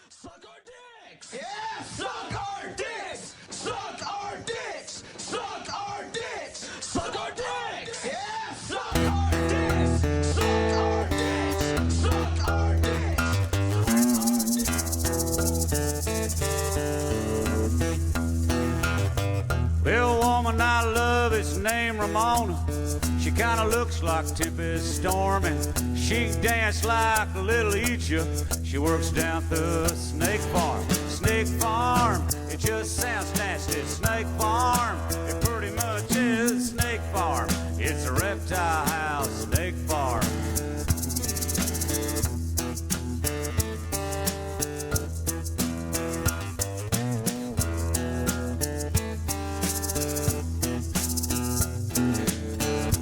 Suck our dicks! Yeah! Suck our dicks! Suck our dicks! Suck our dicks! Suck our dicks! Yeah! Suck our dicks! Suck our dicks! Suck our dicks! Little woman I love is named Ramona. She kinda looks like Tempest Storm, and she dance like a little Egypt. She works down the snake farm. Snake farm, it just sounds nasty. Snake farm, it pretty much is snake farm. It's a reptile house, snake farm.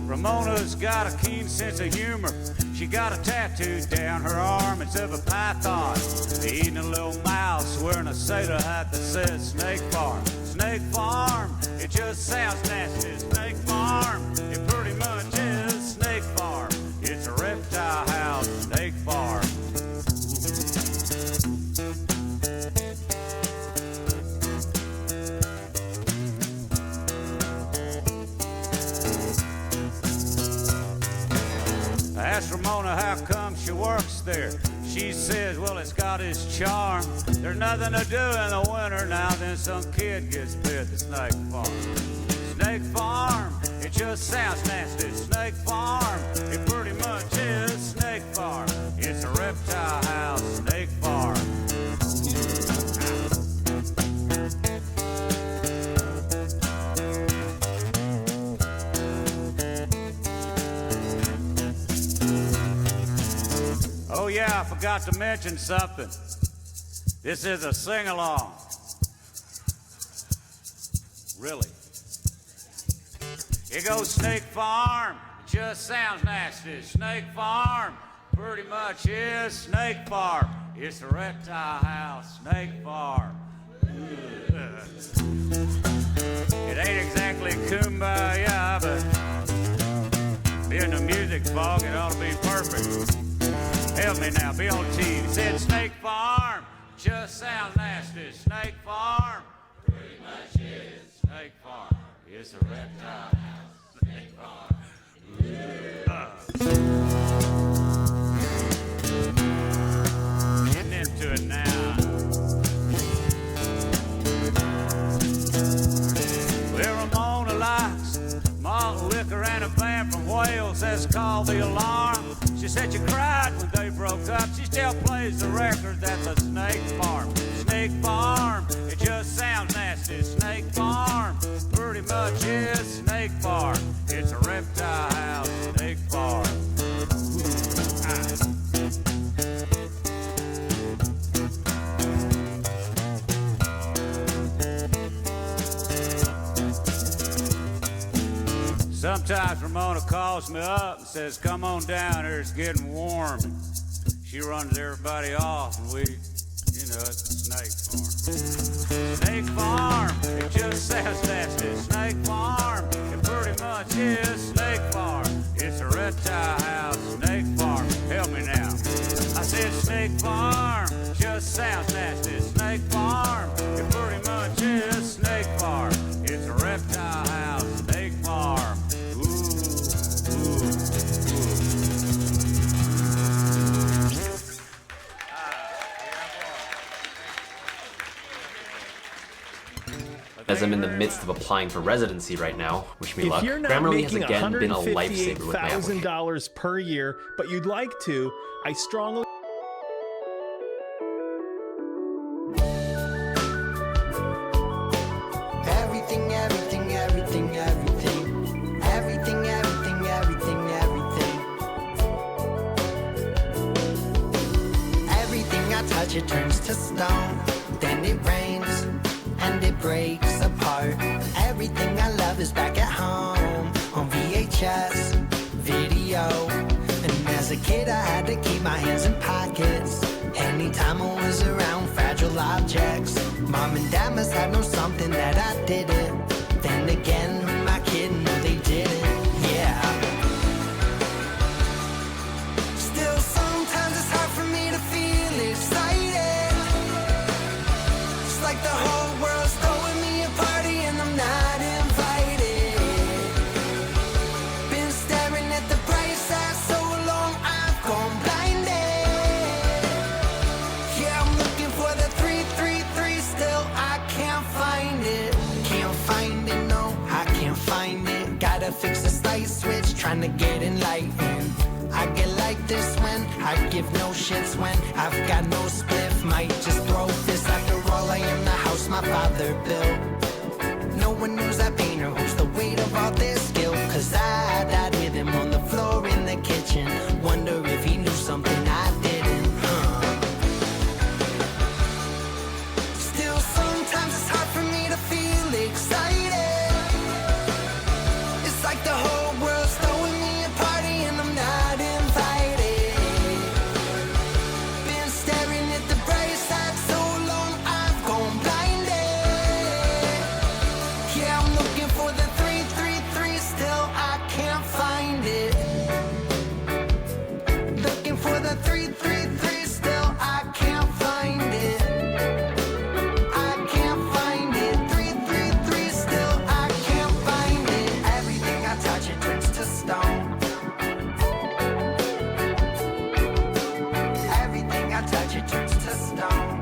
Ramona's got a keen sense of humor. She got a tattoo down her arm. It's of a python eating a little mouse, wearing a sailor hat that says Snake Farm. Snake Farm, it just sounds nasty. Snake Farm, it pretty much is Snake Farm. It's a reptile house, Snake Farm. I asked Ramona how come she works there. She says, well, it's got its charm. There's nothing to do in the winter now, then some kid gets bit at Snake Farm. Snake Farm, it just sounds nasty. Snake Farm, it pretty much is Snake Farm. It's a reptile house, Snake Farm. Oh yeah, I forgot to mention something. This is a sing-along. Really. Here goes Snake Farm. It just sounds nasty. Snake Farm pretty much is Snake Farm. It's a reptile house, Snake Farm. It ain't exactly kumbaya, but being the music fog, it ought to be perfect. Help me now, be on TV. Said Snake Farm, just sounds nasty. Snake Farm, pretty much is Snake Farm. It's a reptile house, Snake Farm. Getting into it now. Well, Ramona likes malt liquor and a band from Wales that's called The Alarm. She said she cried when they broke up. She still plays the records at the Snake Farm. Snake Farm, it just sounds nasty. Snake Farm, pretty much is Snake Farm. It's a reptile house, Snake Farm. Sometimes Ramona calls me up and says, come on down here, it's getting warm. And she runs everybody off, and we, you know, it's a Snake Farm. Snake Farm, it just sounds nasty. Snake Farm, it pretty much is Snake Farm. It's a reptile house, Snake Farm. Help me now. I said Snake Farm, just sounds nasty. Snake Farm, it pretty much is Snake Farm. It's a reptile house, Snake Farm. As I'm in the midst of applying for residency right now, wish me luck. If you're not Grammarly has making again been a lifesaver with my application. $158,000 per year, but you'd like to, I strongly... Everything, everything, everything, everything. Everything, everything, everything, everything. Everything I touch, it turns to stone. Then it rains and it breaks apart. Everything I love is back at home on VHS video. And as a kid I had to keep my hands in pockets anytime I was around fragile objects. Mom and dad must have known something that I didn't. Then again, who am I kidding? No, they didn't. Yeah. Still sometimes it's hard for me to feel excited. trying to get enlightened. I get like this when I give no shits when I've got no spliff. Might just throw fists. After all, I am the house my father built. No one knows that painter holds the weight of all their skill. Cause I died with him on the floor in the kitchen. Wonder if he knew something I didn't. Still, sometimes it's hard for me to feel excited. It's like the whole world's throwing me a party and I'm not invited. Been staring at the bright side so long I've gone blinded. Yeah, I'm looking for the 333, still I can't find it. Looking for the 333, still I can't find it. I can't find it. 333, still I can't find it. Everything I touch, it turns to stone. Everything I touch, it turns to stone.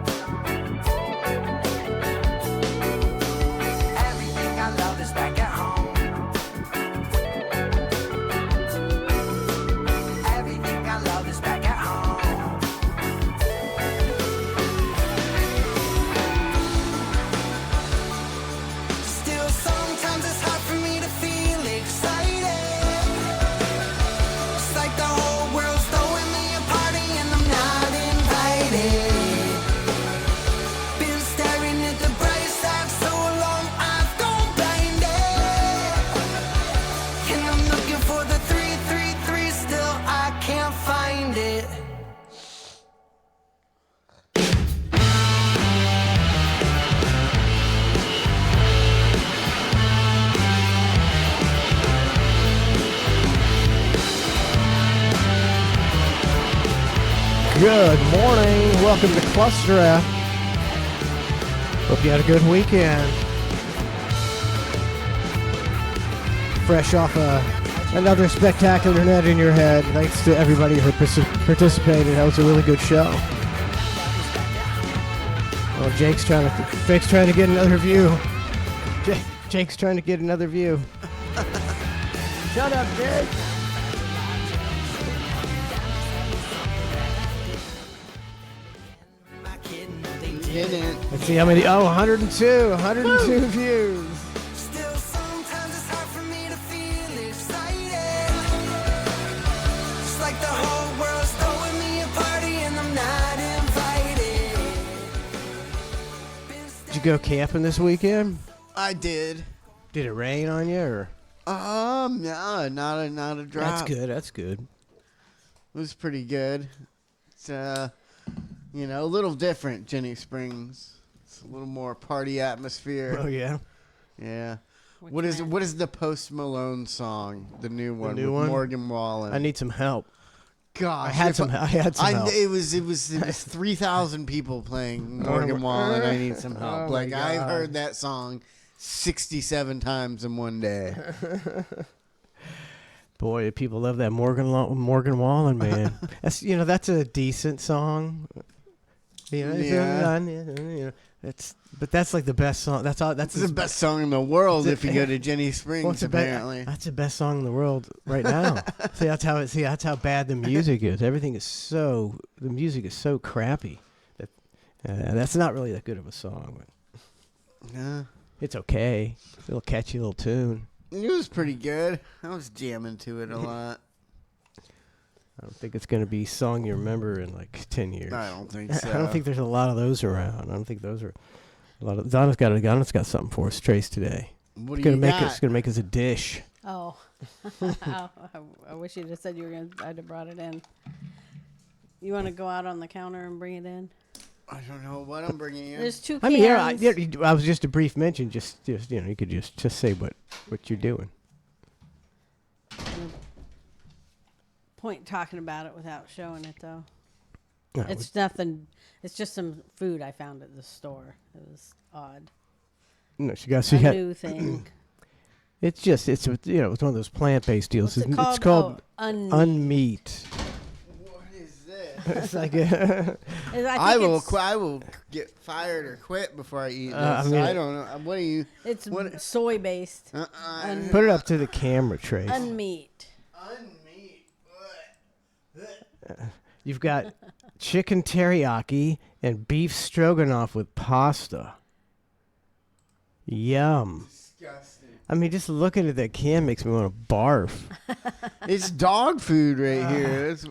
Everything I love is back at home. Everything I love is back at home. Still, sometimes it's hard for me to feel excited. It's like the whole world's throwing me a party and I'm not invited. Been staring at the bright side so long I've gone blinded. And I'm looking for the 333, still I can't find it. Good morning. Welcome to ClusterF. Hope you had a good weekend. Fresh off another spectacular net in your head. Thanks to everybody who participated. That was a really good show. Oh, Jake's trying to get another view. Jake's trying to get another view. Shut up, Jake. My kid, they Didn't. Let's see how many. Oh, 102 views. Still, sometimes it's hard for me to feel excited. It's like the whole world's throwing me a party and I'm not invited. Did you go camping this weekend? I did. Did it rain on you, or? No, not a drop. That's good. It was pretty good. It's a little different, Jenny Springs. It's a little more party atmosphere. Oh yeah. Yeah. What is the Post Malone song? The new one new with one? Morgan Wallen. I need some help. Gosh, I had some help. It was 3,000 people playing Morgan Wallen. I need some help. Oh, my Like I've God. heard that song 67 times in one day. Boy, people love that Morgan Wallen, man. That's a decent song. But that's like the best song. That's the best song in the world if you go to Jenny Well, Springs. Apparently, that's the best song in the world right now. That's how bad the music is. The music is so crappy that that's not really that good of a song. But yeah, it's okay. It's a little catchy little tune. it was pretty good. I was jamming to it a lot. I don't think it's going to be song you remember in like 10 years. I don't think so. I don't think there's a lot of those around. I don't think those are a lot of. Donna's got something for us, Trace, today. What It's do gonna you make got? us. It's gonna make us a dish. Oh, I wish you'd have said you were gonna. I'd have brought it in. You want to go out on the counter and bring it in? I don't know what I'm bringing you. There's 2 I cans. mean, I was just a brief mention. Just you could just say what you're doing. Point talking about it without showing it though. No, It's nothing. It's just some food I found at the store. It was odd. no, she A had. new thing. It's it's one of those plant-based deals. What's it It's called? called Unmeat. unmeat. What is this? It's like I will get fired or quit before I eat this. I don't know. What are you? It's what- soy based. put it up to the camera, Trace. Unmeat. You've got chicken teriyaki and beef stroganoff with pasta. Yum. Disgusting. I mean, just looking at that can makes me want to barf. It's dog food right here. It's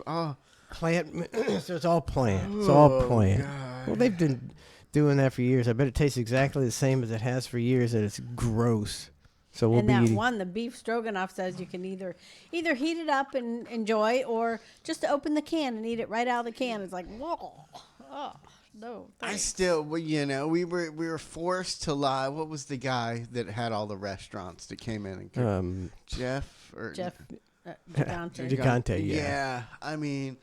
Plant, so it's all plant. It's all plant. God. Well, they've been doing that for years. I bet it tastes exactly the same as it has for years, and it's gross. So we'll And be that eating. one, the beef stroganoff, says you can either heat it up and enjoy, or just open the can and eat it right out of the can. It's like, whoa, oh no. I thanks. still, well, you know, we were forced to lie. What was the guy that had all the restaurants that came in and cooked? Jeff or Jeff Gigante. Gigante, yeah. Yeah, I mean,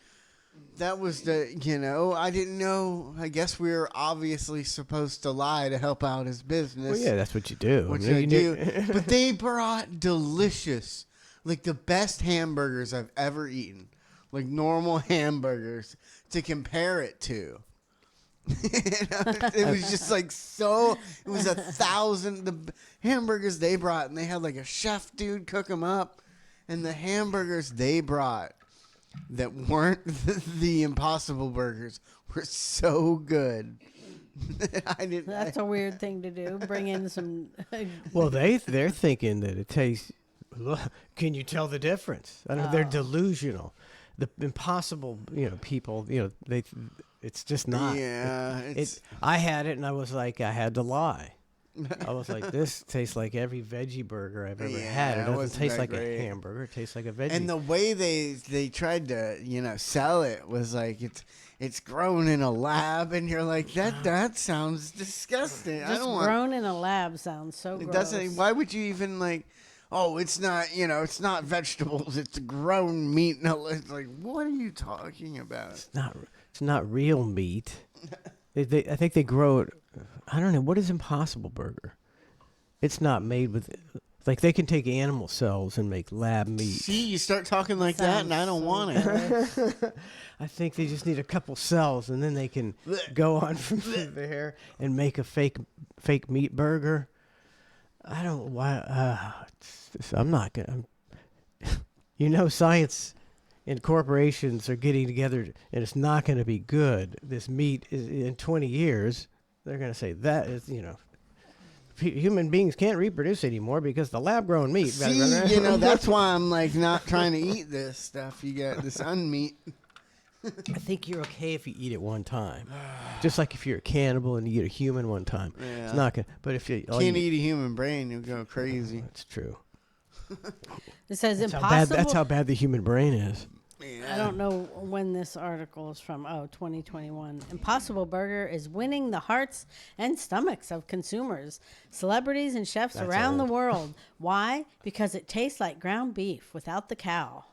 that was the, you know, I didn't know. I guess we were obviously supposed to lie to help out his business. Well, yeah, that's what you do. Which I mean, I you do. knew- But they brought delicious, like the best hamburgers I've ever eaten. Like normal hamburgers to compare it to. It was just like so. It was 1,000. The hamburgers they brought, and they had like a chef dude cook them up, and the hamburgers they brought that weren't the Impossible Burgers were so good. I didn't. That's a weird thing to do. Bring in some. Well, they're thinking that it tastes. Can you tell the difference? I don't, They're delusional. The Impossible, people, it's just not. Yeah, I had it, and I was like, I had to lie. I was like, this tastes like every veggie burger I've ever had. It it doesn't wasn't taste that like great. a hamburger. It tastes like a veggie. And the way they tried to sell it was like it's grown in a lab, and you're like that sounds disgusting. I Just don't want. grown in a lab sounds so It gross. doesn't. Why would you even like? Oh, it's not. It's not vegetables. It's grown meat. No, it's like, what are you talking about? It's not real meat. I think they grow it. I don't know. What is Impossible Burger? It's not made with. Like, they can take animal cells and make lab meat. See, you start talking like that, and I don't want it. I think they just need a couple cells, and then they can go on from there and make a fake meat burger. I don't why. I'm not gonna. Science and corporations are getting together, and it's not going to be good. This meat is in 20 years. They're going to say that is human beings can't reproduce anymore because the lab-grown meat. See, that's why I'm like not trying to eat this stuff. You got this unmeat. I think you're okay if you eat it one time. Just like if you're a cannibal and you eat a human one time. Yeah. It's not gonna. But if you Can't eat a human brain, you'll go crazy. That's true. It says That's impossible. how bad the human brain is. I don't know when this article is from. 2021. Impossible Burger is winning the hearts and stomachs of consumers, celebrities, and chefs That's around old. the world. Why? Because it tastes like ground beef without the cow.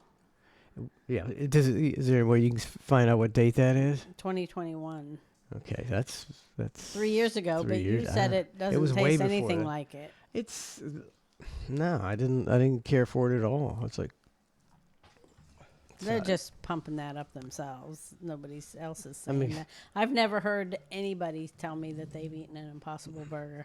Yeah. Is there a way you can find out what date that is? 2021. Okay, that's 3 years ago, 3 but years. you said it It doesn't was way taste before anything that. like it. It's no, I didn't care for it at all. It's like They're just pumping that up themselves. Nobody else is I saying mean- that. I've never heard anybody tell me that they've eaten an Impossible Burger.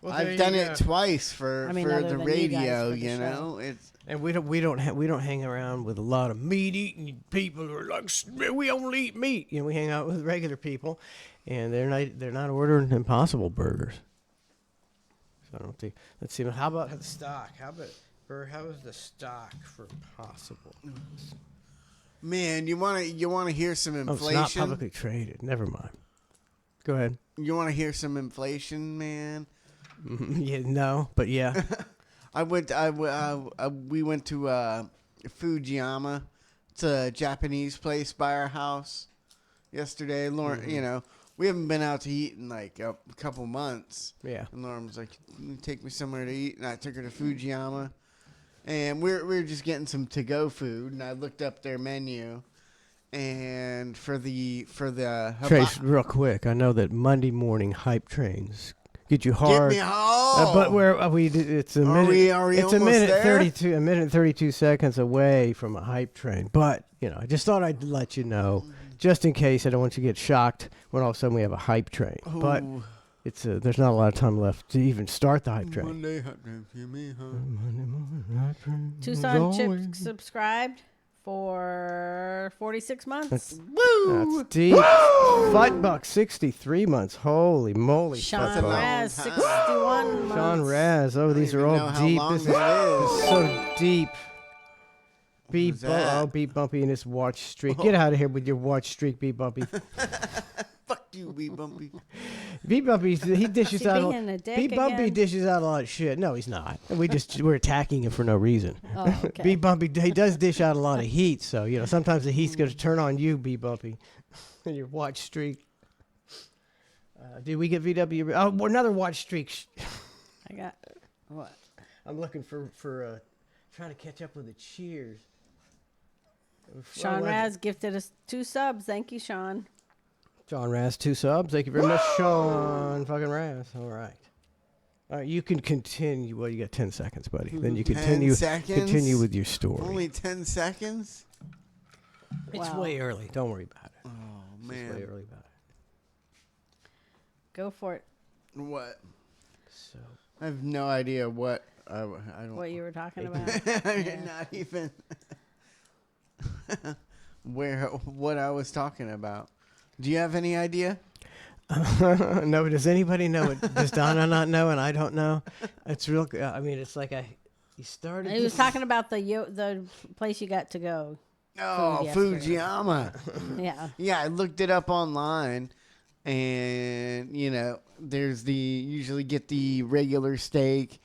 I've done it twice for other the than you guys radio. for the You show. know, it's And we don't hang around with a lot of meat eating people who are like, we only eat meat. We hang out with regular people, and they're not ordering Impossible Burgers. So I don't think. Let's see. How about the stock? How is the stock for Impossible? man. You want to hear some Oh, it's not inflation? publicly traded. Never mind. Go ahead. You want to hear some inflation, man? Yeah, no, but yeah. We went to Fujiyama. It's a Japanese place by our house yesterday. Lauren, we haven't been out to eat in like a couple months. Yeah. And Lauren was like, take me somewhere to eat. And I took her to Fujiyama. And we were just getting some to-go food. And I looked up their menu. And for the Trace, real quick. I know that Monday morning hype trains get you hard. Get me home. But where are we? It's a minute. Are we it's a almost minute there? 32. A minute and 32 seconds away from a hype train. But I just thought I'd let you know, just in case. I don't want you to get shocked when all of a sudden we have a hype train. But Ooh. it's there's not a lot of time left to even start the hype train. Monday, hot damn, get me home. Monday morning hype train is Tucson always- Chip subscribed for 46 months. That's deep. Fightbuck, 63 months. Holy moly. Sean Fightbuck. Raz, 61 months. Sean Raz. Oh, these don't are even all know how deep. long This is that is. so deep. was that? Beat Bumpy and his watch streak. Get out of here with your watch streak, Beat Bumpy. Fuck you, Wee Bumpy. Beat Bumpy, he dishes he out. being a dick Beat Bumpy again? dishes out a lot of shit. No, he's not. We're attacking him for no reason. Oh, okay. Beat Bumpy, he does dish out a lot of heat. So sometimes the heat's going to turn on you, Beat Bumpy, and your watch streak. Did we get VW? Oh, another watch streak. I got what? I'm looking for trying to catch up with the cheers. Sean Raz gifted us 2 subs. Thank you, Sean. John Raz, 2 subs. Thank you very much, Sean fucking Raz. All right, you can continue. Well, you got 10 seconds, buddy. Then you 10 continue seconds? with your story. Only 10 seconds? It's Wow. way early. Don't worry about it. Oh, It's way man. early about it. Go for it. What? So I have no idea what. I don't. What you were talking about. Not even what I was talking about. Do you have any idea? no, does anybody know it? Does Donna not know and I don't know? It's real. I mean, it's like you started. He was talking about the place you got to go. Oh, yesterday. Fujiyama. Yeah. Yeah, I looked it up online, and there's usually get the regular steak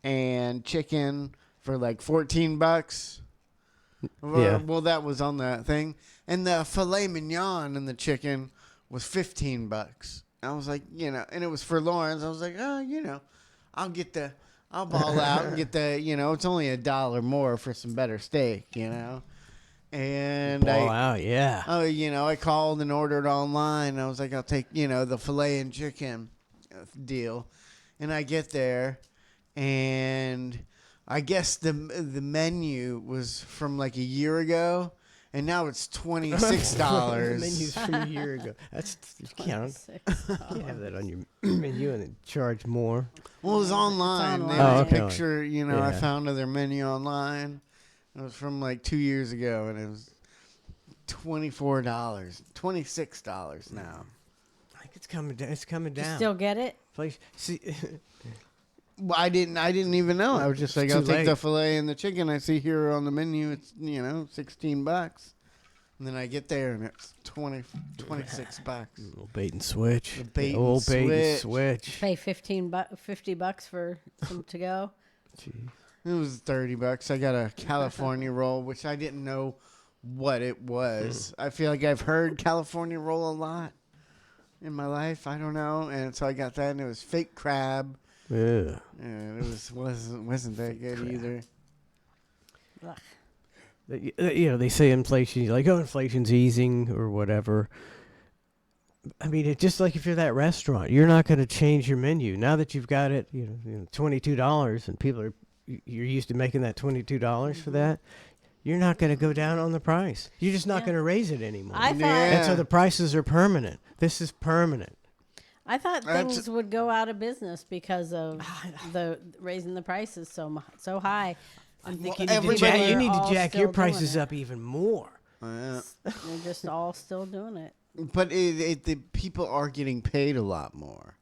and chicken for like $14. Yeah. Well, that was on that thing, and the filet mignon and the chicken was $15. I was like, and it was for Lawrence. I was like, oh, I'll ball out and get the, it's only $1 more for some better steak, And yeah. I called and ordered online. I was like, I'll take, the filet and chicken deal. And I get there, and I guess the menu was from like a year ago, and now it's $26. The menu's from a year ago. That's count. You can't have that on your menu and then charge more. Well, it was online. They online. had Oh, a okay. picture, I Yeah. found of their menu online. It was from like 2 years ago, and it was $24, $26 now. I think it's coming down. It's coming You down. still get it? See, Well, I didn't even know. I was just like, It's I'll too take late. the filet and the chicken. I see here on the menu, it's $16, and then I get there and it's $26. little bait and switch. The bait and old bait and switch. switch. Pay $50 for some to go. Jeez. It was $30. I got a California roll, which I didn't know what it was. I feel like I've heard California roll a lot in my life. I don't know, and so I got that, and it was fake crab. Yeah. And it wasn't that good either. Ugh. They say inflation. You're like, oh, inflation's easing or whatever. I mean, it's just like if you're that restaurant, you're not going to change your menu now that you've got it. $22, and you're used to making that $22 for that. You're not going to go down on the price. You're just not Yeah. going to raise it anymore. I thought And so the prices are permanent. This is permanent. things would go out of business because of the raising the prices so high. I'm thinking You need to jack your prices Up. up even more. Yeah. They're just all still doing it. But the people are getting paid a lot more.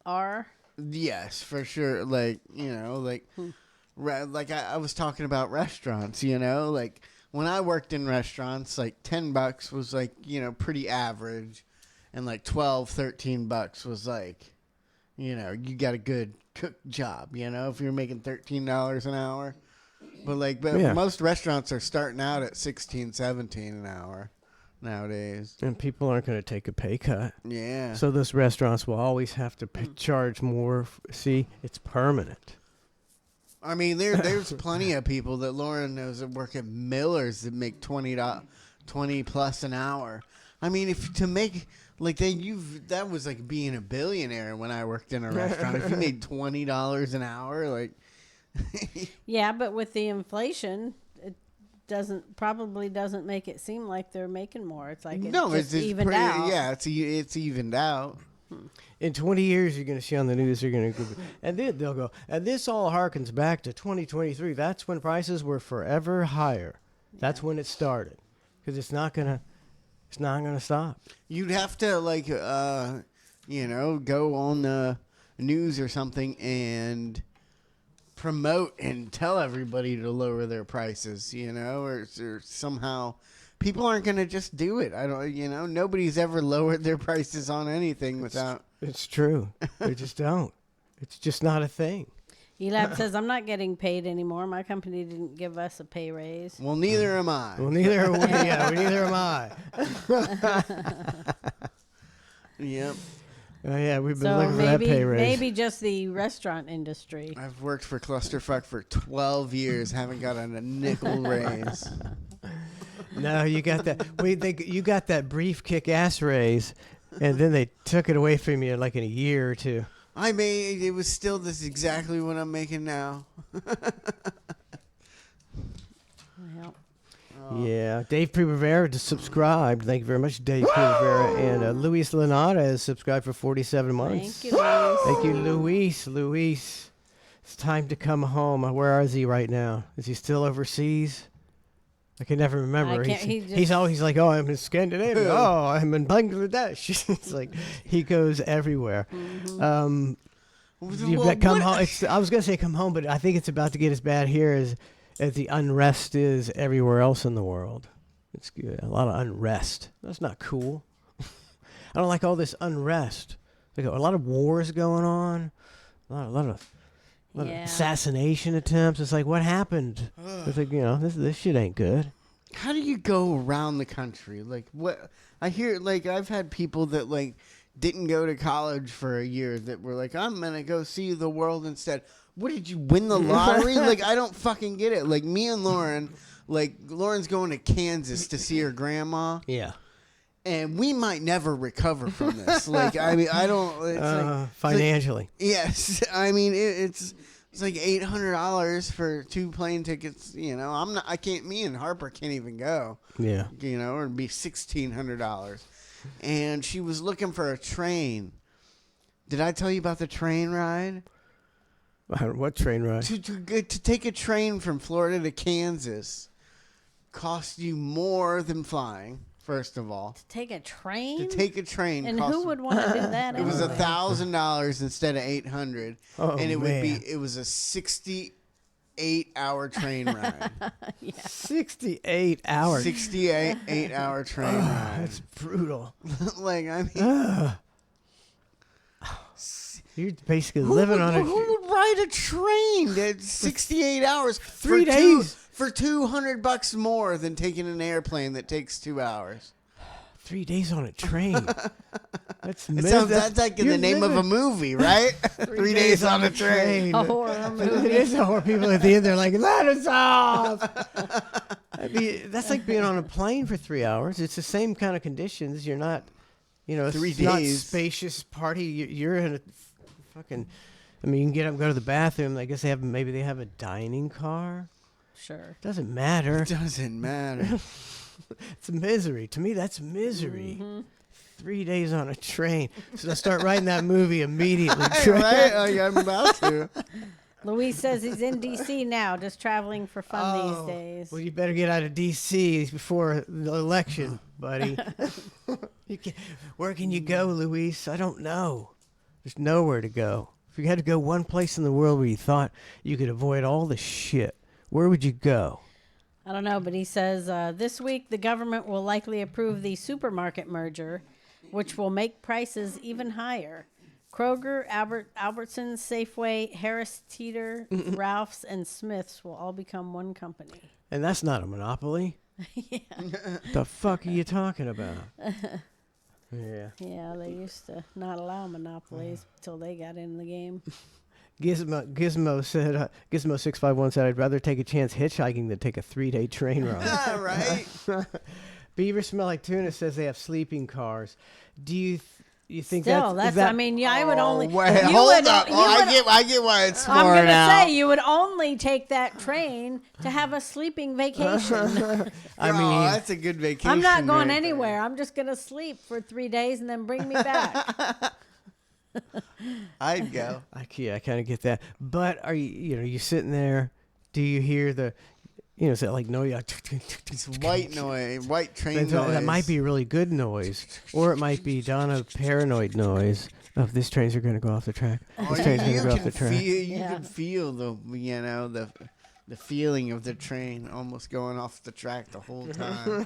Are Yes, for sure. Like, like I was talking about restaurants, like when I worked in restaurants, like $10 was like, pretty average. And like $12, $13 was like, you got a good cook job, if you're making $13 an hour. But Yeah. most restaurants are starting out at $16, $17 an hour nowadays. And people aren't going to take a pay cut. Yeah. So those restaurants will always have to charge more. See, it's permanent. I mean, there's plenty of people that Lauren knows that work at Miller's that make $20 plus an hour. I mean, that was like being a billionaire when I worked in a restaurant. If you made $20 an hour, like yeah, but with the inflation, it probably doesn't make it seem like they're making more. It's like it's evened out. Yeah, it's evened out. In 20 years, you're going to see on the news, they're going to go, and then they'll go, and this all harkens back to 2023. That's when prices were forever higher. That's when it started, because it's not gonna stop. You'd have to like, go on the news or something and promote and tell everybody to lower their prices, or somehow people aren't going to just do it. I don't, nobody's ever lowered their prices on anything without. It's true. They just don't. It's just not a thing. Elab says, I'm not getting paid anymore. My company didn't give us a pay raise. Well, neither am I. Well, neither are we. Yeah, neither am I. Yep. Oh, yeah, we've been So looking for that pay raise. maybe just the restaurant industry. I've worked for ClusterF for 12 years, haven't gotten a nickel raise. No, you got that. You got that brief kick-ass raise, and then they took it away from you like in a year or two. It was still this exactly what I'm making now. Well, Yeah, Dave Primavera just subscribed. Thank you very much, Dave Primavera. And Luis Lanata has subscribed for 47 months. thank you, Luis. Thank you, Luis. Luis, it's time to come home. Where is he right now? Is he still overseas? I can never remember. I can't- He's always like, oh, I'm in Scandinavia. Oh, I'm in Bangladesh. It's like he goes everywhere. You've got come home. I was gonna say come home, but I think it's about to get as bad here as the unrest is everywhere else in the world. It's good. A lot of unrest. That's not cool. I don't like all this unrest. Like a lot of wars going on. A lot of Yeah. assassination attempts. It's like, what happened? It's like, this shit ain't good. How do you go around the country? Like, what I hear, like, I've had people that like didn't go to college for a year that were like, I'm gonna go see the world instead. What, did you win the lottery? Like, I don't fucking get it. Like, me and Lauren, like, Lauren's going to Kansas to see her grandma, Yeah. and we might never recover from this. Like, I mean, I don't. It's like, Financially. yes, I mean it's like $800 for 2 plane tickets. I can't. Me and Harper can't even go. Yeah. Or it'd be $1,600. And she was looking for a train. Did I tell you about the train ride? What train ride? To take a train from Florida to Kansas cost you more than flying. First of all, Take a train? to take a train, And cost who would want to do that? it was anyway? $1,000 instead of $800, Oh, and it man. it was a 68-hour train ride. 68 hours. 68-hour train ride. That's brutal. Like, I mean, You're basically living on a... who would ride a train that's 68 hours 3 for days? for $200 more than taking an airplane that takes 2 hours? 3 days on a train. That's That's like in the name of a movie, right? 3 days on a train. A horror movie. It is a horror. People at the end, they're like, let us off. That's like being on a plane for 3 hours. It's the same kind of conditions. You're not, it's 3 not days. spacious party. You're in a fucking, you can get up and go to the bathroom. I guess maybe they have a dining car. Sure. Doesn't matter. Doesn't matter. It's misery. To me, that's misery. Mm-hmm. 3 days on a train. So I start writing that movie immediately. Right? Like, I'm about to. Luis says he's in D.C. now, just traveling for fun these days. Well, you better get out of D.C. before the election, buddy. Where can you go, Luis? I don't know. There's nowhere to go. If you had to go one place in the world where you thought you could avoid all the shit, where would you go? I don't know, but he says this week the government will likely approve the supermarket merger, which will make prices even higher. Kroger, Albertsons, Safeway, Harris Teeter, Ralph's, and Smith's will all become one company. And that's not a monopoly. Yeah. The fuck are you talking about? Yeah. Yeah, they used to not allow monopolies until they got in the game. Gizmo said, Gizmo651 said, I'd rather take a chance hitchhiking than take a 3-day train ride. All right. Beaver Smell Like Tuna says they have sleeping cars. Do you think Still, that's I mean, I would only. Wait, you hold would- up. you Oh, would- I get why it's I'm smart gonna now. say you would only take that train to have a sleeping vacation. That's a good vacation. I'm not going right anywhere. I'm just gonna sleep for 3 days and then bring me back. there. I'd go. I kind of get that. But are you sitting there? Do you hear is that like noise? It's white noise, white train noise. That might be really good noise, or it might be Donna paranoid noise of this trains are going to go off the track. Oh, This train's going to go off the track. You can feel the feeling of the train almost going off the track the whole time.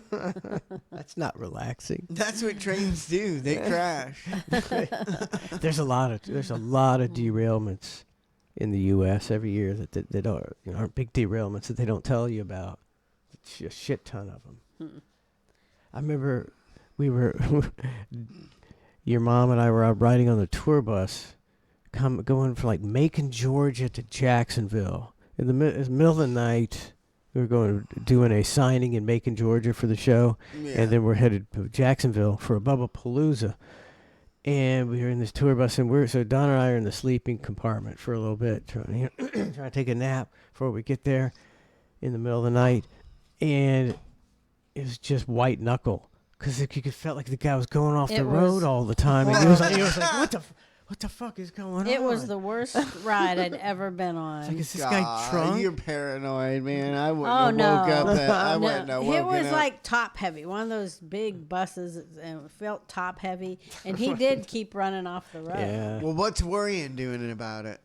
That's not relaxing. That's what trains do. They crash. There's a lot of derailments in the U.S. every year that aren't big derailments that they don't tell you about. A shit ton of them. I remember your mom and I were out riding on the tour bus, going from like Macon, Georgia to Jacksonville. In the middle of the night, we were doing a signing in Macon, Georgia for the show, and then we're headed to Jacksonville for a Bubba Palooza. And we were in this tour bus, and so Don and I are in the sleeping compartment for a little bit, trying to take a nap before we get there in the middle of the night. And it was just white knuckle, because you could felt like the guy was going off the road all the time. And he was like, what the fuck is going on? It was the worst ride I'd ever been on. Like, is this guy drunk? You're paranoid, man. I wouldn't have woke up. I wouldn't have woken It was up. like top heavy, one of those big buses, and it felt top heavy. And he did keep running off the road. Yeah. Well, what's worrying doing about it?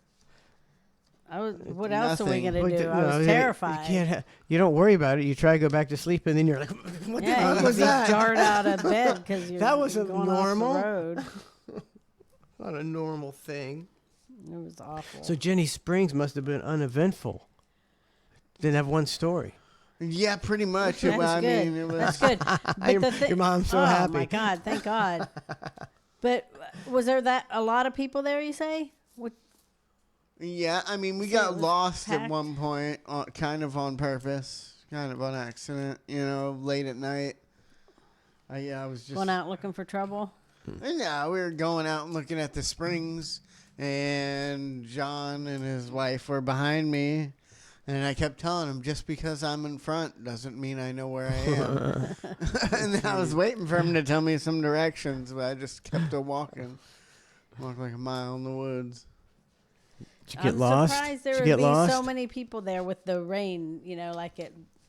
What else are we Nothing. gonna do? I was terrified. You don't worry about it. You try to go back to sleep, and then you're like, what the fuck was that? Jarred out of bed because you're That wasn't going normal. off the road. Not a normal thing. It was awful. So Jenny Springs must have been uneventful. Didn't have one story. Yeah, pretty much. That's I good. mean, it was. That's good. But Your mom's so oh happy. my God! Thank God. But was there a lot of people there? You say? Yeah, I mean, we So it got was lost at packed? one point, kind of on purpose, kind of on accident. Late at night. I was just Going out looking for trouble? Yeah, we were going out and looking at the springs, and John and his wife were behind me, and I kept telling him, just because I'm in front doesn't mean I know where I am. And then I was waiting for him to tell me some directions, but I just kept on walking. Walked like a mile in the woods. Did you get I'm lost? surprised there Did would you get be lost? so many people there with the rain,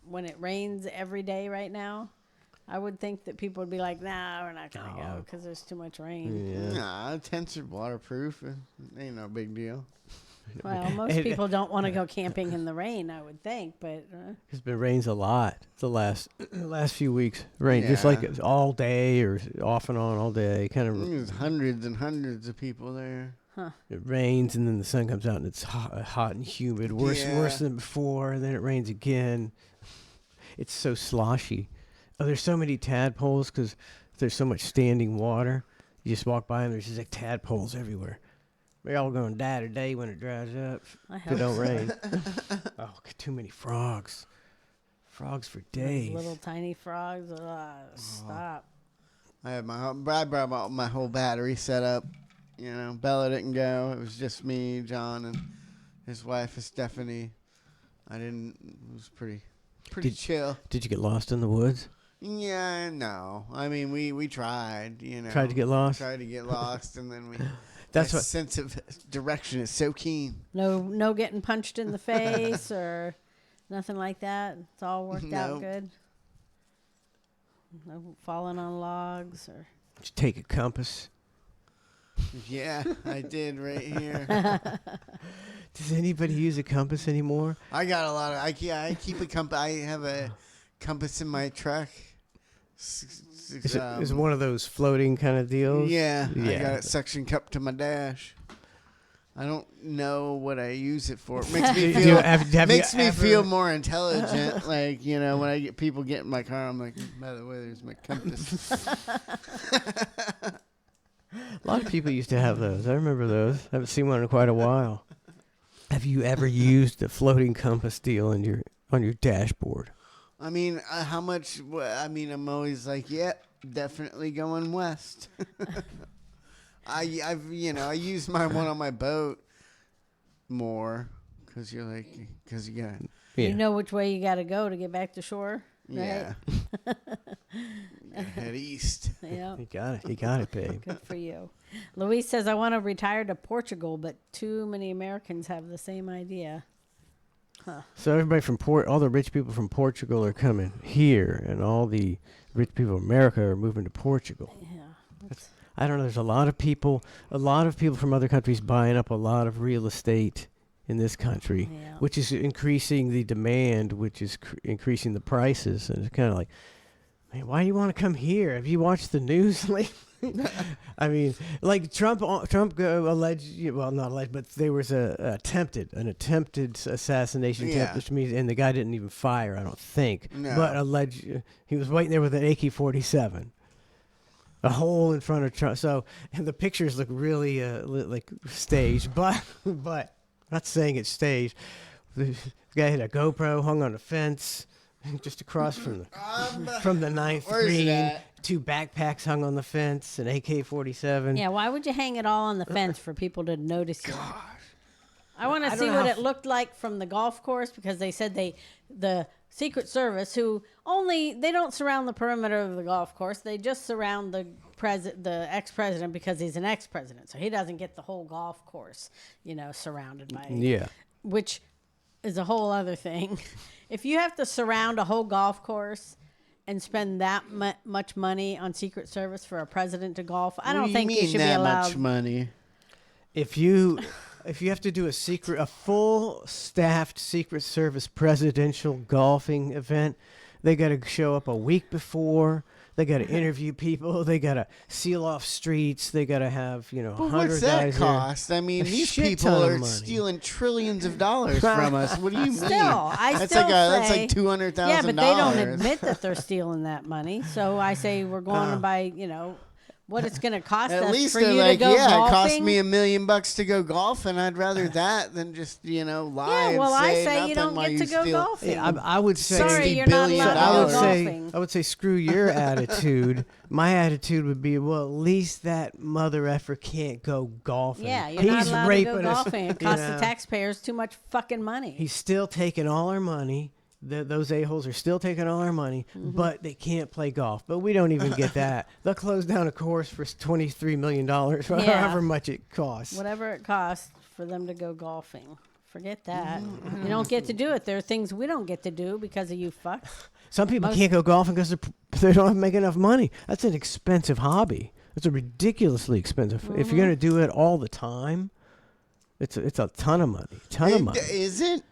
when it rains every day right now. I would think that people would be like, nah, we're not going to go because there's too much rain. Yeah. Nah, tents are waterproof. It ain't no big deal. Well, most people don't want to go camping in the rain, I would think, but It's been rains a lot the last few weeks. Rain just Yeah. like it's all day or off and on all day. Kind of There's hundreds and hundreds of people there. it rains and then the sun comes out and it's hot and humid, worse than before. And then it rains again. It's so sloshy. Oh, there's so many tadpoles because there's so much standing water. You just walk by and there's just like tadpoles everywhere. We're all going to die today when it dries up. I If it hope don't rain. Oh, too many frogs. Frogs for days. little tiny frogs, stop. I brought my whole battery set up. Bella didn't go. It was just me, John, and his wife, Stephanie. It was pretty chill. Did you get lost in the woods? Yeah, no. I mean, we tried, Tried to get lost? Tried to get lost, and then That's my what- sense of direction is so keen. No getting punched in the face or nothing like that. It's all worked out Nope. good. No falling on logs or. Did you take a compass? Yeah, I did right here. Does anybody use a compass anymore? I got a lot of. I keep a compass. I have a compass in my truck. Is it one of those floating kind of deals? Yeah, I Yeah. got it suction cupped to my dash. I don't know what I use it for. It makes me Do you- feel have makes you me ever- feel more intelligent. Like when I get people get in my car, I'm like, by the way, there's my compass. A lot of people used to have those. I remember those. I haven't seen one in quite a while. Have you ever used a floating compass deal on your dashboard? I mean, how much? I mean, I'm always like, yep, definitely going west. I use my one on my boat more because you got. Yeah. You know which way you got to go to get back to shore, right? Yeah. Head east. Yeah. You got it, babe. Good for you. Luis says, I want to retire to Portugal, but too many Americans have the same idea. So everybody from all the rich people from Portugal are coming here, and all the rich people of America are moving to Portugal. Yeah. I don't know. There's a lot of people from other countries buying up a lot of real estate in this country, Yeah. which is increasing the demand, which is increasing the prices. And it's kind of like, man, why do you want to come here? Have you watched the news lately? I mean, like Trump alleged, well, not alleged, but there was an attempted assassination attempt, which means, and the guy didn't even fire, I don't think, but alleged he was waiting there with an AK-47. A hole in front of Trump. So, and the pictures look really like staged, but not saying it's staged. The guy had a GoPro hung on a fence just across from the ninth green. 2 backpacks hung on the fence, an AK-47. Yeah, why would you hang it all on the fence for people to notice you? I want to see what it looked like from the golf course, because they said the Secret Service, they don't surround the perimeter of the golf course. They just surround the ex-president because he's an ex-president. So he doesn't get the whole golf course, surrounded by which is a whole other thing. If you have to surround a whole golf course and spend that much money on Secret Service for a president to golf, I don't think you should be allowed. Much money. If you have to do a full staffed Secret Service presidential golfing event, they got to show up a week before. They got to interview people. They got to seal off streets. They got to have, 100 what's that guys cost? I mean, these people are stealing trillions of dollars from us. What do you mean? That's like $200,000. Yeah, but they don't admit that they're stealing that money. So I say we're going to buy, what it's going to cost At us least for they're you like, to go golfing. it cost me $1 million to go golfing. I'd rather that than just, lie and I say say nothing you don't while get to go steal. golfing. Yeah, I would say, Sorry, you're not allowed to go golfing. I would say, screw your attitude. My attitude would be, well, at least that mother effer can't go golfing. Yeah, you're not allowed to go golfing. It costs the know. taxpayers too much fucking money. He's still taking all our money. Those a-holes are still taking all our money, but they can't play golf. But we don't even get that. They'll close down a course for $23 million, however much it costs. Whatever it costs for them to go golfing. Forget that. You don't get to do it. There are things we don't get to do because of you fucks. Some people can't go golfing because they don't make enough money. That's an expensive hobby. It's a ridiculously expensive. If you're going to do it all the time, it's a ton of money. Is it?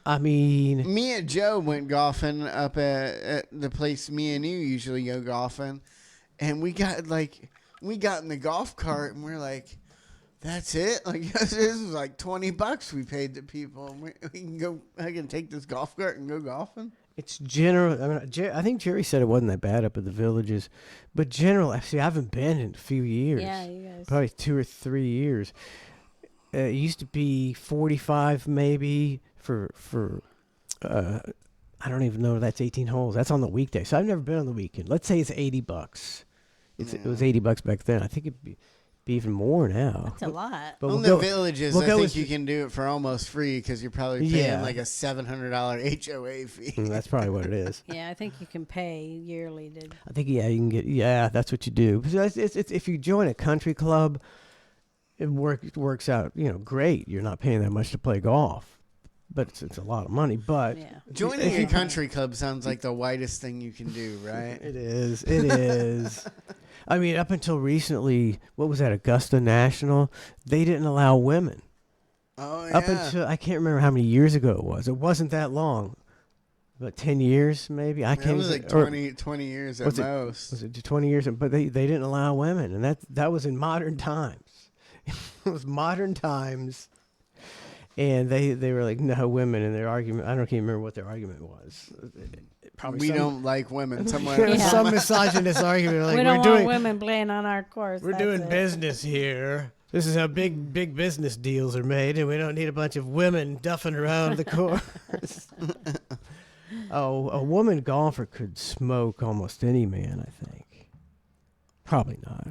I mean, me and Joe went golfing up at the place me and you usually go golfing, and we got in the golf cart and we're like, that's it. Like this is like $20 we paid the people. And we can go. I can take this golf cart and go golfing. it's general. I mean, I think Jerry said it wasn't that bad up at the Villages, but general. Actually, I haven't been in a few years. Yeah, you guys. Probably 2 or 3 years. It used to be 45 maybe for I don't even know if that's 18 holes. That's on the weekday. So I've never been on the weekend. Let's say it's $80. It was $80 back then. I think it'd be even more now. That's a lot. But on the Villages, I think you can do it for almost free because you're probably paying like a $700 HOA fee. That's probably what it is. Yeah, I think you can pay yearly to. I think you can get. Yeah, that's what you do. It's if you join a country club, it works out. Great. You're not paying that much to play golf, but it's a lot of money. But joining a country club sounds like the whitest thing you can do, right? It is. It is. I mean, up until recently, what was that, Augusta National? They didn't allow women. Oh, yeah. Up until, I can't remember how many years ago it was. It wasn't that long. About 10 years, maybe? I can't. It was like 20 years at most. Was it 20 years? But they didn't allow women, and that was in modern times. It was modern times. And they were like, no, women, and their argument, I don't even remember what their argument was. Probably we don't like women. Somewhere. Some misogynist argument. Like, we don't want women playing on our course. We're doing business here. This is how big business deals are made, and we don't need a bunch of women duffing around the course. Oh, a woman golfer could smoke almost any man, I think. Probably not.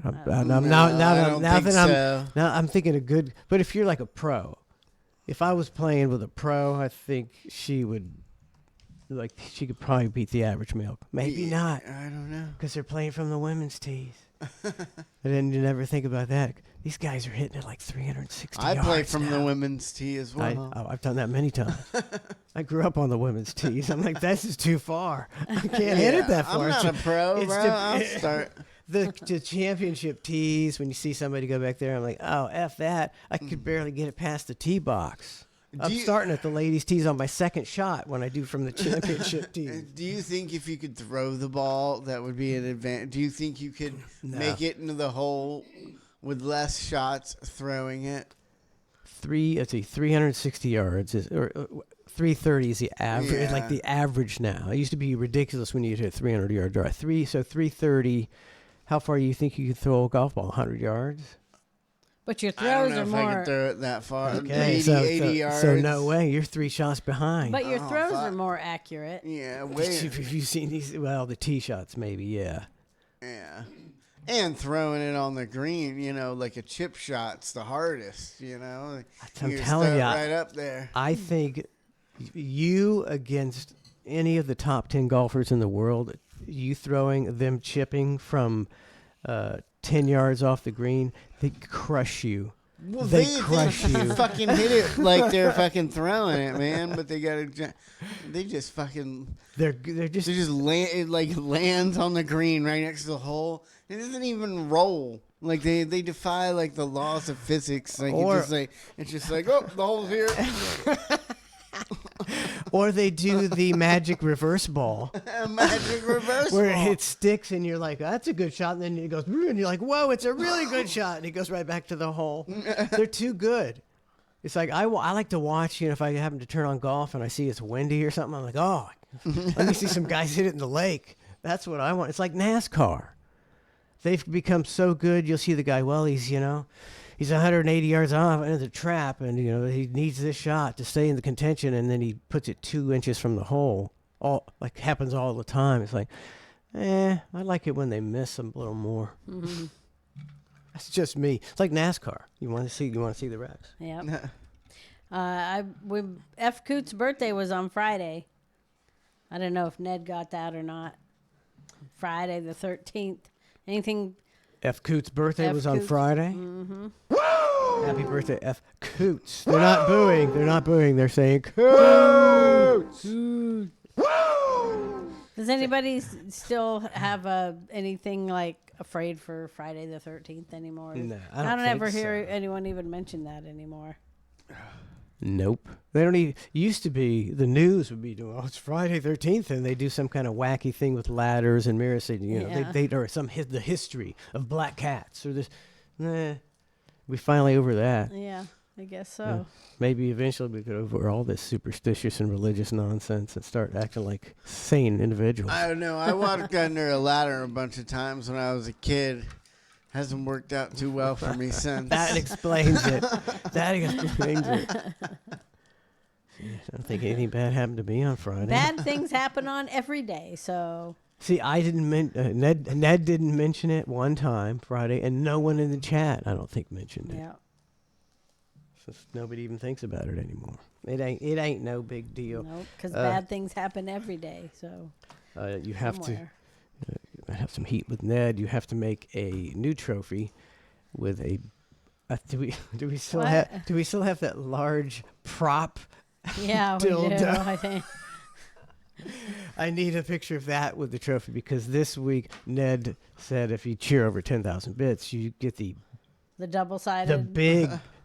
I'm thinking of good. But if you're like a pro, if I was playing with a pro, I think she would like she could probably beat the average male. Maybe not, I don't know. because they're playing from the women's tees. And then you never think about that. These guys are hitting it like 360 I yards play from now. the women's tee as well. I've done that many times. I grew up on the women's tees. I'm like, this is too far. I can't hit it that far. I'm not a pro, It's bro. the- I'll start. The championship tees, when you see somebody go back there, I'm like, oh, F that. I could barely get it past the tee box. I'm you- starting at the ladies' tees on my second shot when I do from the championship tees. Do you think if you could throw the ball, that would be an advantage? Do you think you could make it into the hole with less shots throwing it? 360 yards or 330 is the average. Yeah. Like the average now. It used to be ridiculous when you hit a 300-yard drive. 330. How far do you think you could throw a golf ball? 100 yards? But your I don't throws know are if I more. could throw it that far. Okay, 80 yards. so no way. You're 3 shots behind. But your Oh, throws are fuck. more accurate. Yeah, Have you seen these? Well, the tee shots, maybe, yeah. yeah. And throwing it on the green, like a chip shot's the hardest, I'm You just telling throw it you, right up there. I think you against any of the top 10 golfers in the world, you throwing them chipping from 10 yards off the green, they crush you. Well, they crush you. Fucking hit it like they're fucking throwing it, man. But they just fucking. They're just They just land. It like lands on the green right next to the hole. It doesn't even roll. Like they defy like the laws of physics. Like it's just like oh, the hole's here. or they do the magic reverse ball. A magic reverse Where ball. it sticks and you're like, that's a good shot. And then it goes, and you're like, whoa, it's a really good shot. And it goes right back to the hole. They're too good. It's like, I like to watch, if I happen to turn on golf and I see it's windy or something, I'm like, oh, let me see some guys hit it in the lake. That's what I want. It's like NASCAR. They've become so good. You'll see the guy, well, he's 180 yards off into the trap, and he needs this shot to stay in the contention, and then he puts it 2 inches from the hole. Happens all the time. It's like, I like it when they miss a little more. Mm-hmm. That's just me. It's like NASCAR. You want to see the wrecks. Yep. F. Coots' birthday was on Friday. I don't know if Ned got that or not. Friday the 13th. Anything? F. Coots' birthday F. was on Coots. Friday. Mm-hmm. Happy birthday, F. Coots. They're not booing. They're not booing. They're saying Coots. Does anybody still have anything like afraid for Friday the 13th anymore? No, I I don't don't ever think hear so. anyone even mention that anymore. Nope. They don't even. Used to be the news would be doing. Oh, it's Friday 13th, and they do some kind of wacky thing with ladders and mirrors. Yeah. They or the history of black cats or this. We finally over that. Yeah, I guess so. Maybe eventually we could over all this superstitious and religious nonsense and start acting like sane individuals. I don't know. I walked under a ladder a bunch of times when I was a kid. Hasn't worked out too well for me since. That explains it. That explains it. I don't think anything bad happened to me on Friday. Bad things happen on every day, so See, I didn't. Ned didn't mention it one time Friday, and no one in the chat, I don't think, mentioned it. yeah. So nobody even thinks about it anymore. It ain't no big deal. Nope, because bad things happen every day. So You have somewhere. to have some heat with Ned. You have to make a new trophy with a. Do we still What? have that large prop? Yeah, we do. dildo. I think. I need a picture of that with the trophy because this week Ned said if you cheer over 10,000 bits, you get the Double-sided.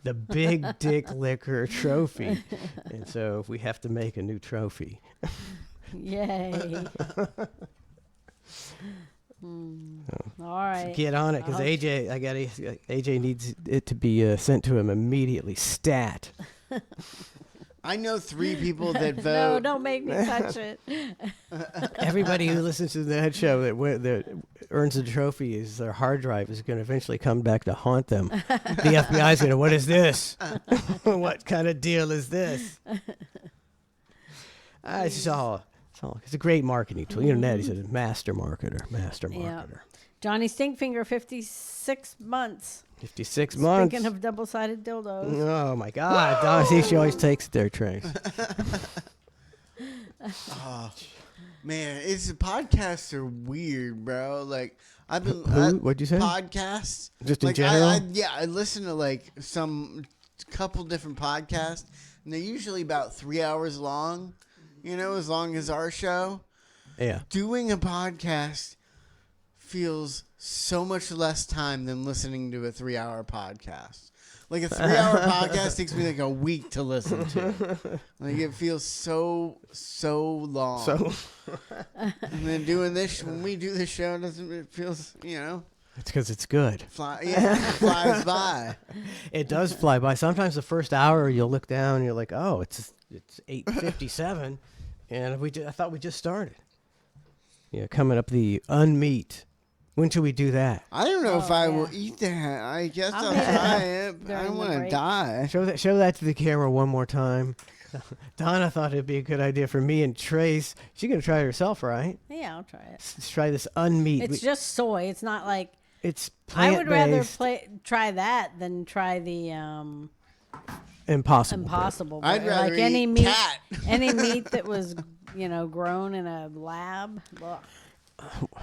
the big dick liquor trophy. And so we have to make a new trophy. Yay. All right. Get on it because AJ needs it to be sent to him immediately. Stat. I know 3 people that vote. No, don't make me touch it. Everybody who listens to the Ned show that earns a trophy is their hard drive is going to eventually come back to haunt them. The FBI is going to, what is this? What kind of deal is this? It's a great marketing tool. Ned is a master marketer. Yeah. Johnny Stinkfinger, 56 months. 56 months. Speaking of double-sided dildos. Oh my God! See, she always takes it there, Trace. Man, podcasts are weird, bro. Like I've been What'd you say? Podcasts, Just in like, general? I listen to like some couple different podcasts, and they're usually about 3 hours long. As long as our show. Yeah. Doing a podcast feels so much less time than listening to a 3-hour podcast. Like a 3-hour podcast takes me like a week to listen to. Like it feels so long. So And then doing this, when we do this show, it feels, it's because it's good. it flies by. It does fly by. Sometimes the first hour you'll look down and you're like, oh, it's 8:57, and I thought we just started. Yeah, coming up the unmeat. When should we do that? I don't know if I yeah. will eat that. I guess I'll I'll eat it try it. But I during don't the want to break. die. Show that to the camera one more time. Donna thought it'd be a good idea for me and Trace. She's gonna try it herself, right? Yeah, I'll try it. Let's try this unmeat. It's just soy. It's not like It's I would rather plant-based. try that than try the Impossible. Impossible. I'd Burger. rather Like any eat meat, cat. any meat that was grown in a lab. Ugh.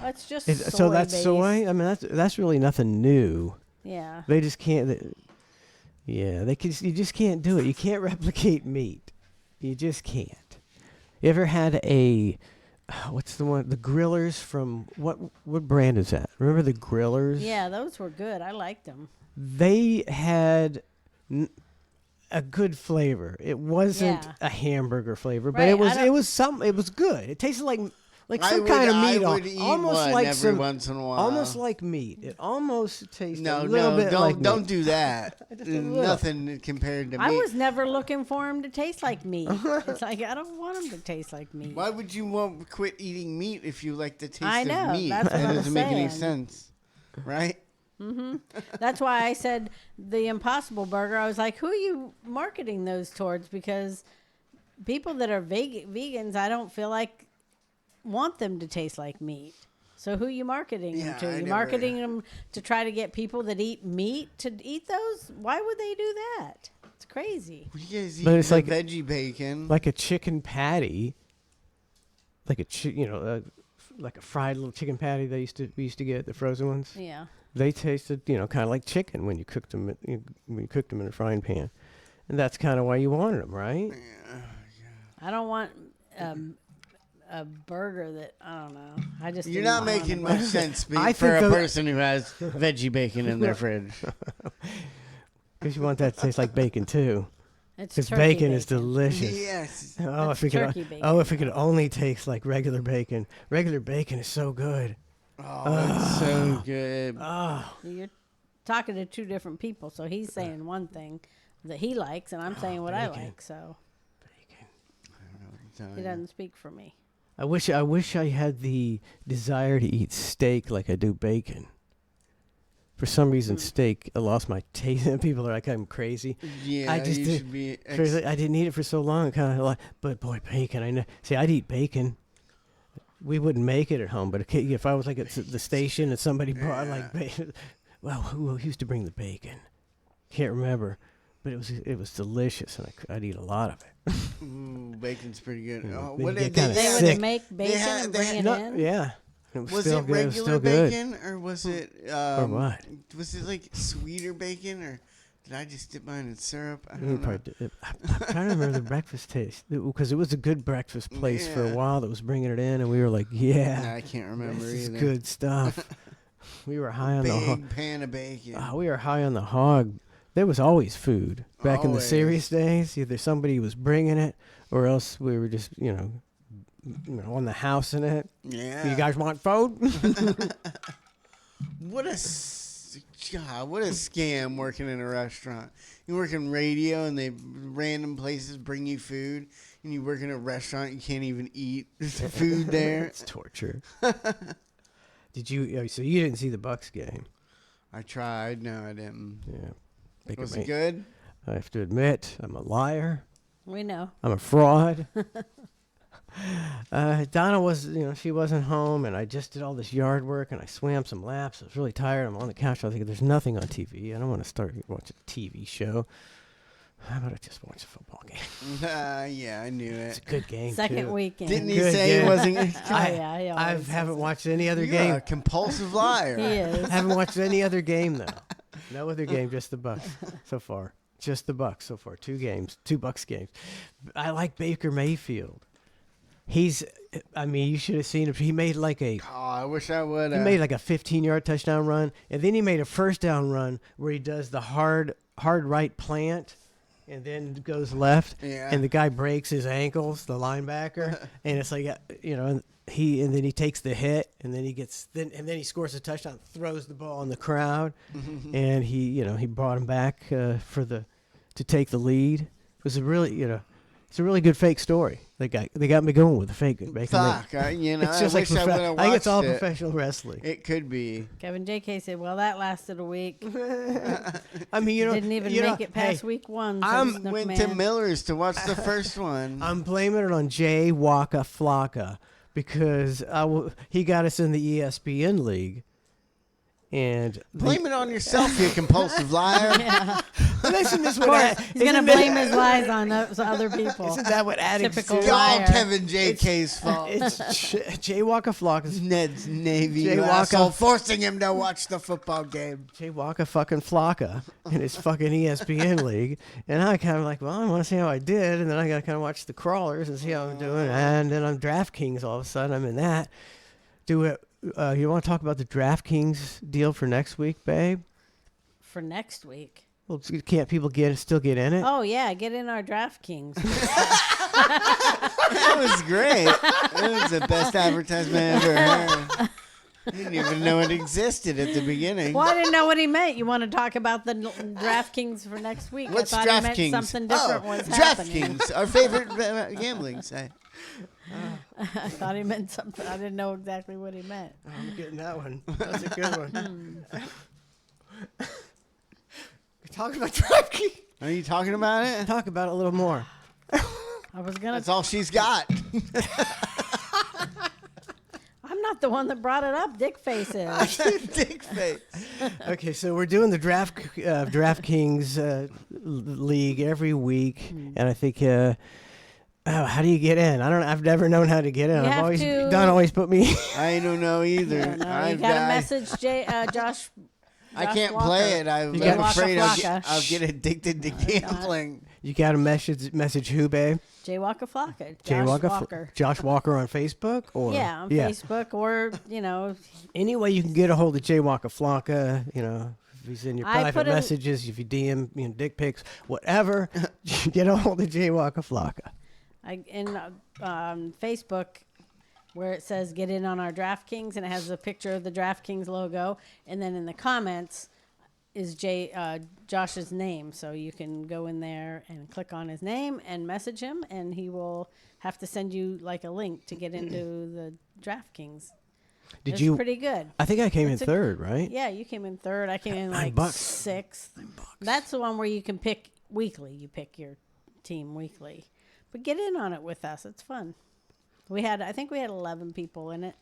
That's just So that's soy-based. soy. I mean, that's really nothing new. Yeah. They just can't. You just can't do it. You can't replicate meat. You just can't. You ever had what's the one? The Grillers from what brand is that? Remember the Grillers? Yeah, those were good. I liked them. They had a good flavor. It wasn't Yeah. a hamburger flavor, but Right, it was I don't- it was good. It tasted like I some would- kind of I meat, would eat almost one like every once in a while. almost like meat. It almost tastes No, a little bit don't like don't meat. do that. Just a little. Nothing compared to I meat. was never looking for them to taste like meat. It's like I don't want them to taste like meat. Why would you want to quit eating meat if you like the taste I know, of meat? that's what That I'm doesn't make any saying. sense, right? That's why I said the Impossible Burger. I was like, who are you marketing those towards? Because people that are vegans, I don't feel like want them to taste like meat. So who are you marketing them Yeah, to? I You never- marketing them to try to get people that eat meat to eat those? Why would they do that? It's crazy. What do you guys eat? But it's the like- veggie bacon. Like a chicken patty, like like a fried little chicken patty we used to get, the frozen ones. Yeah. They tasted kind of like chicken when you cooked them in a frying pan, and that's kind of why you wanted them, right? I don't want a burger that I don't know. I just You're didn't not want making them. much sense I for think a those- person who has veggie bacon in their fridge. Because you want that to taste like bacon too. It's Because turkey bacon is delicious. Yes. Oh, It's if we turkey could, bacon. if it could only taste like regular bacon. Regular bacon is so good. Oh, it's so good. You're talking to two different people, so he's saying one thing that he likes, and I'm saying what I bacon. like. So Bacon. he doesn't speak for me. I wish I had the desire to eat steak like I do bacon. For some reason, steak, I lost my taste. People are like, I'm crazy. Yeah, I just you did- should be. Seriously, I didn't eat it for so long. Kind of like, but boy, bacon. I know. See, I'd eat bacon. We wouldn't make it at home, but if I was like at the station and somebody brought like bacon, well, who used to bring the bacon? Can't remember, but it was delicious, and I'd eat a lot of it. Ooh, bacon's pretty good. Yeah, Oh, then what you did get kinda They sick. would Sick. make bacon had- and they bring had- it No, in. yeah. It was, Was still it good. It was regular still good. bacon or was it what? Was it like sweeter bacon or did I just dip mine in syrup? I We don't know. probably did. I'm trying to remember the breakfast taste because it was a good breakfast place for a Yeah. while that was bringing it in, and we were like, Nah, "Yeah, I can't remember this is either. good stuff." We were high on the hog. Big pan of bacon. We were high on the hog. There was always food back in the Always. serious days. Either somebody was bringing it, or else we were just on the house in it. Yeah. You guys want food? What a God, what a scam working in a restaurant. You work in radio and they random places bring you food, and you work in a restaurant you can't even eat the food there. It's torture. Did you? So you didn't see the Bucks game? I tried. No, I didn't. Yeah. Baker Was it May- good? I have to admit, I'm a liar. We know. I'm a fraud. Donna was, she wasn't home, and I just did all this yard work, and I swam some laps. I was really tired. I'm on the couch. I was thinking, there's nothing on TV. I don't want to start watching a TV show. How about I just watch a football game? Yeah, I knew It's it. a good game. Second too. weekend. Didn't he Good, say yeah. he wasn't? I always haven't watched any other You're game. a compulsive liar. He is. Haven't watched any other game though. No other game, just the Bucks so far. Just the Bucks so far. 2 games, 2 Bucks games. I like Baker Mayfield. I mean, you should have seen him. He made like a Oh, I wish I would. He made like a 15-yard touchdown run, and then he made a first down run where he does the hard right plant, and then goes left, Yeah. and the guy breaks his ankles, the linebacker, and it's like and then he takes the hit, and then he scores a touchdown, throws the ball in the crowd, and he brought him back to take the lead. It was a really it's a really good fake story. They got me going with the fake. Fuck, it's I just wish I would have watched I think it's all it. professional wrestling. It could be. Kevin J.K. said, well, that lasted a week. I mean, Didn't even make it past week 1. So I'm- Snook Went Man. to Miller's to watch the first one. I'm blaming it on Jay Waka Flocka because he got us in the ESPN league. And Blame it on yourself, you compulsive liar. listen, this Of course, he's going to blame his lies on those other people. Isn't that what addicts Typical do? It's all liar. Kevin J.K.'s fault. It's Jay Waka Flocka's Ned's Navy Jay Waka. asshole forcing him to watch the football game. Jay Waka fucking Flocka in his fucking ESPN league. And I kind of like, well, I want to see how I did. And then I got to kind of watch the crawlers and see how I'm doing. And then I'm DraftKings all of a sudden. I'm in that. You want to talk about the DraftKings deal for next week, babe? For next week. Well, can't people still get in it? Oh, yeah. Get in our DraftKings. That was great. That was the best advertisement I ever heard. I didn't even know it existed at the beginning. Well, I didn't know what he meant. You want to talk about the DraftKings for next week? What's I thought he meant DraftKings? something different was happening. DraftKings, our favorite gambling site. I thought he meant something. I didn't know exactly what he meant. I'm getting that one. That's a good one. Talk about DraftKings. Are you talking about it? Talk about it a little more. I was going That's to. all she's got. I'm not the one that brought it up. Dick Face is. Dick face. Okay, so we're doing the DraftKings league every week, and I think. How do you get in? I've never known how to get in. You I've have always to- Don always put me. I don't know either. I don't know. You I've got to died. message Josh. I Josh can't Walker. play it. I'm gotta- afraid Flocka. I'll get addicted to gambling. You got to message who, babe? Jay Waka Flocka. Jay Josh Walker, Walker. Josh Walker on Facebook, or Yeah, on Facebook or, Any way you can get a hold of Jay Walker Flocka, if he's in your I private put a- messages, if you DM, dick pics, whatever, you get a hold of Jay Walker Flocka. in Facebook where it says get in on our DraftKings and it has a picture of the DraftKings logo. And then in the comments is Josh's name. So you can go in there and click on his name and message him and he will have to send you like a link to get into the DraftKings. Did It's you? pretty good. I think I came in It's a- third, right? Yeah, you came in third. I came in like $9. sixth. That's the one where you can pick weekly. You pick your team weekly. But get in on it with us. It's fun. I think we had 11 people in it.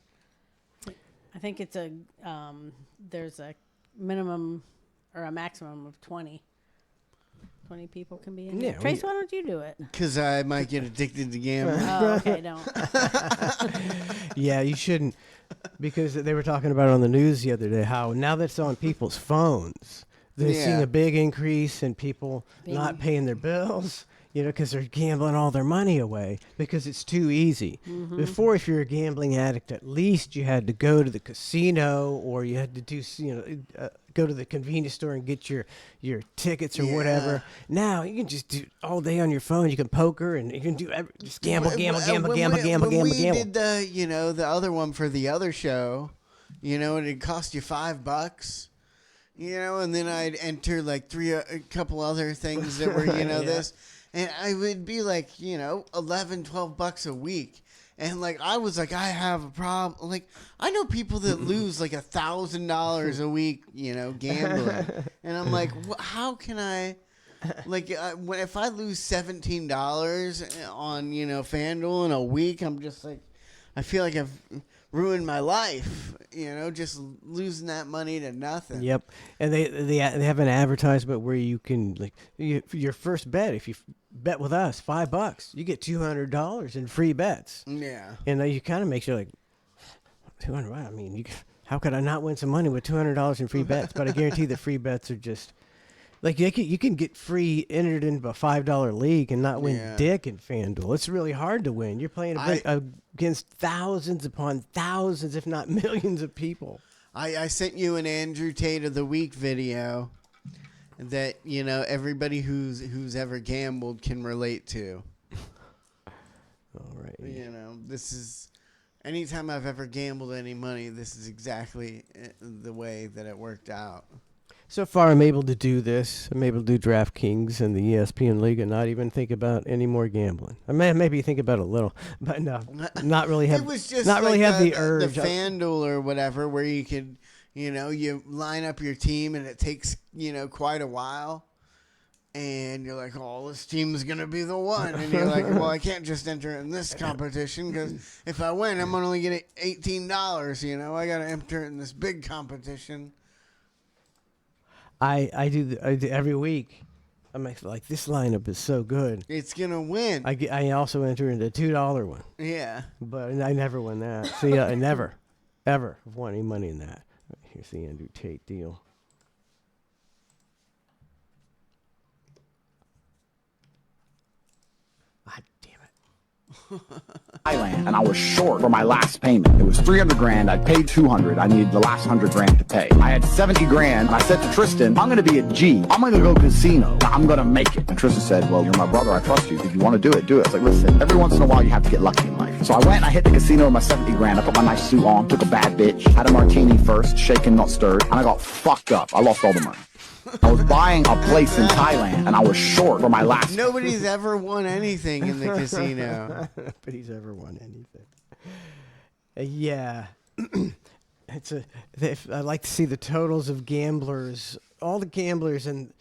I think it's there's a minimum or a maximum of 20. 20 people can be in Yeah, it. Trace, why don't you do it? Because I might get addicted to gambling. Oh, okay, don't. Yeah, you shouldn't, because they were talking about it on the news the other day how now that it's on people's phones, they're Yeah. seeing a big increase in people not paying their bills. Because they're gambling all their money away because it's too easy. Mm-hmm. Before, if you're a gambling addict, at least you had to go to the casino or you had to do, go to the convenience store and get your tickets or whatever. Now you can just do all day on your phone. You can poker and you can do just gamble. When we did the other one for the other show, it'd cost you $5. And then I'd enter like a couple other things that were, this. And I would be like, $11, $12 a week. And like, I was like, I have a problem. Like, I know people that lose like $1,000 a week, gambling. And I'm like, how can I, like, if I lose $17 on, FanDuel in a week, I'm just like, I feel like I've ruined my life. You know, just losing that money to nothing. Yep, and they have an advertisement where you can your first bet. If you bet with us $5, you get $200 in free bets. Yeah. And you kind of makes you like 200. I mean, how could I not win some money with $200 in free bets? But I guarantee the free bets are just like you can get free entered into a $5 league and not win dick in FanDuel. It's really hard to win. You're playing against thousands upon thousands, if not millions of people. I sent you an Andrew Tate of the Week video that, you know, everybody who's ever gambled can relate to. All right. You know, this is anytime I've ever gambled any money, this is exactly the way that it worked out. So far, I'm able to do this. I'm able to do DraftKings and the ESPN League and not even think about any more gambling. I may maybe think about it a little, but no, not really have. It was just not really like have the urge. The FanDuel or whatever, where you could, you know, you line up your team and it takes, you know, quite a while. And you're like, oh, this team's going to be the one. And you're like, well, I can't just enter in this competition because if I win, I'm going to only get $18. You know, I got to enter in this big competition. I do every week. I'm like, this lineup is so good. It's going to win. I also enter into a $2 one. Yeah. But I never win that. See, I never, ever won any money in that. Here's the Andrew Tate deal. God damn it. Thailand, and I was short for my last payment. It was 300 grand. I paid 200. I needed the last 100 grand to pay. I had 70 grand. I said to Tristan, I'm going to be a G. I'm going to go casino. I'm going to make it. And Tristan said, well, you're my brother. I trust you. If you want to do it, do it. I was like, listen, every once in a while you have to get lucky in life. So I went and I hit the casino with my 70 grand. I put my nice suit on, took a bad bitch, had a martini first, shaken, not stirred, and I got fucked up. I lost all the money. I was buying a place in Thailand, and I was short for my last. Nobody's ever won anything in the casino. Nobody's ever won anything. Yeah. I like to see the totals of gamblers, all the gamblers and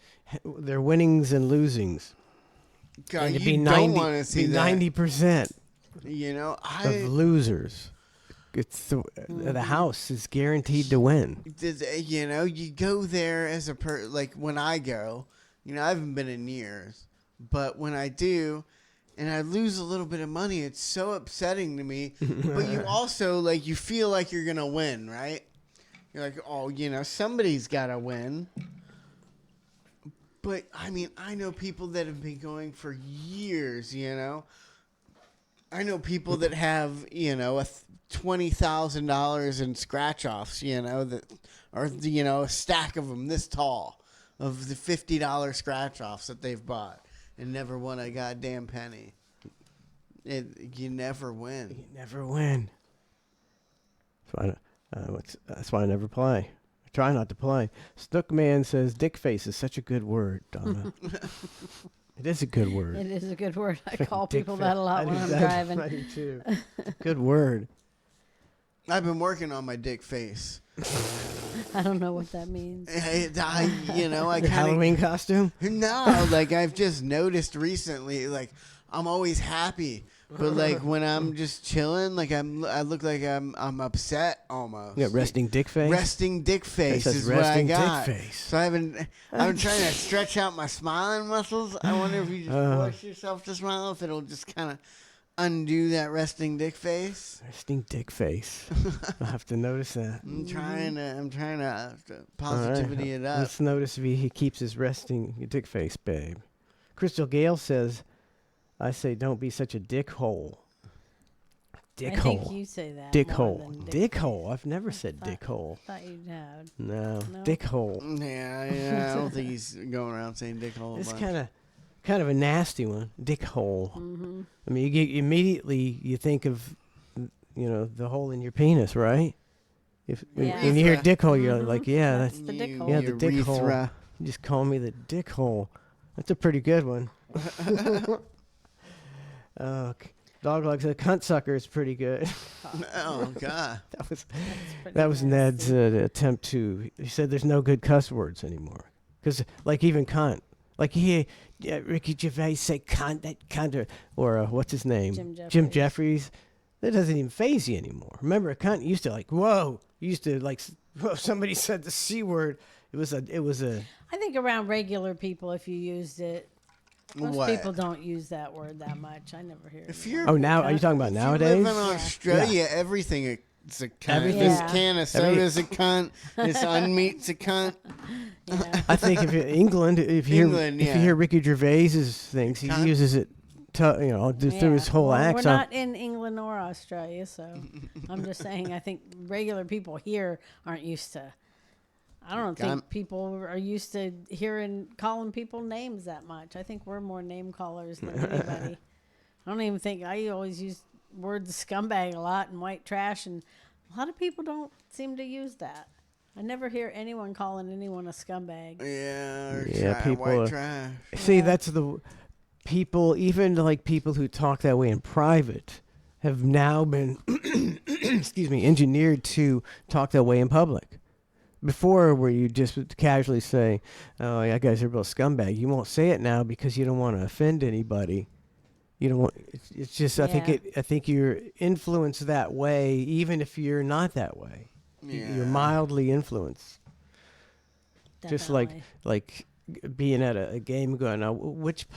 their winnings and losings. God, and you don't want to see that. 90%. You know, of losers. It's the house is guaranteed to win. You know, you go there as a like when I go, you know, I haven't been in years, but when I do, and I lose a little bit of money, it's so upsetting to me. But you also like you feel like you're gonna win, right? You're like, oh, you know, somebody's gotta win. But I mean, I know people that have been going for years. You know, I know people that have, you know, $20,000 in scratch offs, you know, that are, you know, a stack of them this tall of the $50 scratch offs that they've bought and never won a goddamn penny. You never win. You never win. That's why I never play. I try not to play. Snookman says dick face is such a good word, Donna. It is a good word. It is a good word. I call people that a lot when I'm driving. I do too. Good word. I've been working on my dick face. I don't know what that means. You know, I kind of Halloween costume. No, like I've just noticed recently, like I'm always happy, but like when I'm just chilling, like I look like I'm upset almost. Yeah, resting dick face. Resting dick face is what I got. So I'm trying to stretch out my smiling muscles. I wonder if you just force yourself to smile, if it'll just kind of undo that resting dick face. Resting dick face. I'll have to notice that. I'm trying to positivity it up. Let's notice if he keeps his resting dick face, babe. Crystal Gale says, I say don't be such a dick hole. Dick hole. I think you say that. Dick more hole. than Dick hole. I've never said dick hole. I thought you'd had. No. Dick hole. Yeah, I don't think he's going around saying dick hole. It's kind of a nasty one. Dick hole. Mm-hmm. I mean, you think of, you know, the hole in your penis, right? When you hear dick hole, you're like, yeah, that's the dick hole. Yeah, the dick hole. You just call me the dick hole. That's a pretty good one. Dogleg said cunt sucker is pretty good. Oh God, that was Ned's attempt to. He said there's no good cuss words anymore because like even cunt. Like Ricky Gervais say cunt, that cunt, or what's his name? Jim Jeffries. Jim Jeffries. That doesn't even faze you anymore. Remember, a cunt used to like, whoa. You used to like, whoa, somebody said the C word. It was a. I think around regular people, if you used it, most What? people don't use that word that much. I never hear If it. you're Oh, now are you talking about if nowadays? you live in Australia, everything is a cunt. Everything- This Yeah. can of soda's a cunt. This unmeat's a cunt. Yeah. I think if you're England, if you England, hear, if yeah. you hear Ricky Gervais's things, he Cunt. uses it, through his whole Well, act. we're So not in England or Australia, so I'm just saying. I think regular people here aren't used to. I don't think people are used to calling people names that much. I think we're more name callers than anybody. I don't even think I always use words scumbag a lot and white trash, and a lot of people don't seem to use that. I never hear anyone calling anyone a scumbag. Yeah, or Yeah, people white are- trash. see, that's the people. Even like people who talk that way in private have now been, excuse me, engineered to talk that way in public. Before, where you just would casually say, "Oh, yeah, guys are real scumbag," you won't say it now because you don't want to offend anybody. You don't want. It's just. I Yeah. think you're influenced that way, even if you're not that way. Yeah. You're mildly influenced. Just like Definitely. being at a game going, now which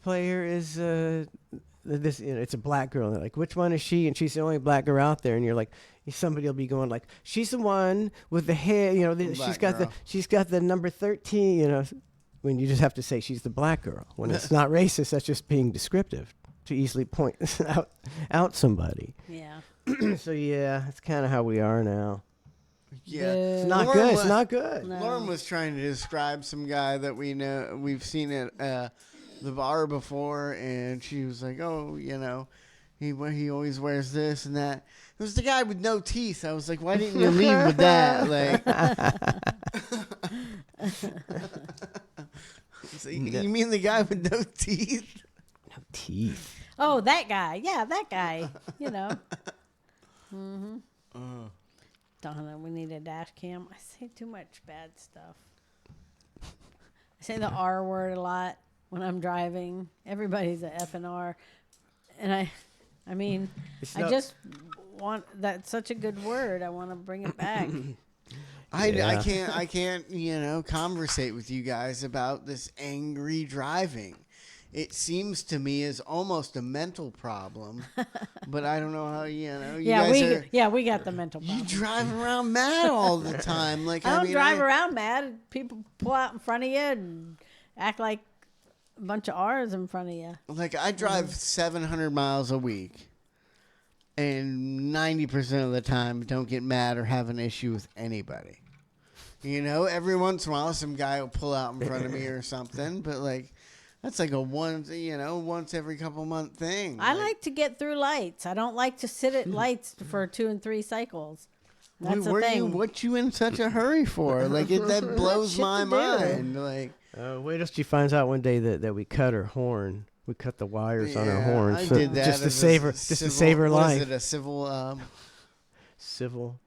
player is this? It's a black girl. And they're like, which one is she? And she's the only black girl out there. And you're like, somebody will be going like, she's the one with the hair. Black she's got the number 13. When you just have to say she's the black girl. When it's not racist, that's just being descriptive to easily point out somebody. Yeah. So yeah, that's kind of how we are now. Yeah, It's not Lauren good. was- It's not good. No. Lauren was trying to describe some guy that we've seen at the bar before, and she was like, "Oh, he always wears this and that." It was the guy with no teeth. I was like, "Why didn't you leave with that?" Like, so you mean the guy with no teeth? No teeth. Oh, that guy. Yeah, that guy. Mm-hmm. Donna, we need a dash cam. I say too much bad stuff. I say the R word a lot when I'm driving. Everybody's a F and R. And I mean, I just want, that's such a good word. I want to bring it back. I can't, conversate with you guys about this angry driving. It seems to me as almost a mental problem, but I don't know how, you guys we got the mental problem. You drive around mad all the time. Like I don't mean, drive around mad. People pull out in front of you and act like a bunch of R's in front of you. Like I drive 700 miles a week, and 90% of the time don't get mad or have an issue with anybody. Every once in a while some guy will pull out in front of me or something, but like that's like a once every couple month thing. I like to get through lights. I don't like to sit at lights for 2 and 3 cycles. That's the thing. What you in such a hurry for? Like that blows Shit my to do. mind. Like Wait till she finds out one day that we cut her horn. We cut the wires on her horn. I so did that just to as a save her, what life. Is it a civil? Civil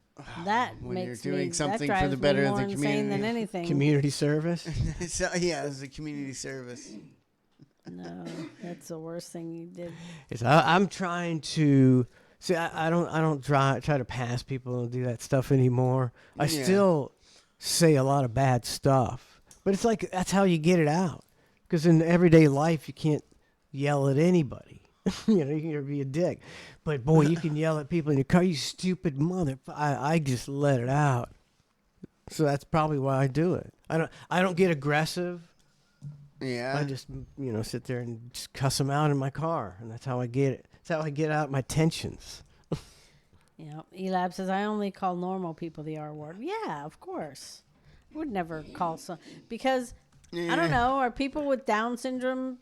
That when makes you're doing me, something that for the drives better me of more the insane than community. anything. community service. So, yeah, it's a community service. No, that's the worst thing you did. I'm trying to see. I don't try to pass people and do that stuff anymore. I Yeah. still say a lot of bad stuff, but it's like that's how you get it out. Because in everyday life, you can't yell at anybody. You can be a dick, but boy, you can yell at people in your car. You stupid mother! I just let it out. So that's probably why I do it. I don't get aggressive. Yeah. I just sit there and just cuss them out in my car, and that's how I get it. That's how I get out my tensions. Elab says I only call normal people the R word. Yeah, of course. I would never call some because I don't know. Are people with Down syndrome?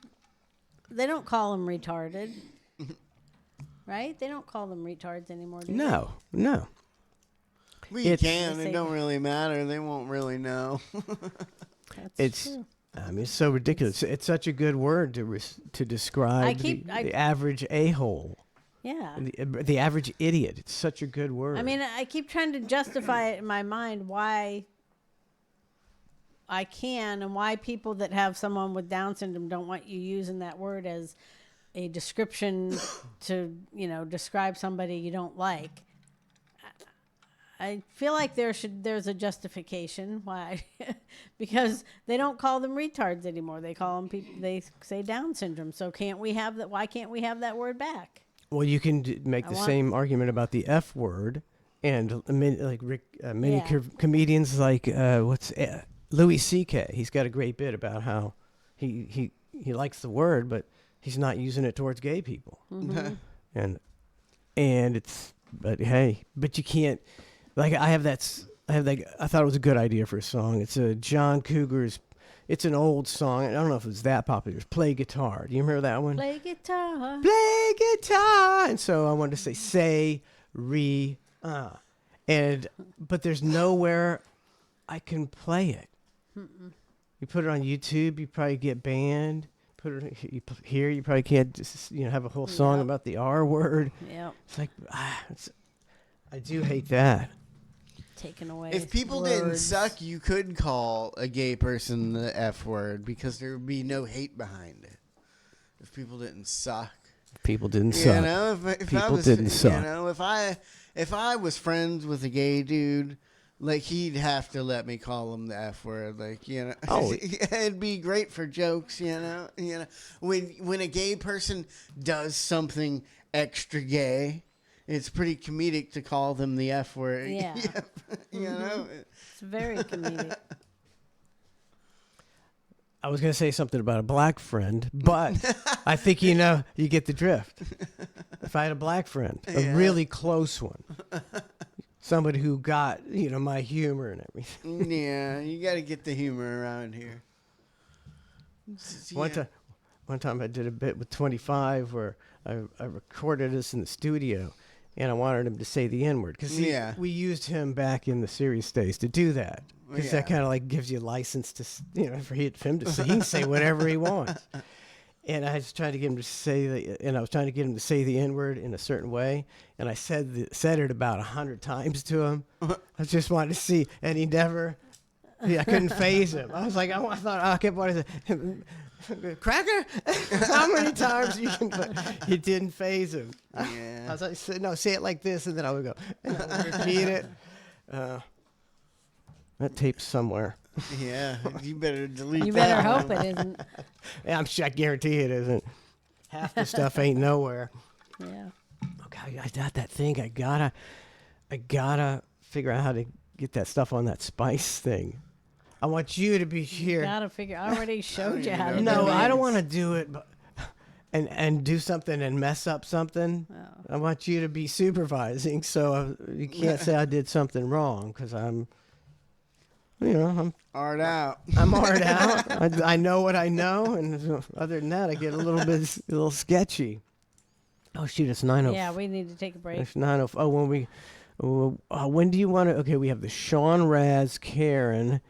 They don't call them retarded, right? They don't call them retards anymore. Do No. We can. They It say- don't really matter. They won't really know. That's It's true. it's so ridiculous. It's such a good word to describe the average a-hole, Yeah. the average idiot. It's such a good word. I mean, I keep trying to justify it in my mind why I can and why people that have someone with Down syndrome don't want you using that word as a description to, describe somebody you don't like. I feel like there's a justification why, because they don't call them retards anymore. They call them people. They say Down syndrome. So can't we have that? Why can't we have that word back? Well, you can make the same argument about the F word, and many comedians like Louis C.K. He's got a great bit about how he likes the word, but he's not using it towards gay people. Mm-hmm. and you can't. Like I thought it was a good idea for a song. It's a John Cougar's. It's an old song. I don't know if it's that popular. It's Play Guitar. Do you remember that one? Play guitar. Play guitar. And so I wanted to say but there's nowhere I can play it. Mm-mm. You put it on YouTube, you probably get banned. Put it here, you probably can't just, have a whole song about the R word. Yeah. It's like I do hate that. Taken away. If people didn't suck, you could call a gay person the F word because there would be no hate behind it. If people didn't suck. People didn't suck. If people I was, didn't suck. If I was friends with a gay dude, like he'd have to let me call him the F word, Oh. it'd be great for jokes, When a gay person does something extra gay, it's pretty comedic to call them the F word. Yeah. It's very comedic. I was going to say something about a black friend, but I think you get the drift. If I had a black friend, a really close one, somebody who got, my humor and everything. Yeah, you got to get the humor around here. One time I did a bit with 25 where I recorded us in the studio. And I wanted him to say the N-word because we used him back in the serious days to do that because that kind of gives you license to for him to say. He can say whatever he wants. And I was trying to get him to say the N-word in a certain way, and I said it about 100 times to him. I just wanted to see, and he never. I couldn't phase him. I was like, I kept wanting to. Cracker? How many times you can? He didn't phase him. Yeah. I was like, no, say it like this, and then I would go, and I would repeat it. That tape's somewhere. Yeah, you better delete. You that better one. hope it isn't. Yeah, I guarantee it isn't. Half the stuff ain't nowhere. Yeah. Okay, I got that thing. I gotta figure out how to get that stuff on that spice thing. I want you to be here. Gotta figure. I already showed you how to. No, do it. I don't want to do it, and do something and mess up something. Oh. I want you to be supervising, so you can't say I did something wrong because I'm Art out. I'm art out. I know what I know, and other than that, I get a little sketchy. Oh shoot, it's 9:00. Yeah, we need to take a break. It's 9:00. When do you want to? Okay, we have the Sean Raz Karen.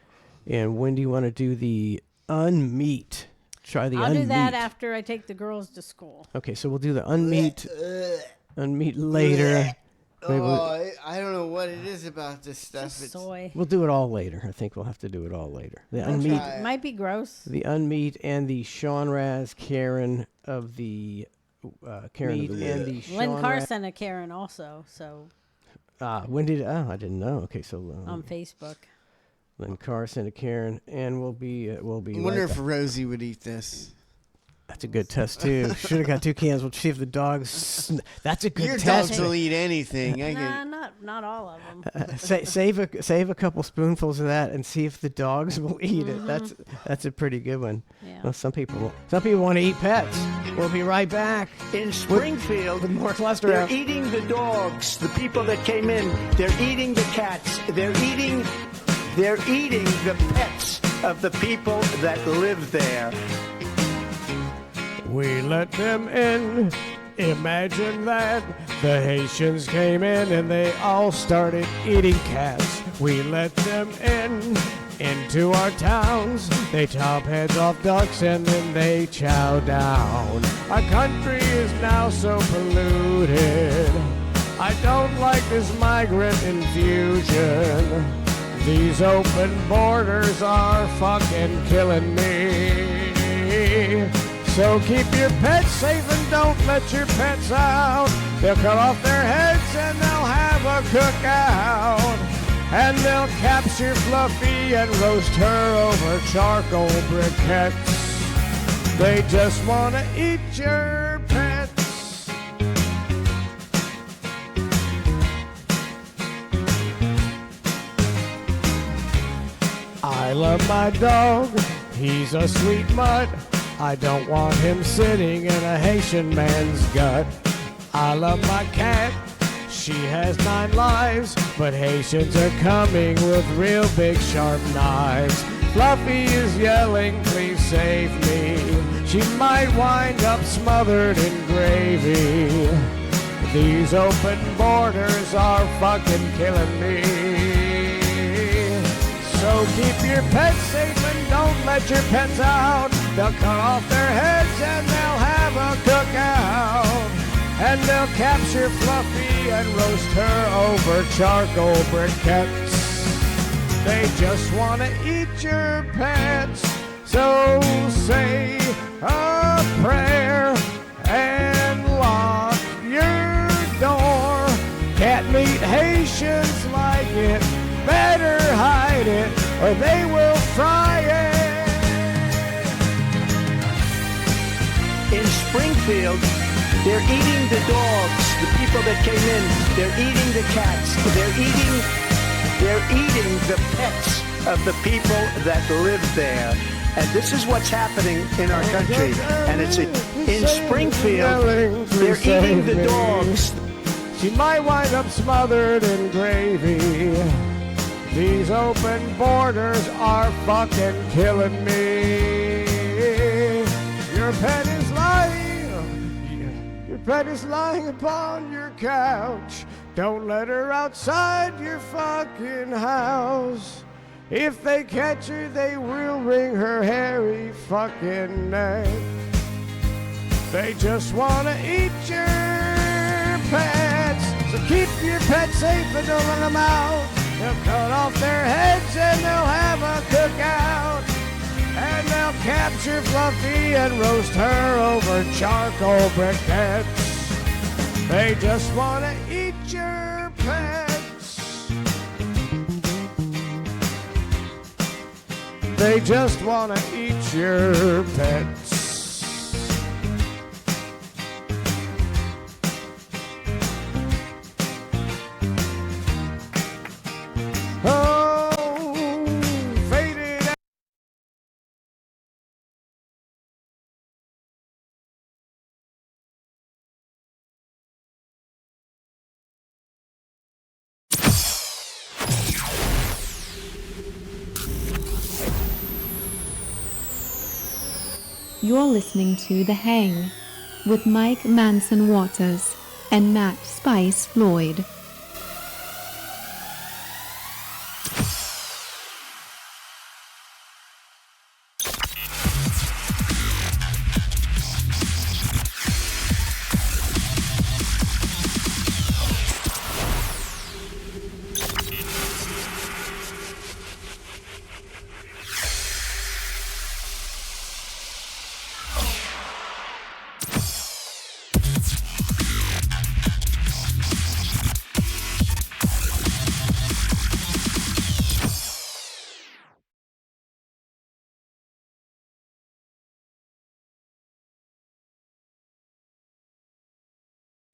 And when do you want to do the unmeet? Try the unmeet. I'll do that after I take the girls to school. Okay, so we'll do the unmeet later. I don't know what it is about this stuff. It's soy. We'll do it all later. I think we'll have to do it all later. The unmeet, It might be gross. the unmeet, and the Sean Raz Karen of the Karen of the and the Lynn Sean Carson a Karen also, so when did? Oh, I didn't know. Okay, so on Facebook. Lynn Carson a Karen, and we'll be. I wonder if Rosie would eat this. That's a good test too. Should have got 2 cans. We'll see if the dogs. That's a good Your test. dogs will eat anything. Not all of them. Save a couple spoonfuls of that and see if the dogs will eat it. That's a pretty good one. Yeah. Well, some people want to eat pets. We'll be right back. In Springfield, with more ClusterF. they're eating the dogs, the people that came in. They're eating the cats. They're eating the pets of the people that live there. We let them in. Imagine that. The Haitians came in and they all started eating cats. We let them into our towns. They chop heads off ducks and then they chow down. Our country is now so polluted. I don't like this migrant infusion. These open borders are fucking killing me. So keep your pets safe and don't let your pets out. They'll cut off their heads and they'll have a cookout. And they'll capture Fluffy and roast her over charcoal briquettes. They just want to eat your pets. I love my dog, he's a sweet mutt. I don't want him sitting in a Haitian man's gut. I love my cat, she has 9 lives, but Haitians are coming with real big sharp knives. Fluffy is yelling, please save me. She might wind up smothered in gravy. These open borders are fucking killing me. So keep your pets safe and don't let your pets out. They'll cut off their heads and they'll have a cookout. And they'll capture Fluffy and roast her over charcoal briquettes. They just want to eat your pets. So say a prayer and lock your door. Cat meat Haitians like it. Better hide it or they will fry it. In Springfield, they're eating the dogs, the people that came in. They're eating the cats. They're eating the pets of the people that live there. And this is what's happening in our country. And it's in Springfield, they're eating the dogs. She might wind up smothered in gravy. These open borders are fucking killing me. Your pet is lying. Your pet is lying upon your couch. Don't let her outside your fucking house. If they catch her, they will wring her hairy fucking neck. They just want to eat your pets. So keep your pets safe and don't let them out. They'll cut off their heads and they'll have a cookout. And they'll capture Fluffy and roast her over charcoal briquettes. They just want to eat your pets. They just want to eat your pets. You're listening to The Hang with Mike Manson Waters and Matt Spice Floyd.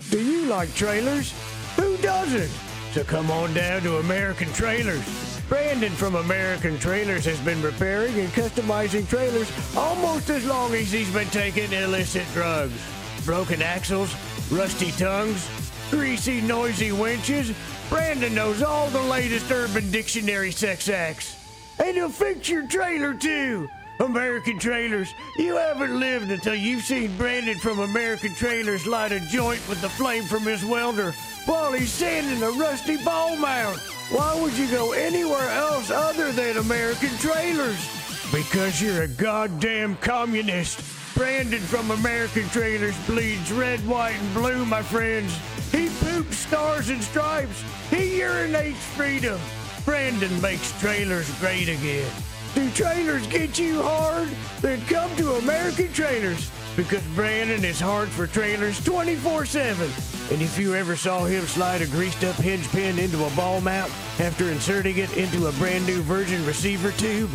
Do you like trailers? Who doesn't? So come on down to American Trailers. Brandon from American Trailers has been repairing and customizing trailers almost as long as he's been taking illicit drugs. Broken axles, rusty tongues, greasy, noisy winches. Brandon knows all the latest Urban Dictionary sex acts. And he'll fix your trailer too. American Trailers, you haven't lived until you've seen Brandon from American Trailers light a joint with the flame from his welder while he's sanding a rusty ball mount. Why would you go anywhere else other than American Trailers? Because you're a goddamn communist. Brandon from American Trailers bleeds red, white, and blue, my friends. He poops stars and stripes. He urinates freedom. Brandon makes trailers great again. Do trailers get you hard? Then come to American Trailers. because Brandon is hard for trailers 24/7. And if you ever saw him slide a greased up hinge pin into a ball mount after inserting it into a brand new virgin receiver tube,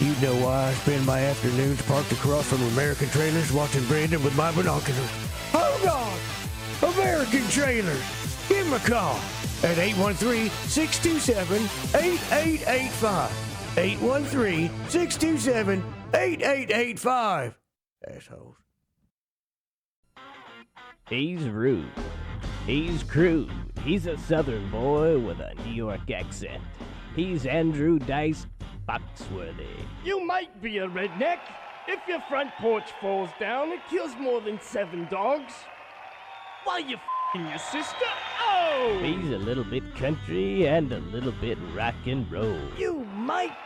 you know why I spend my afternoons parked across from American Trailers watching Brandon with my binoculars. Hold on! American Trailers! Give him a call at 813-627-8885. 813-627-8885. Assholes. He's rude. He's crude. He's a southern boy with a New York accent. He's Andrew Dice Foxworthy. You might be a redneck. If your front porch falls down, it kills more than 7 dogs. Why you f***ing your sister? Oh! He's a little bit country and a little bit rock and roll. You might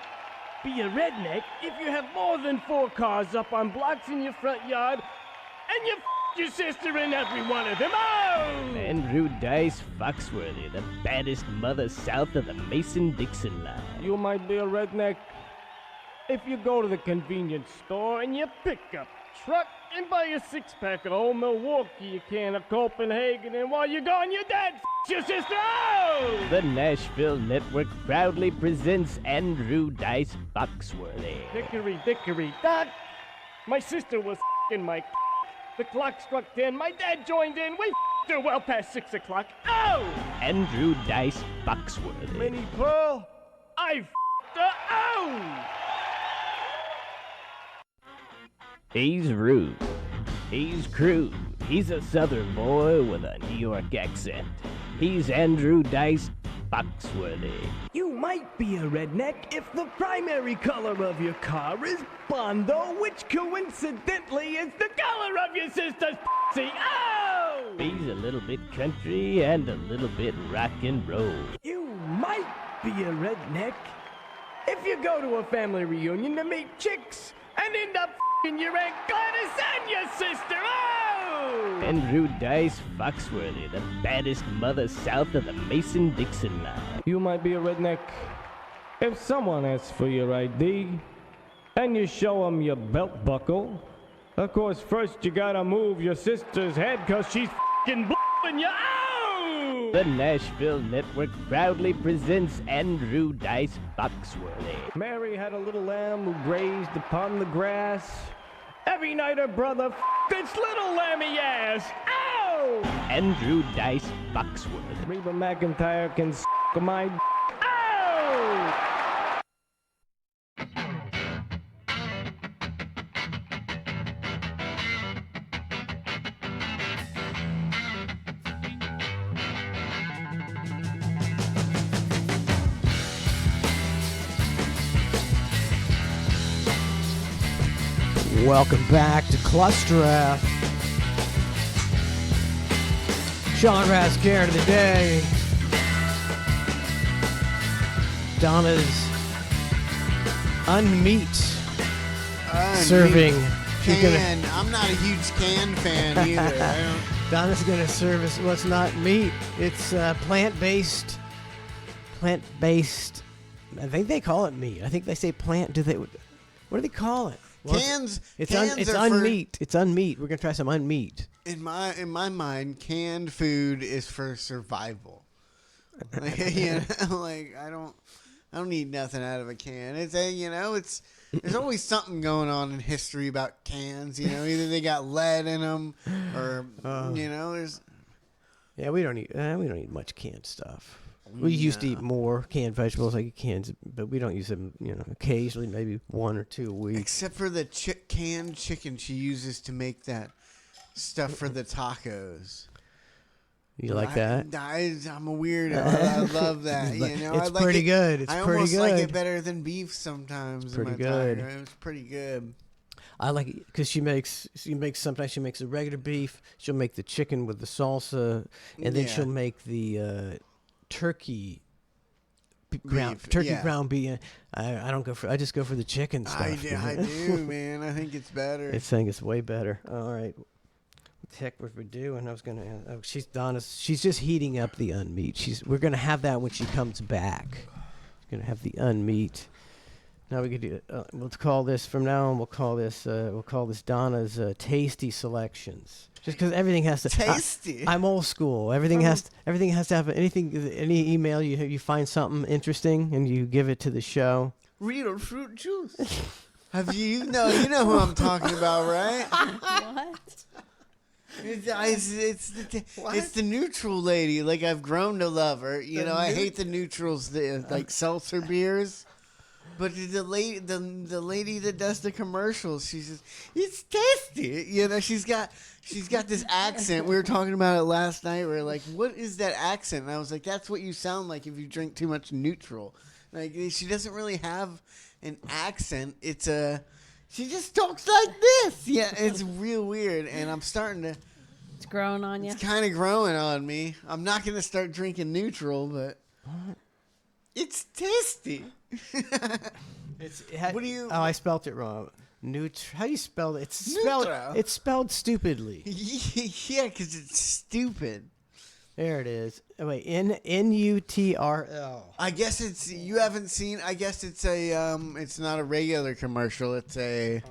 be a redneck if you have more than 4 cars up on blocks in your front yard and you f*** your sister in every one of them. Oh! Andrew Dice Foxworthy, the baddest mother south of the Mason-Dixon line. You might be a redneck if you go to the convenience store and you pick up a truck and buy a 6-pack of Old Milwaukee, a can of Copenhagen, and while you're gone, your dad f***s your sister. Oh! The Nashville Network proudly presents Andrew Dice Foxworthy. Dickory, dickory, dock. My sister was f***ing my. The clock struck 10. My dad joined in. We f***ed her well past 6 o'clock. Oh! Andrew Dice Foxworthy. Minnie Pearl, I f***ed her. Oh! He's rude. He's crude. He's a southern boy with a New York accent. He's Andrew Dice Foxworthy. You might be a redneck if the primary color of your car is Bondo, which coincidentally is the color of your sister's pussy. Oh! He's a little bit country and a little bit rock and roll. You might be a redneck if you go to a family reunion to meet chicks and end up f***ing your Aunt Gladys and your sister. Oh! Andrew Dice Foxworthy, the baddest mother south of the Mason-Dixon line. You might be a redneck if someone asks for your ID and you show them your belt buckle. Of course, first you gotta move your sister's head because she's f***ing blowing you. Oh! The Nashville Network proudly presents Andrew Dice Foxworthy. Mary had a little lamb who grazed upon the grass. Every night her brother f***ed its little lammy ass. Ow! Andrew Dice Foxworthy. Reba McEntire can s*** my d***. Ow! Welcome back to ClusterF. Sean Rasker of the day. Donna's unmeat serving. She's Can. I'm not a huge can fan either. I don't. Donna's gonna serve us what's not meat. It's plant-based. Plant-based. I think they call it meat. I think they say plant. Do they? What do they call it? Well, Cans. It's cans are unmeat. It's unmeat. We're gonna try some unmeat. In my mind, canned food is for survival. Like, you know, like I don't need nothing out of a can. It's there's always something going on in history about cans. You know, either they got lead in them, or there's. Yeah, we don't eat much canned stuff. We used to eat more canned vegetables, like cans, but we don't use them. Occasionally, maybe 1 or 2 a week. Except for the canned chicken she uses to make that stuff for the tacos. You like that? I'm a weirdo. I love that. It's pretty good. It's I pretty almost good. like it better than beef sometimes. It's pretty in my good. taco. It's pretty good. I like it because sometimes she makes the regular beef. She'll make the chicken with the salsa, and then she'll make the turkey ground beef. I just go for the chicken stuff. I do, man. I think it's better. I think it's way better. All right. What the heck was we doing? I was gonna. She's just heating up the unmeat. We're gonna have that when she comes back. She's gonna have the unmeat. Now we could do. We'll call this from now on. We'll call this Donna's tasty selections. Just because everything has to tasty. I'm old school. Everything has to have any email you find something interesting and you give it to the show. Real fruit juice. Have you know who I'm talking about, right? What? It's the neutral lady. Like, I've grown to love her. You know, I hate the neutrals, like seltzer beers. But the lady that does the commercials, she says it's tasty. You know, she's got this accent. We were talking about it last night. We were like, what is that accent? And I was like, that's what you sound like if you drink too much neutral. Like, she doesn't really have an accent. She just talks like this. Yeah, it's real weird, and I'm starting to. It's growing on you. It's kind of growing on me. I'm not gonna start drinking neutral, but it's tasty. What do you? Oh, I spelt it wrong. How do you spell it? Neutral. It's spelled stupidly. Yeah, because it's stupid. There it is. Oh, wait, Nutrl. I guess you haven't seen. I guess it's it's not a regular commercial. It's a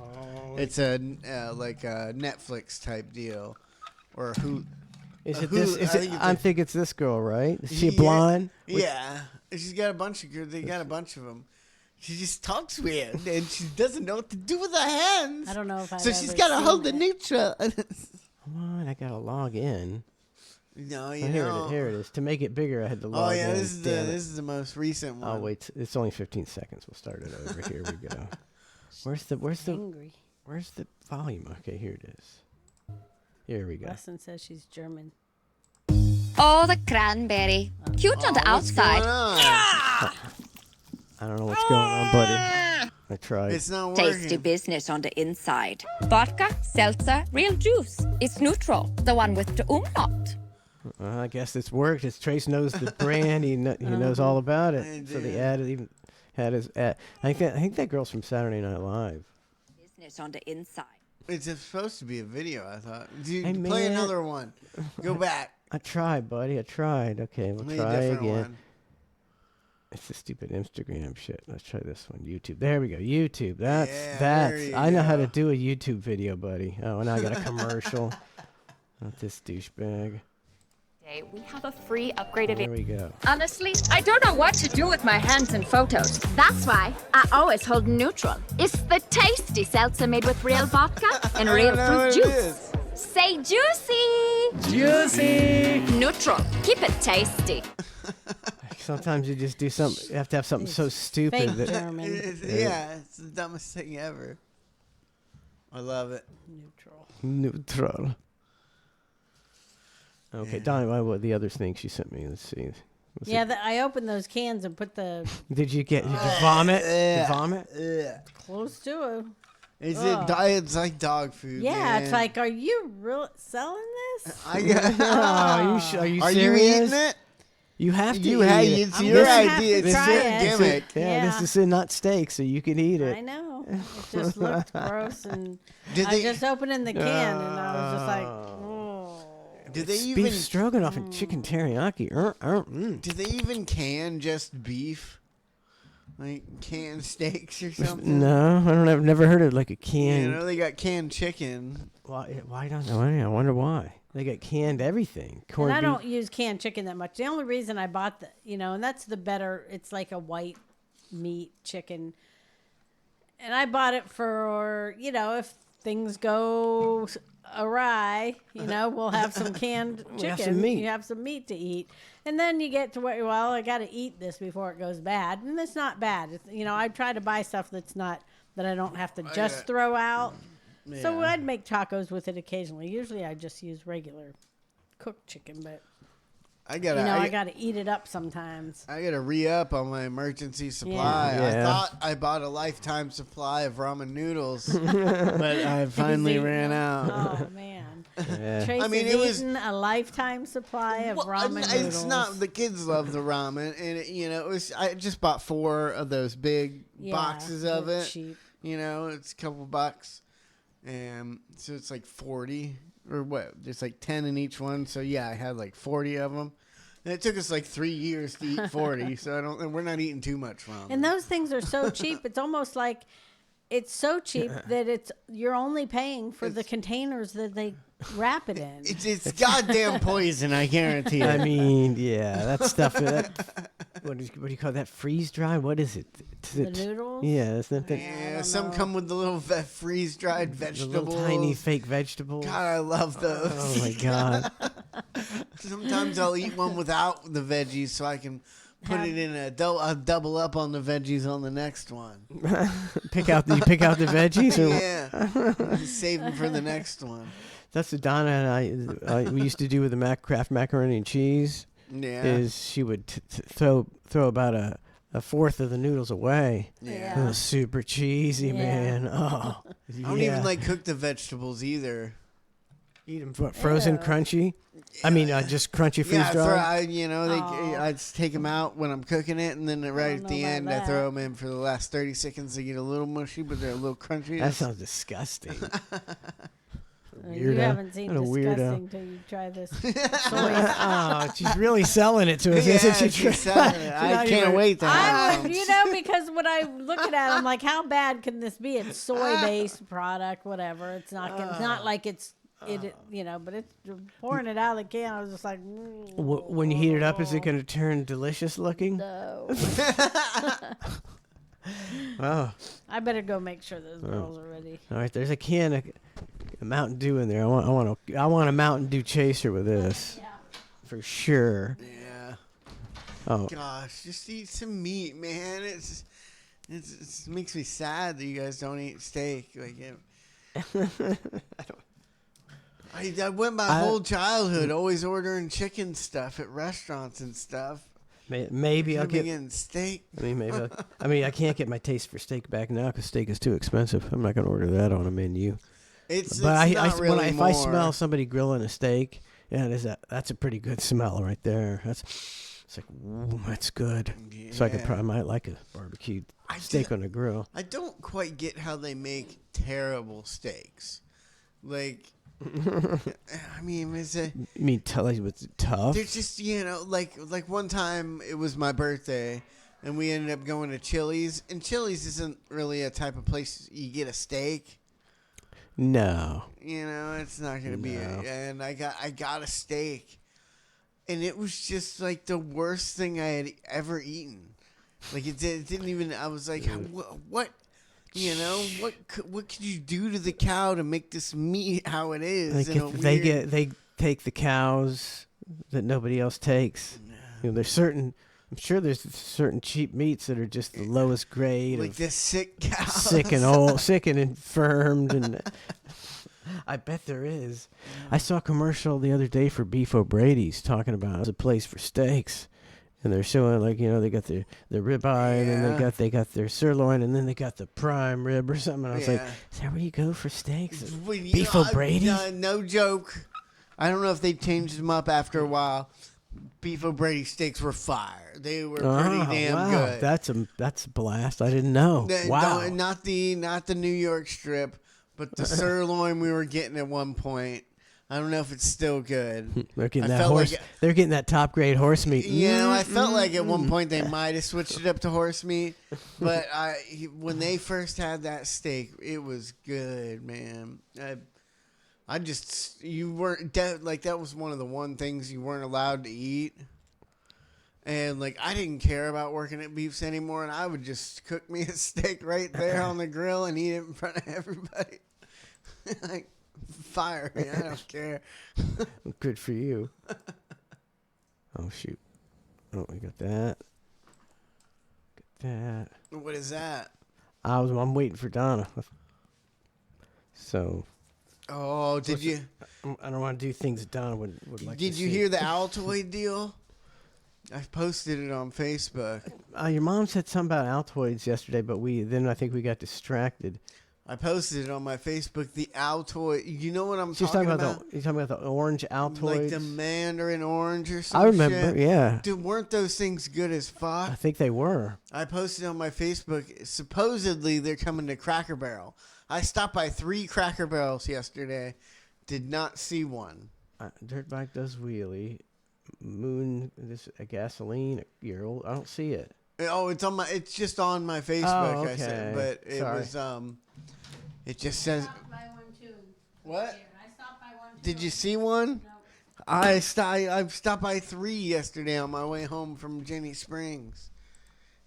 like a Netflix type deal, or who? Is it this? I think it's this girl, right? Is she blonde? Yeah, she's got a bunch of. They got a bunch of them. She just talks weird, and she doesn't know what to do with her hands. I don't know if I. So she's got to hold the neutral. Come on, I gotta log in. No, here it is. To make it bigger, I had to log in. Oh yeah, this is the most recent one. Oh wait, it's only 15 seconds. We'll start it over. Here we go. Where's the volume? Okay, here it is. Here we go. Weston says she's German. Oh, the cranberry. Cute on the outside. I don't know what's going on, buddy. I tried. It's not working. Tasty business on the inside. Vodka, seltzer, real juice. It's neutral, the one with the umlaut. I guess it's worked. Trace knows the brand. He knows all about it. So the ad even had his ad. I think that girl's from Saturday Night Live. Business on the inside. It's supposed to be a video, I thought. Dude, play another one. Go back. I tried, buddy. I tried. Okay, we'll Play try a different again. one. It's the stupid Instagram shit. Let's try this one. YouTube. There we go. YouTube. There That's. you I know how go. to do a YouTube video, buddy. Oh, and now I got a commercial. Not this douchebag. We have a free upgraded. There we go. Honestly, I don't know what to do with my hands in photos. That's why I always hold neutral. It's the tasty seltzer made with real vodka and real fruit juice. Say juicy! Juicy! Neutral. Keep it tasty. Sometimes you just do something. You have to have something so stupid. Fake German. It's the dumbest thing ever. I love it. Neutral. Okay, Donnie, what the other thing she sent me? Let's see. I opened those cans and put the. Did you vomit? Did you vomit? Close to it. It's like dog food. Yeah, man. it's like, are you really selling this? Are you serious? Are you eating it? You have to eat it. It's your idea. It's your gimmick. This is not steak, so you can eat it. I know. It just looked gross, and Did I they- just opened in the can, and I was just like, oh. Did they Beef even stroganoff and chicken teriyaki. Did they even can just beef? Like canned steaks or something? No, I've never heard of like a can. You know, they got canned chicken. Why don't I wonder why. They got canned everything. And I don't use canned chicken that much. The only reason I bought and that's the better, it's like a white meat chicken. And I bought it for, if things go awry, we'll have some canned chicken. We'll have some meat. You have some meat to eat. And then you get to where, I got to eat this before it goes bad. And it's not bad. It's, I try to buy stuff that I don't have to just throw out. Yeah. So I'd make tacos with it occasionally. Usually I just use regular cooked chicken, but I gotta eat it up sometimes. I gotta re-up on my emergency supply. Yeah. I thought I bought a lifetime supply of ramen noodles, but I finally ran out. Oh man. Yeah. Trace it was eaten a lifetime supply of ramen noodles. It's not the kids love the ramen, and it was. I just bought 4 of those big boxes of it. Cheap. It's a couple bucks, and so it's like 40 or what? There's like 10 in each one. So yeah, I had like 40 of them. And it took us like 3 years to eat 40, so we're not eating too much ramen. And those things are so cheap. It's almost like it's so cheap that you're only paying for the containers that they wrap it in. It's goddamn poison, I guarantee it. I mean, yeah, that stuff. What do you call that? Freeze dry? What is it? The noodles? Yeah, isn't that? Yeah, some come with the little freeze dried The vegetables. little tiny fake vegetables. God, I love those. Oh my god. Sometimes I'll eat one without the veggies so I can put it in I'll double up on the veggies on the next one. pick out the veggies? Or Yeah. Save them for the next one. That's what Donna and I we used to do with the Kraft macaroni and cheese. Yeah. Is she would throw about a fourth of the noodles away. Yeah. It was super cheesy, man. Oh. I don't even like cook the vegetables either. Eat them frozen, crunchy. I mean, just crunchy freeze dry. I just take them out when I'm cooking it, and then right at the end, I throw them in for the last 30 seconds. They get a little mushy, but they're a little crunchy. That sounds disgusting. You haven't seen disgusting till you try this. Oh, she's really selling it to us, Yeah, isn't she? she's selling it. I can't wait to have would, because when I look at it, I'm like, how bad can this be? It's soy-based product, whatever. It's not like it's but it's pouring it out of the can. I was just like, when you heat it up, is it going to turn delicious looking? No. Oh. I better go make sure those girls are ready. All right, there's a can of Mountain Dew in there. I want a Mountain Dew chaser with this, for sure. Yeah. Oh gosh, just eat some meat, man. It makes me sad that you guys don't eat steak. I went my whole childhood always ordering chicken stuff at restaurants and stuff. Maybe I'll get steak. I can't get my taste for steak back now because steak is too expensive. I'm not going to order that on a menu. If I smell somebody grilling a steak, that's a pretty good smell right there. It's like, ooh, that's good. Yeah. So I might like a barbecued steak on the grill. I don't quite get how they make terrible steaks. I mean, is it? You mean was tough? They're just like one time it was my birthday, and we ended up going to Chili's, and Chili's isn't really a type of place you get a steak. No. It's not gonna be. And I got a steak, and it was just like the worst thing I had ever eaten. Like it didn't even. I was like, what? What could you do to the cow to make this meat how it is? They take the cows that nobody else takes. I'm sure there's certain cheap meats that are just the lowest grade. Like the sick cows. Sick and old, sick and infirmed, and I bet there is. I saw a commercial the other day for Beef O'Brady's talking about a place for steaks. And they're showing they got their ribeye, and then they got their sirloin, and then they got the prime rib or something. And I was like, is that where you go for steaks? Beef O'Brady's? No joke. I don't know if they changed them up after a while. Beef O'Brady steaks were fire. They were pretty damn good. That's a blast. I didn't know. Wow. Not the New York strip, but the sirloin we were getting at one point. I don't know if it's still good. They're getting they're getting that top grade horse meat. I felt like at one point they might have switched it up to horse meat, but when they first had that steak, it was good, man. You weren't that was one of the things you weren't allowed to eat. And I didn't care about working at Beef's anymore, and I would just cook me a steak right there on the grill and eat it in front of everybody. Fire me, I don't care. Good for you. Oh shoot. Oh, we got that. Got that. What is that? I'm waiting for Donna. So. Oh, did you? I don't want to do things that Donna would like. Did to you see. hear the Altoid deal? I posted it on Facebook. Your mom said something about Altoids yesterday, but I think we got distracted. I posted it on my Facebook. The Altoid. You know what I'm talking about? You're talking about the orange Altoids? Like the Mandarin orange or something. I remember, yeah. Dude, weren't those things good as fuck? I think they were. I posted on my Facebook. Supposedly, they're coming to Cracker Barrel. I stopped by 3 Cracker Barrels yesterday. Did not see one. Dirt Bike does wheelie. Moon. This a gasoline. A year old. I don't see it. Oh, it's just on my Facebook. Oh, okay. I said, but it Sorry. was it just says. What? I stopped by one. Did you see one? No. I stopped by 3 yesterday on my way home from Jenny Springs,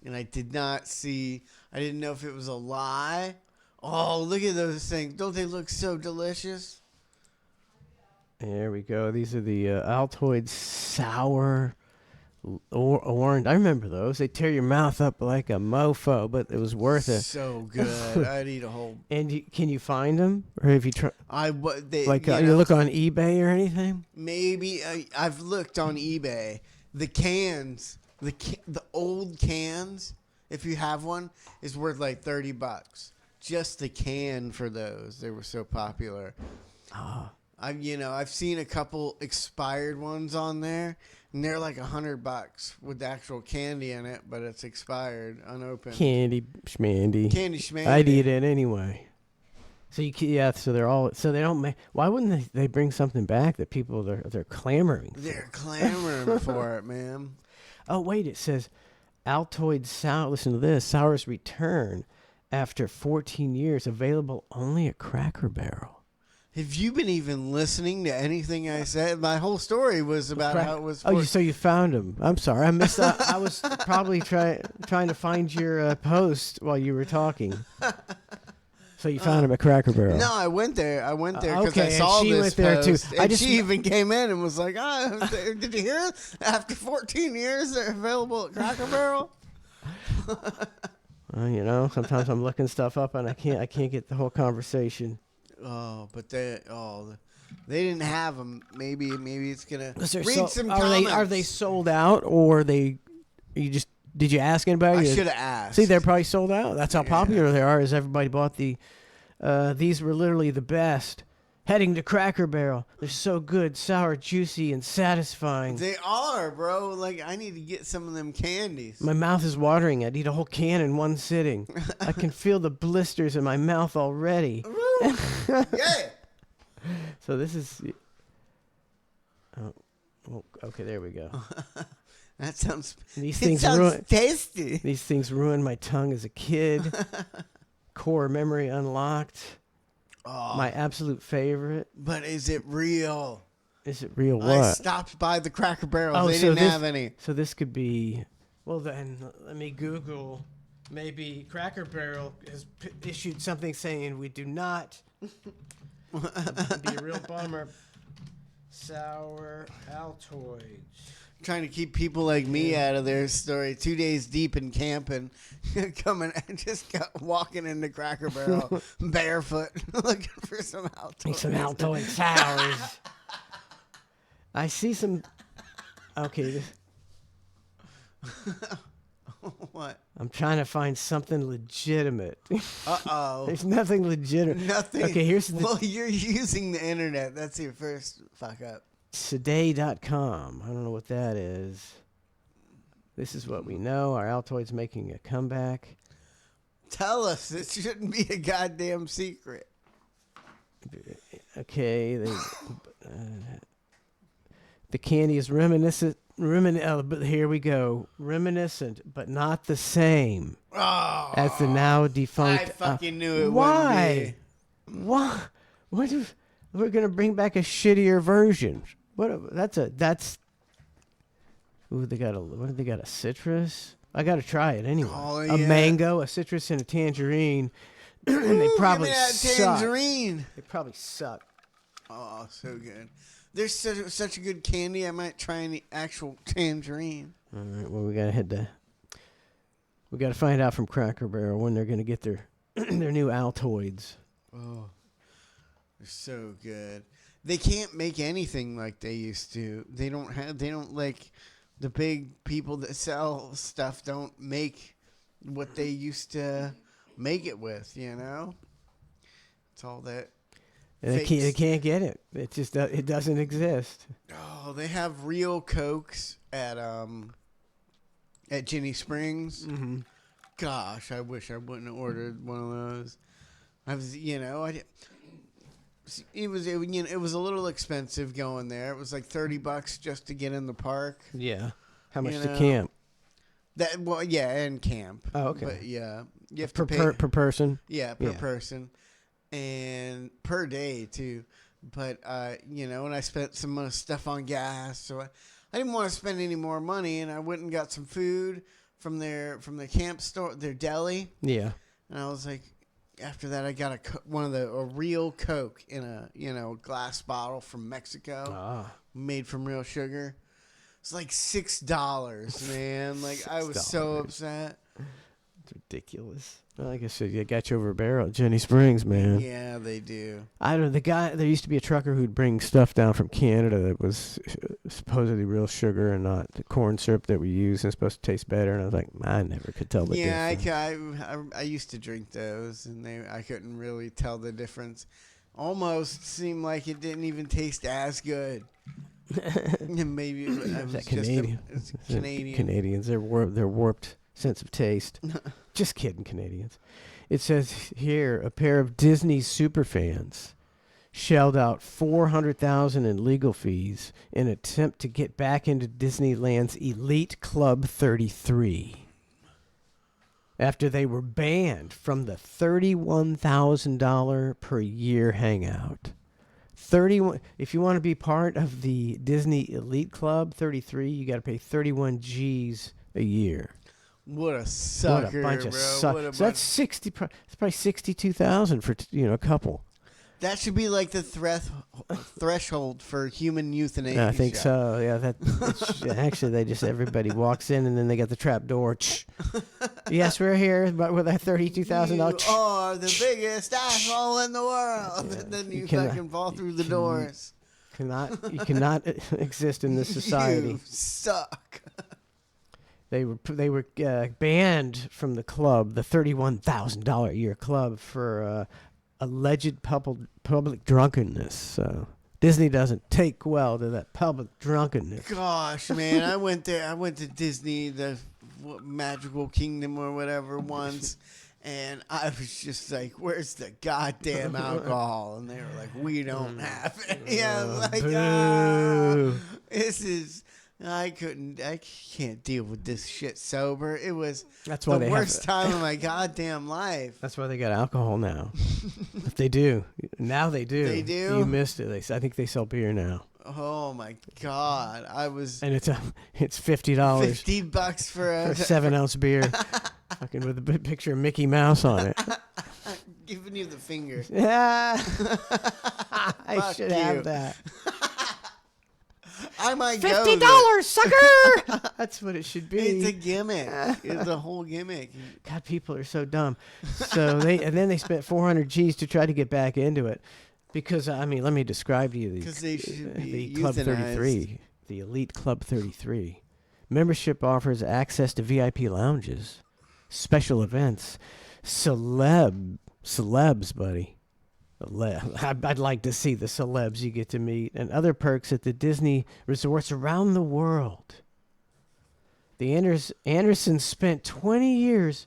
and I did not see. I didn't know if it was a lie. Oh, look at those things! Don't they look so delicious? There we go. These are the Altoids sour orange. I remember those. They tear your mouth up like a mofo, but it was worth it. So good. I'd eat a whole. And can you find them, or have you tried? You look on eBay or anything? Maybe I've looked on eBay. The cans, the old cans, if you have one, is worth like $30. Just the can for those. They were so popular. Ah. I've seen a couple expired ones on there, and they're like $100 with the actual candy in it, but it's expired, unopened. Candy schmandy. Candy schmandy. I'd eat it anyway. So so they're all they don't make. Why wouldn't they bring something back that people they're clamoring? They're clamoring for it, man. Oh wait, it says Altoid Sour. Listen to this: Sour's return after 14 years, available only at Cracker Barrel. Have you been even listening to anything I said? My whole story was about how it was. So you found him. I'm sorry, I missed out. I was probably trying to find your post while you were talking. So you found him at Cracker Barrel. No, I went there. Because okay, I saw and she this went there post, too. And she even came in and was like, did you hear? After 14 years, they're available at Cracker Barrel. Well, sometimes I'm looking stuff up and I can't get the whole conversation. Oh, but they didn't have them. Maybe it's gonna read some are comments. Are they sold out, or did you ask anybody? I should have asked. See, they're probably sold out. That's how popular they are. Is everybody bought these were literally the best. Heading to Cracker Barrel. They're so good, sour, juicy, and satisfying. They are, bro. Like, I need to get some of them candies. My mouth is watering. I'd eat a whole can in one sitting. I can feel the blisters in my mouth already. Yeah. So this is. Oh, well, okay. There we go. That sounds. Sounds tasty. These things ruined my tongue as a kid. Core memory unlocked. Oh. My absolute favorite. But is it real? Is it real? What? I stopped by the Cracker Barrel. They didn't have any. So this could be. Well, then let me Google. Maybe Cracker Barrel has issued something saying we do not. It'd be a real bummer. Sour Altoids. Trying to keep people like me out of their story. 2 days deep in camping, coming and just walking into Cracker Barrel barefoot, looking for some Altoids. Some Altoid sours. I see some. Okay. What? I'm trying to find something legitimate. Uh-oh. There's nothing legitimate. Nothing. Okay, here's Well, you're using the internet. That's your first fuck up. Today.com. I don't know what that is. This is what we know. Our Altoid's making a comeback. Tell us. It shouldn't be a goddamn secret. Okay. The candy is reminiscent. But here we go. Reminiscent, but not the same. Oh, as the now defunct. I fucking knew it. Why? Why? What if we're gonna bring back a shittier version? That's. Ooh, they got a citrus. I gotta try it anyway. Oh, A mango, a citrus, and a tangerine. And they probably give me that suck. tangerine. They probably suck. Oh, so good. There's such a good candy. I might try an actual tangerine. All right. Well, we gotta find out from Cracker Barrel when they're gonna get their their new Altoids. Oh, they're so good. They can't make anything like they used to. They don't like the big people that sell stuff don't make what they used to make it with, you know? It's all that. And they can't get it. It just it doesn't exist. Oh, they have real Cokes at Jenny Springs. Mm-hmm. Gosh, I wish I wouldn't have ordered one of those. I was, it was it was a little expensive going there. It was like $30 just to get in the park. Yeah. How much You to know? camp? And camp. Oh, okay. But yeah, you have Per, to pay per person? Yeah, per person, and per day too. But and I spent some stuff on gas, so I didn't want to spend any more money, and I went and got some food from their camp store, their deli. Yeah. And I was like, after that, I got a real Coke in a glass bottle from Mexico, made from real sugar. It's like $6, man. Like I was so upset. It's ridiculous. Well, like I said, you got you over a barrel at Jenny Springs, man. Yeah, they do. I don't know. There used to be a trucker who'd bring stuff down from Canada that was supposedly real sugar and not the corn syrup that we use and supposed to taste better. And I was like, I never could tell the difference. Yeah, I used to drink those, and I couldn't really tell the difference. Almost seemed like it didn't even taste as good. Maybe it was that just Canadian. It's Canadian. Canadians, their warped sense of taste. Just kidding, Canadians. It says here a pair of Disney superfans shelled out $400,000 in legal fees in an attempt to get back into Disneyland's Elite Club 33 after they were banned from the $31,000 per year hangout. 31. If you want to be part of the Disney Elite Club 33, you got to pay 31 G's a year. What a sucker, what a bunch bro. Of so that's 60. It's probably 62,000 for a couple. That should be like the threshold for human euthanasia. I think so. Yeah, actually everybody walks in and then they got the trap door. Yes, we're here, but with our $32,000. You are the biggest asshole in the world. And then you fucking fall through the doors. You cannot exist in this society. You suck. They were banned from the club, the $31,000 a year club, for alleged public drunkenness. So Disney doesn't take well to that public drunkenness. Gosh, man, I went there. I went to Disney, the Magical Kingdom or whatever once, and I was just like, "Where's the goddamn alcohol?" And they were like, "We don't have it." Yeah, I was like, this is. I can't deal with this shit sober. It was the worst time of my goddamn life. That's why they got alcohol now. If they do. Now they do. They do? You missed it. I think they sell beer now. Oh my God. And it's $50. $50 for a 7-ounce beer. Fucking with a big picture of Mickey Mouse on it. Giving you the finger. Yeah. I should have that. I might go $50, sucker. That's what it should be. It's a gimmick. It's a whole gimmick. God, people are so dumb. So then they spent 400 G's to try to get back into it, because let me describe to you the Club 33, the Elite Club 33. Membership offers access to VIP lounges, special events, celebs, buddy. I'd like to see the celebs you get to meet, and other perks at the Disney resorts around the world. The Andersons spent 20 years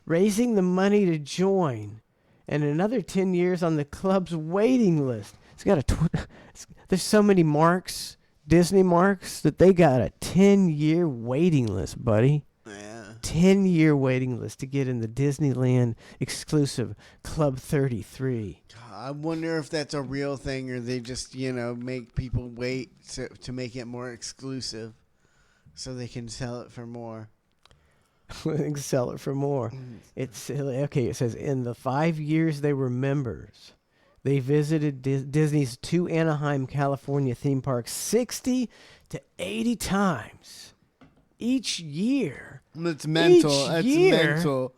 raising the money to join, and another 10 years on the club's waiting list. There's so many marks, Disney marks, that they got a 10-year waiting list, buddy. Yeah. 10-year waiting list to get in the Disneyland exclusive Club 33. I wonder if that's a real thing, or they just, make people wait to make it more exclusive so they can sell it for more. Sell it for more. It's okay. It says in the 5 years they were members, they visited Disney's 2 Anaheim, California theme parks 60 to 80 times each year. That's mental. That's mental.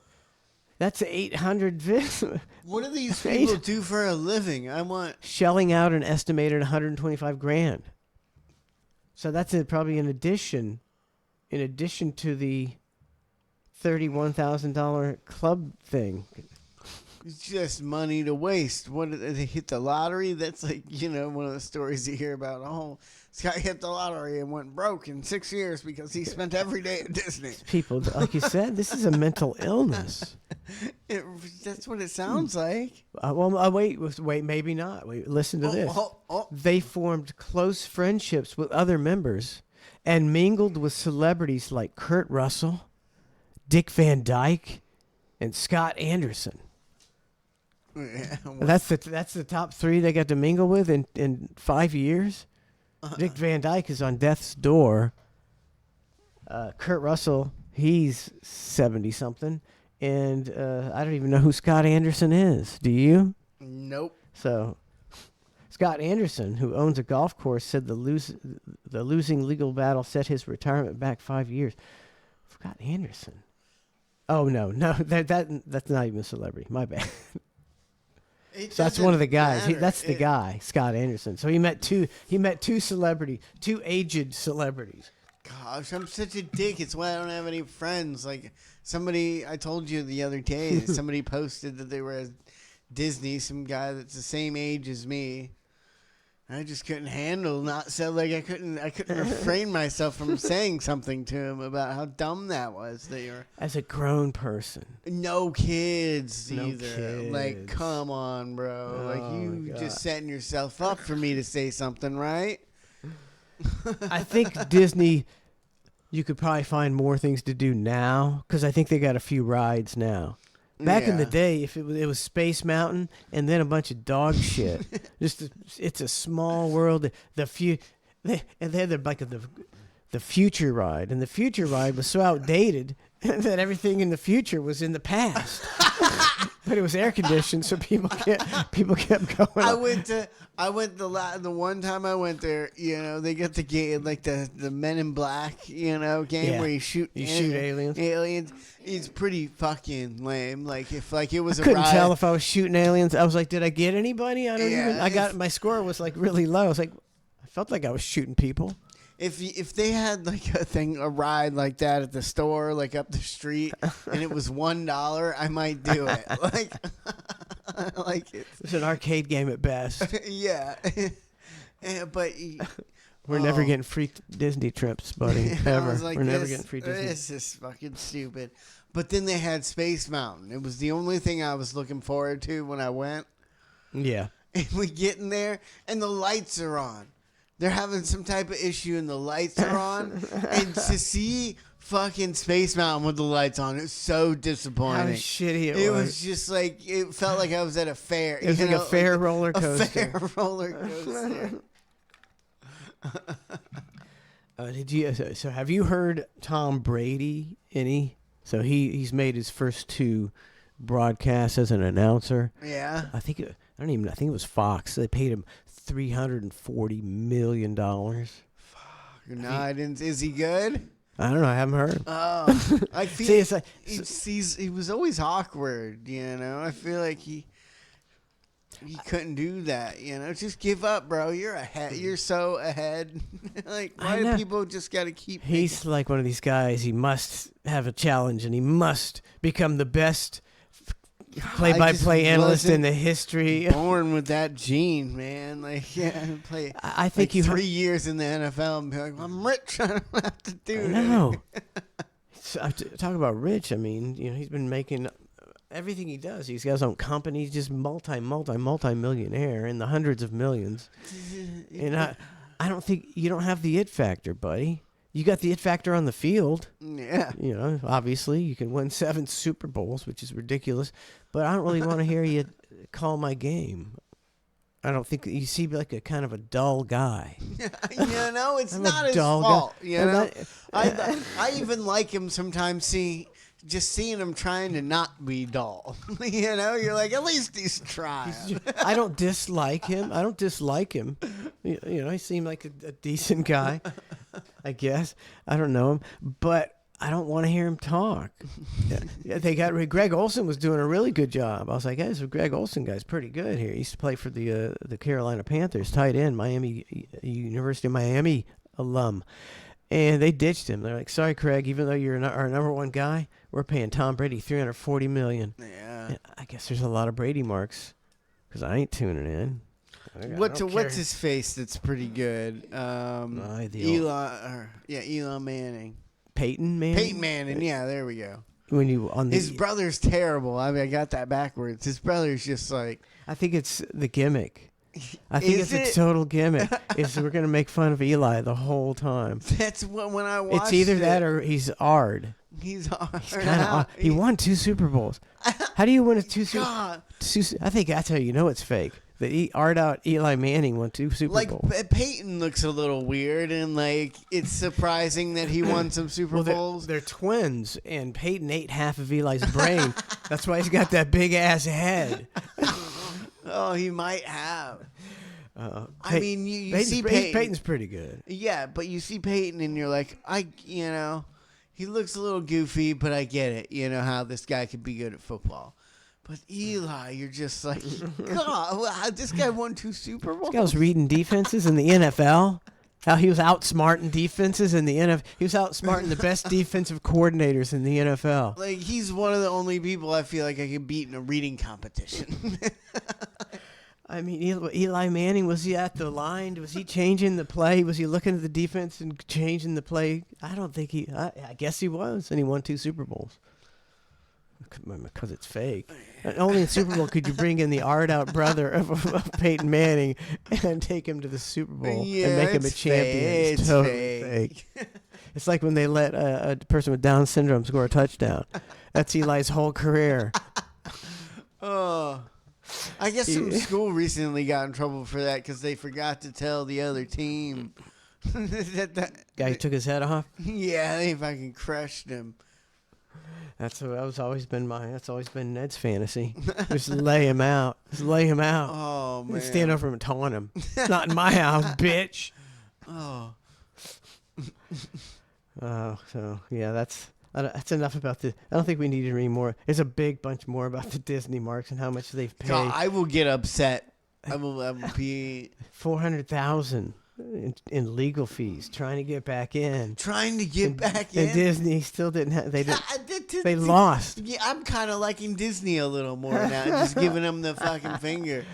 That's 800 visits. What do these people do for a living? Shelling out an estimated $125,000. So that's probably in addition to the $31,000 club thing. It's just money to waste. What did they hit the lottery? That's like, one of the stories you hear about. Oh, this guy hit the lottery and went broke in 6 years because he spent every day at Disney. People, like you said, this is a mental illness. That's what it sounds like. Wait, maybe not. Wait, listen to this. They formed close friendships with other members and mingled with celebrities like Kurt Russell, Dick Van Dyke, and Scott Anderson. Yeah, that's the top 3 they got to mingle with in 5 years. Dick Van Dyke is on death's door. Kurt Russell, he's 70-something. And I don't even know who Scott Anderson is. Do you? Nope. So, Scott Anderson, who owns a golf course, said the losing legal battle set his retirement back 5 years. Scott Anderson. Oh no, that's not even a celebrity. My bad. So that's one of the guys. That's the guy, Scott Anderson. So he met two aged celebrities. Gosh, I'm such a dick. It's why I don't have any friends. Like I told you the other day, somebody posted that they were at Disney, some guy that's the same age as me. I just couldn't handle I couldn't refrain myself from saying something to him about how dumb that was. That you're as a grown person. No kids No either. kids. Like, come on, bro. Oh, like you just setting yourself up for me to say something, right? I think Disney, you could probably find more things to do now because I think they got a few rides now. Back in the day, if it was Space Mountain and then a bunch of dog shit. It's a small world. They had the future ride, and the future ride was so outdated that everything in the future was in the past. But it was air conditioned, so people kept going. I went the one time I went there. They got the game like the Men in Black, game where you shoot aliens. Aliens. It's pretty fucking lame. Like if it was I couldn't ride. tell if I was shooting aliens. I was like, did I get anybody? I got my score was like really low. I was like, I felt like I was shooting people. If they had like a ride like that at the store, like up the street, and it was $1, I might do it. Like it's an arcade game at best. Yeah, but we're never getting free Disney trips, buddy. Ever. We're never getting free Disney. This is fucking stupid. But then they had Space Mountain. It was the only thing I was looking forward to when I went. Yeah. And we get in there, and the lights are on. They're having some type of issue and the lights are on. And to see fucking Space Mountain with the lights on, it's so disappointing. How shitty it was. It was just like, it felt like I was at a fair. It was like a fair roller coaster. A fair roller coaster. So have you heard Tom Brady any? So he's made his first 2 broadcasts as an announcer. Yeah. I think it was Fox. They paid him $340 million. Fuck. No, I didn't. Is he good? I don't know. I haven't heard. Oh, I feel See, it's like, he was always awkward. I feel like he couldn't do that. Just give up, bro. You're ahead. You're so ahead. Like, why do people just got to keep? He's like one of these guys. He must have a challenge, and he must become the best play-by-play analyst in the history. Born with that gene, man. Like, play. I think like 3 years in the NFL and be like, I'm rich. I don't have to do it. No. Talk about rich. I mean, he's been making everything he does. He's got his own company. He's just multi-millionaire in the hundreds of millions. And I don't think you don't have the it factor, buddy. You got the it factor on the field. Yeah. Obviously, you can win 7 Super Bowls, which is ridiculous. But I don't really want to hear you call my game. I don't think you seem like a kind of a dull guy. It's I'm not a his dull fault. guy. I even like him sometimes. Just seeing him trying to not be dull. You're like, at least he's trying. I don't dislike him. He seemed like a decent guy, I guess. I don't know him, but I don't want to hear him talk. They got Greg Olson was doing a really good job. I was like, hey, this Greg Olson guy's pretty good here. He used to play for the Carolina Panthers, tight end, University of Miami alum. And they ditched him. They're like, sorry, Craig, even though you're our number one guy, we're paying Tom Brady $340 million. Yeah. And I guess there's a lot of Brady marks because I ain't tuning in. What's his face that's pretty good? Elon Manning. Peyton Manning? Peyton Manning, yeah, there we go. When you his brother's terrible. I mean, I got that backwards. His brother's just like... I think it's the gimmick. I think it's a total gimmick. We're going to make fun of Eli the whole time. That's what when I watched it's either that or he's Ard. He's Ard. He's kind of he won 2 Super Bowls. How do you win a I think that's how you know it's fake. The Ard out Eli Manning won 2 Super Bowls. Like Peyton looks a little weird, and like it's surprising that he won some Super Bowls. They're twins, and Peyton ate half of Eli's brain. That's why he's got that big ass head. Oh, he might have. I mean, you see Peyton's pretty good. Yeah, but you see Peyton, and you're like, he looks a little goofy, but I get it. You know how this guy could be good at football. But Eli, you're just like, God, this guy won 2 Super Bowls. This guy was reading defenses in the NFL. How he was outsmarting defenses in the NFL. He was outsmarting the best defensive coordinators in the NFL. Like, he's one of the only people I feel like I could beat in a reading competition. I mean, Eli Manning, was he at the line? Was he changing the play? Was he looking at the defense and changing the play? I don't think I guess he was, and he won 2 Super Bowls. Because it's fake. And only in Super Bowl could you bring in the Ard-out brother of Peyton Manning and take him to the Super Bowl and make him a champion. It's totally fake. It's like when they let a person with Down syndrome score a touchdown. That's Eli's whole career. Oh. I guess some school recently got in trouble for that because they forgot to tell the other team. Guy took his head off? Yeah, they fucking crushed him. That's always been Ned's fantasy. Just lay him out. Just lay him out. Oh, man. Stand over him and taunt him. It's not in my house, bitch. Oh. So yeah, that's enough about the. I don't think we need to read more. There's a big bunch more about the Disney marks and how much they've paid. God, I will get upset. I will be $400,000 in legal fees trying to get back in. And Disney still didn't have. They lost. Yeah, I'm kind of liking Disney a little more now. Just giving them the fucking finger.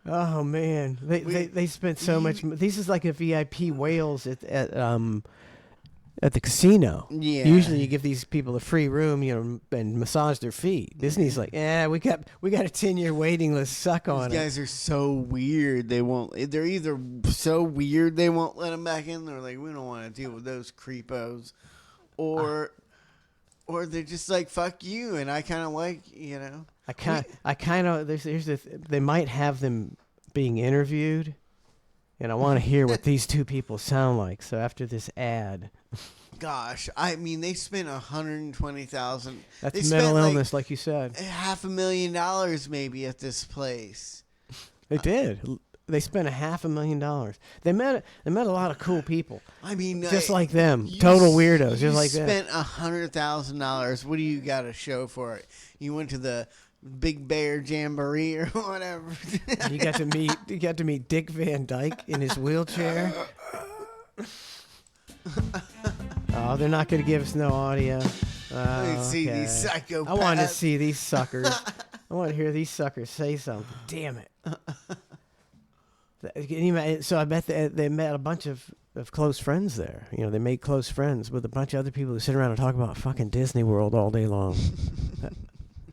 Oh man, they spent so much. This is like a VIP whales at the casino. Yeah. Usually you give these people a free room, and massage their feet. Disney's like, we got a 10-year waiting list. Suck on it. These guys are so weird. They're either so weird they won't let them back in. They're like, we don't want to deal with those creepos, or they're just like, fuck you. And I kind of like, they might have them being interviewed, and I want to hear what these two people sound like. So after this ad. Gosh, I mean, they spent $120,000. That's mental illness, like you said. $500,000 maybe at this place. They did. They spent $500,000. They met a lot of cool people. I mean, just like them, total weirdos, just like them. You spent $100,000. What do you got to show for it? You went to the Big Bear Jamboree or whatever. You got to meet Dick Van Dyke in his wheelchair. Oh, they're not going to give us no audio. See these psychopaths. I want to see these suckers. I want to hear these suckers say something. Damn it. So I bet they met a bunch of close friends there. They made close friends with a bunch of other people who sit around and talk about fucking Disney World all day long.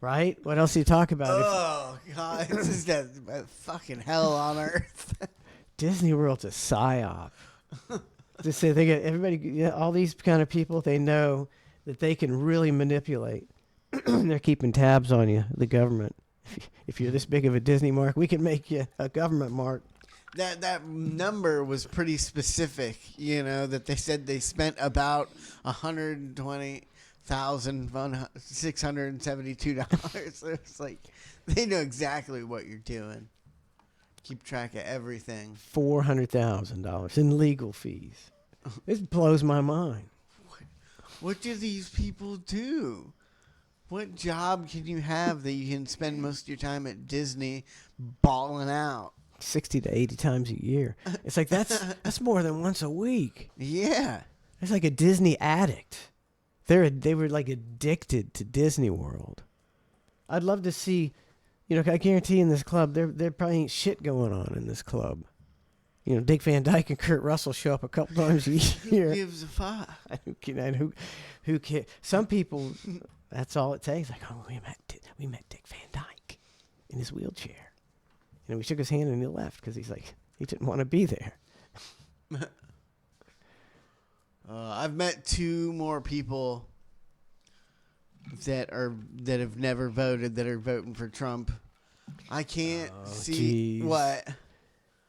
Right? What else do you talk about? Oh, God. This is that fucking hell on earth. Disney World's a psyop. Just say they get everybody, all these kind of people. They know that they can really manipulate. They're keeping tabs on you, the government. If you're this big of a Disney mark, we can make you a government mark. That number was pretty specific. That they said they spent about $120,672. So it's like they know exactly what you're doing. Keep track of everything. $400,000 in legal fees. It blows my mind. What do these people do? What job can you have that you can spend most of your time at Disney balling out? 60 to 80 times a year. It's like that's more than once a week. Yeah. It's like a Disney addict. They were like addicted to Disney World. I'd love to see, I guarantee in this club there probably ain't shit going on in this club. Dick Van Dyke and Kurt Russell show up a couple times a year. Who gives a fuck? Who cares? Some people, that's all it takes. Like, oh, we met Dick Van Dyke in his wheelchair. We shook his hand and he left because he didn't want to be there. I've met 2 more people that have never voted that are voting for Trump. I can't see what.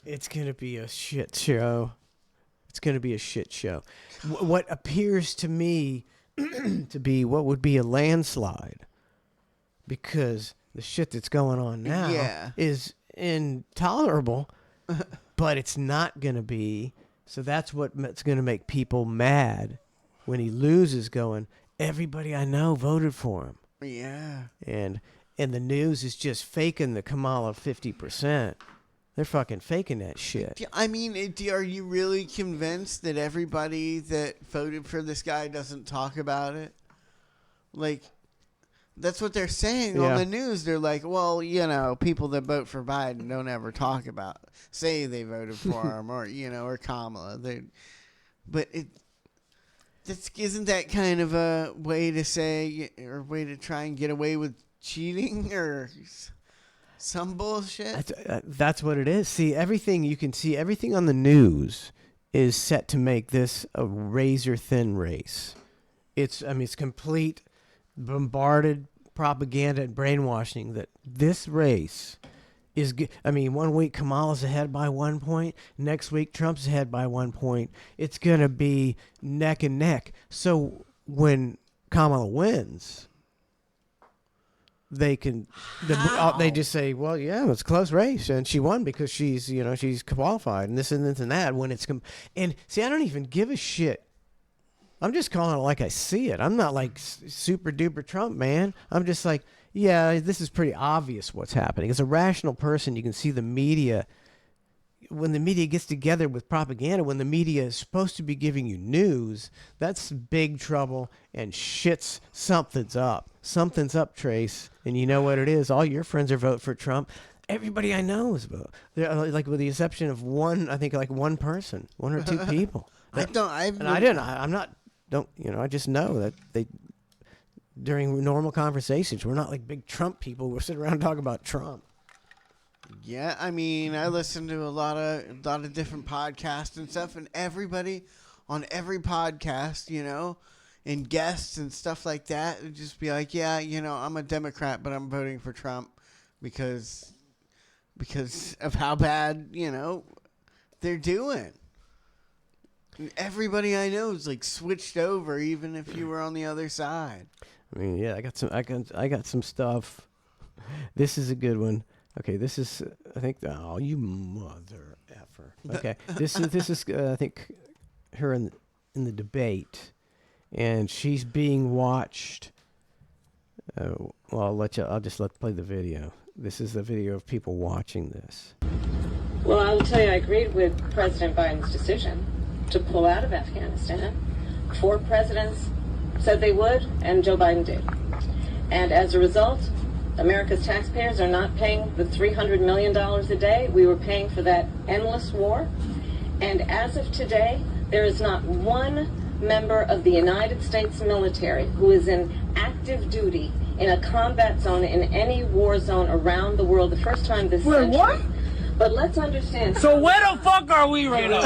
It's gonna be a shit show. It's gonna be a shit show. What appears to me to be what would be a landslide, because the shit that's going on now is intolerable, but it's not gonna be. So that's what's going to make people mad when he loses, going, everybody I know voted for him. Yeah. And the news is just faking the Kamala 50%. They're fucking faking that shit. I mean, are you really convinced that everybody that voted for this guy doesn't talk about it? Like, that's what they're saying on the news. They're like, well, people that vote for Biden don't ever talk about, say they voted for him or, or Kamala. Isn't that kind of a way to say, or way to try and get away with cheating or some bullshit? That's what it is. See, everything on the news is set to make this a razor thin race. It's complete bombarded propaganda and brainwashing that this race is good. 1 week Kamala's ahead by 1 point, next week Trump's ahead by 1 point. It's gonna be neck and neck. So when Kamala wins, they just say, well, yeah, it's a close race and she won because she's qualified and this and this and that. When it's and see, I don't even give a shit. I'm just calling it like I see it. I'm not like super duper Trump, man. I'm just like, yeah, this is pretty obvious what's happening. As a rational person, you can see the media. When the media gets together with propaganda, when the media is supposed to be giving you news, that's big trouble and something's up. Something's up, Trace. And you know what it is? All your friends are voting for Trump. Everybody I know is voting. Like with the exception of one person, 1 or 2 people. I just know that during normal conversations, we're not like big Trump people. We're sitting around and talking about Trump. Yeah, I listen to a lot of different podcasts and stuff, and everybody on every podcast, and guests and stuff like that, would just be like, yeah, I'm a Democrat, but I'm voting for Trump because of how bad, they're doing. Everybody I know is like switched over, even if you were on the other side. Yeah, I got some stuff. This is a good one. Okay, this is you mother effer. Okay, this is I think her in the debate, and she's being watched. Well, I'll just play the video. This is the video of people watching this. Well, I will tell you, I agreed with President Biden's decision to pull out of Afghanistan. 4 presidents said they would, and Joe Biden did. And as a result, America's taxpayers are not paying the $300 million a day we were paying for that endless war. And as of today, there is not one member of the United States military who is in active duty in a combat zone in any war zone around the world. The first time this century. What? But let's understand. So where the fuck are we right now?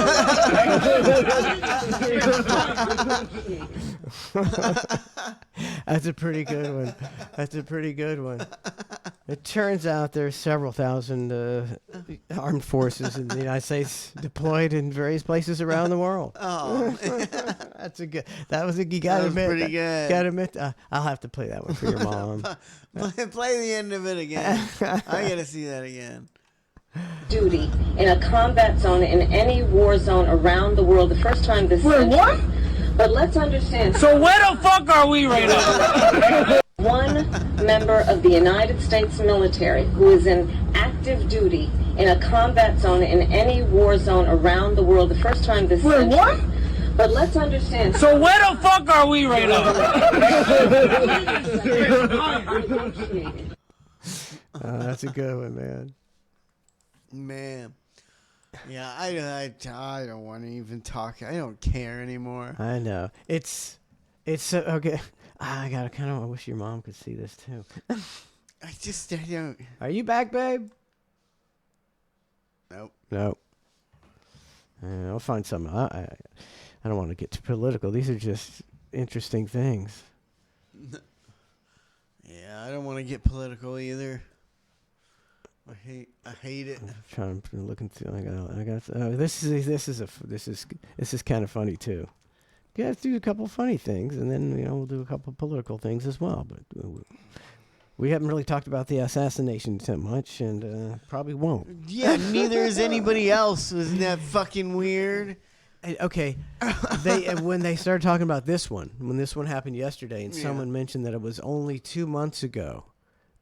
That's a pretty good one. It turns out there's several thousand armed forces in the United States deployed in various places around the world. Oh, you gotta admit. Pretty good. Gotta admit, I'll have to play that one for your mom. Play the end of it again. I gotta see that again. Duty in a combat zone in any war zone around the world. The first time this century. What? But let's understand. So where the fuck are we right now? One member of the United States military who is in active duty in a combat zone in any war zone around the world. The first time this century. What? But let's understand. So where the fuck are we right now? That's a good one, man. Man. Yeah, I don't want to even talk. I don't care anymore. I know. It's so okay. I wish your mom could see this too. I don't. Are you back, babe? Nope. I'll find something. I don't want to get too political. These are just interesting things. Yeah, I don't want to get political either. I hate it. I'm trying to look through. I got. This is kind of funny too. Yeah, let's do a couple funny things, and then we'll do a couple political things as well. But we haven't really talked about the assassination attempt much, and probably won't. Yeah, neither is anybody else. Isn't that fucking weird? Okay, when they started talking about this one, when this one happened yesterday, and someone mentioned that it was only 2 months ago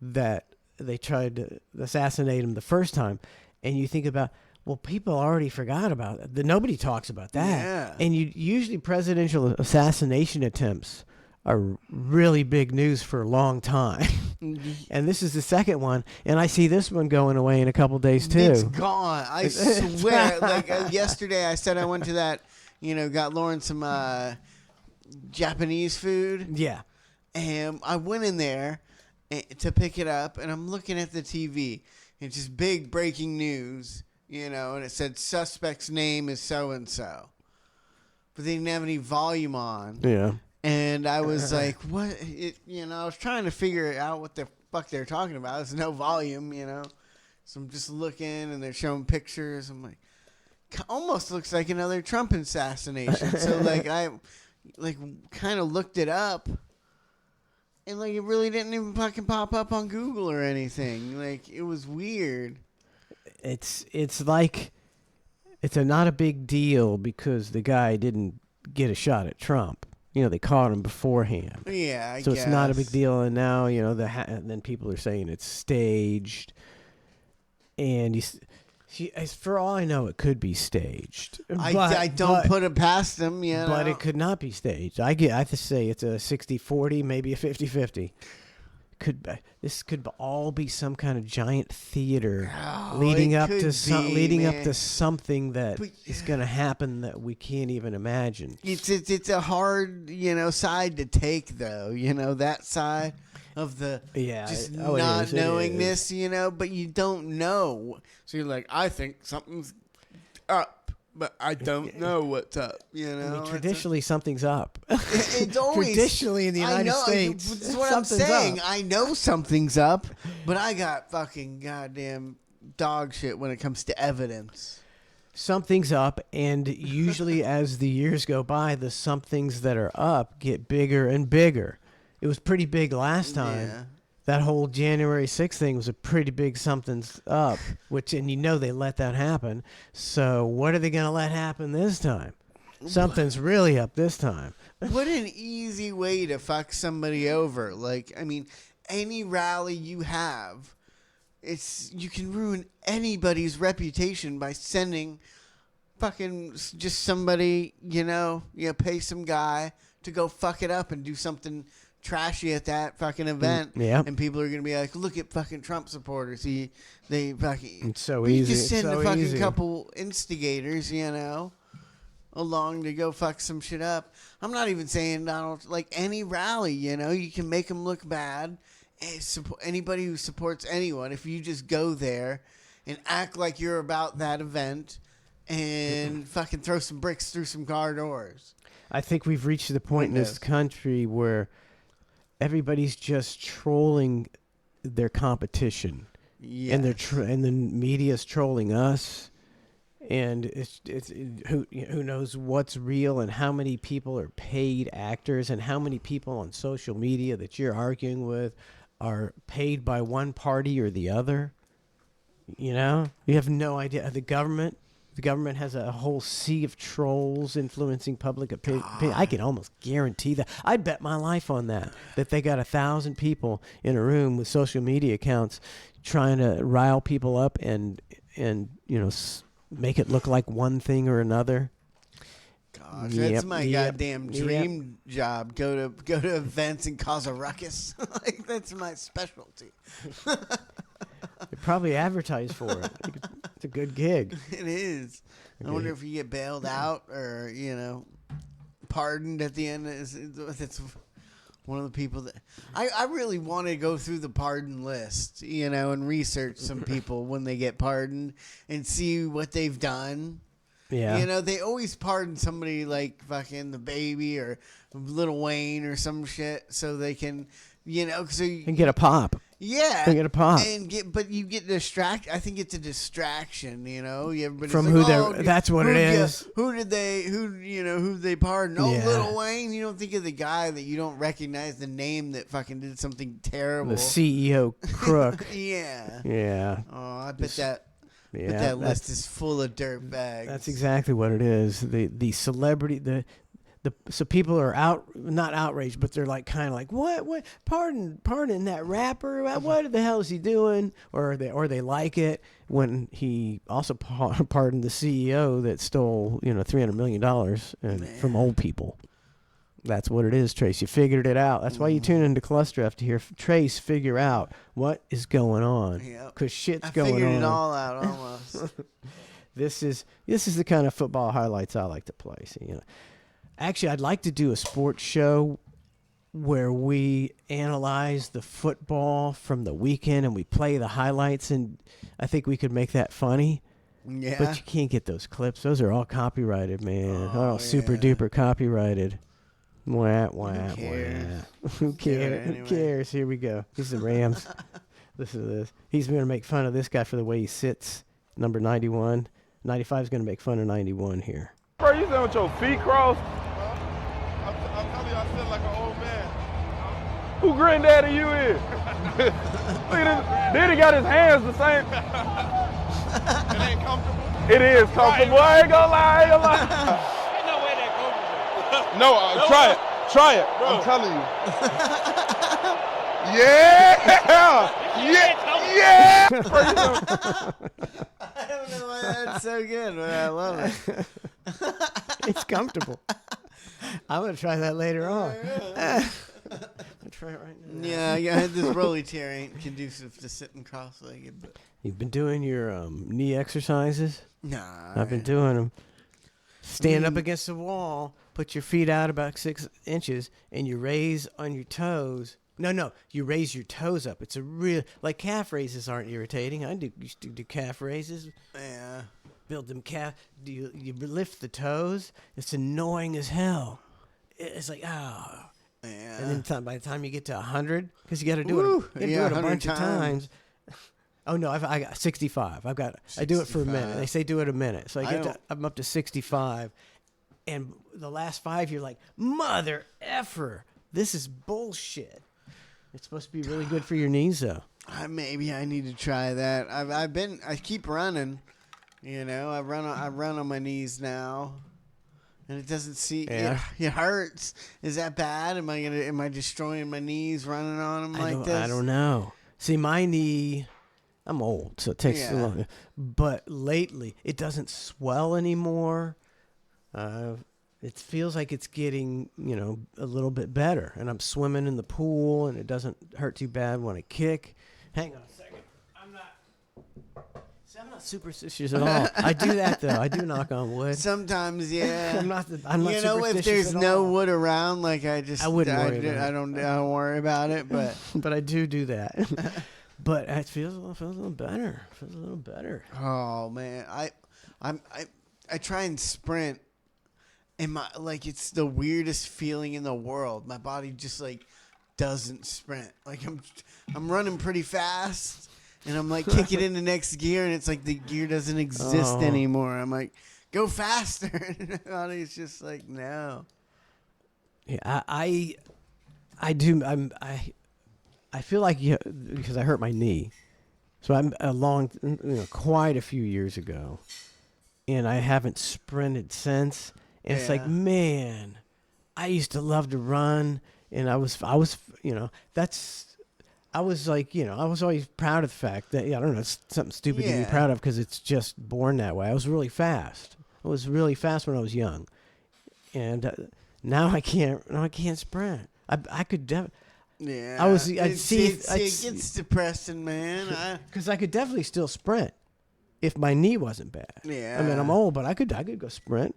that they tried to assassinate him the first time, and you think about, well, people already forgot about it. Nobody talks about that. Yeah. And usually presidential assassination attempts are really big news for a long time. And this is the second one, and I see this one going away in a couple days too. It's gone. I swear. Yesterday, I said I went to that, got Lauren some Japanese food. Yeah. And I went in there to pick it up, and I'm looking at the TV. It's just big breaking news, and it said suspect's name is so-and-so. But they didn't have any volume on. Yeah. And I was like, what? I was trying to figure out what the fuck they're talking about. There's no volume, So I'm just looking, and they're showing pictures. I'm like, almost looks like another Trump assassination. So, I kind of looked it up. And, it really didn't even fucking pop up on Google or anything. It was weird. It's not a big deal because the guy didn't get a shot at Trump. They caught him beforehand. Yeah, I so guess. It's not a big deal. And now, and then people are saying it's staged. And for all I know, it could be staged. I don't put it past them, But it could not be staged. I have to say it's a 60-40, maybe a 50-50. This could all be some kind of giant theater leading up to something that is going to happen that we can't even imagine. It's a hard side to take though. That side of the not knowingness. But you don't know. So you're like, I think something's up. But I don't know what's up, traditionally, something's up. It's always traditionally in the United States. That's what I'm saying. Up. I know something's up, but I got fucking goddamn dog shit when it comes to evidence. Something's up, and usually as the years go by, the somethings that are up get bigger and bigger. It was pretty big last time. Yeah. That whole January 6th thing was a pretty big something's up, and they let that happen. So what are they going to let happen this time? Something's really up this time. What an easy way to fuck somebody over. Any rally you have, you can ruin anybody's reputation by sending fucking just somebody, pay some guy to go fuck it up and do something trashy at that fucking event, and people are gonna be like, "Look at fucking Trump supporters." They fucking. It's so easy. Just send a fucking couple instigators, along to go fuck some shit up. I'm not even saying Donald. Any rally, you can make them look bad. Anybody who supports anyone, if you just go there and act like you're about that event and fucking throw some bricks through some car doors. I think we've reached the point in this country where everybody's just trolling their competition, and and the media's trolling us, and it's who knows what's real and how many people are paid actors and how many people on social media that you're arguing with are paid by one party or the other. You have no idea. The government has a whole sea of trolls influencing public opinion. I can almost guarantee that. I'd bet my life on that they got 1,000 people in a room with social media accounts trying to rile people up and make it look like one thing or another. gosh, that's my goddamn dream job. Go to events and cause a ruckus. Like that's my specialty. They probably advertise for it. It's a good gig. It is. I wonder if you get bailed out or pardoned at the end. That's one of the people that I really want to go through the pardon list, and research some people when they get pardoned and see what they've done. Yeah. They always pardon somebody like fucking the Baby or Lil Wayne or some shit so they can, so you And get a pop. Yeah, They get a pop. but you get distracted. I think it's a distraction. Everybody's From like, who they're. That's what it is. Who they pardon? Oh, Yeah. Lil Wayne. You don't think of the guy that you don't recognize the name that fucking did something terrible. The CEO crook. Yeah. Yeah. Oh, I bet that. Yeah, but that list is full of dirt bags. That's exactly what it is. The celebrity, so people are not outraged, but they're like kind of like, what, pardon that rapper, what the hell is he doing? Or they like it when he also pardoned the CEO that stole $300 million from old people. That's what it is, Trace. You figured it out. That's why you tune into ClusterF to hear Trace figure out what is going on. Because shit's going on. I figured it all out almost. This is the kind of football highlights I like to play. So, actually, I'd like to do a sports show where we analyze the football from the weekend and we play the highlights, and I think we could make that funny. Yeah. But you can't get those clips. Those are all copyrighted, man. Super duper copyrighted. Wah, wah, Who cares? wah. Who cares? Anyway. Who cares? Here we go. He's the Rams. Listen to this. He's going to make fun of this guy for the way he sits. Number 91. 95 is going to make fun of 91 here. Bro, you sitting with your feet crossed? I'm telling you, I sit like an old man. Who granddaddy you is? Look at this. Then he got his hands the same. It ain't comfortable? It is comfortable. Right. I ain't gonna lie. Ain't no way that comfortable. No, try it. Try it. Bro. I'm telling you. Yeah! Yeah! I don't know why that's so good, but I love it. It's comfortable. I'm going to try that later on. I'll try it right now. Yeah, this rolly chair ain't conducive to sitting cross-legged. But You've been doing your knee exercises? Nah. I've been doing them. Stand up against the wall, put your feet out about 6 inches, and you raise on your toes. No, you raise your toes up. It's a real, like calf raises aren't irritating. Used to do calf raises. Yeah. Build them calf. You lift the toes. It's annoying as hell. It's like, oh. Yeah. And then by the time you get to 100, because you got to do it a bunch of times. Oh no, I got 65. I do it for a minute. They say do it a minute, so I'm up to 65, and the last 5 you're like, mother effer, this is bullshit. It's supposed to be really good for your knees though. Maybe I need to try that. I keep running, I run on my knees now, and it doesn't see. Yeah. It hurts. Is that bad? Am I destroying my knees running on them like this? I don't know. See, my knee. I'm old, so it takes so long. But lately, it doesn't swell anymore. It feels like it's getting, a little bit better. And I'm swimming in the pool, and it doesn't hurt too bad when I kick. Hang on a second. I'm not superstitious at all. I do that though. I do knock on wood. Sometimes, yeah. I'm not superstitious if there's at no all. wood around, like I wouldn't worry about it. I don't worry about it, but but I do that. But it feels a little better. Feels a little better. Oh man, I try and sprint, and it's the weirdest feeling in the world. My body just doesn't sprint. Like I'm running pretty fast, and I'm like kicking in the next gear, and it's like the gear doesn't exist anymore. I'm like, go faster, and my body's just like, no. Yeah, I do. I feel like because I hurt my knee, so I'm quite a few years ago, and I haven't sprinted since. And it's like, man, I used to love to run, and I was always proud of the fact that I don't know, it's something stupid to be proud of because it's just born that way. I was really fast. I was really fast when I was young, now I can't. Now I can't sprint. I could definitely. Yeah, it gets depressing, man. Because I could definitely still sprint if my knee wasn't bad. Yeah. I mean, I'm old, but I could go sprint.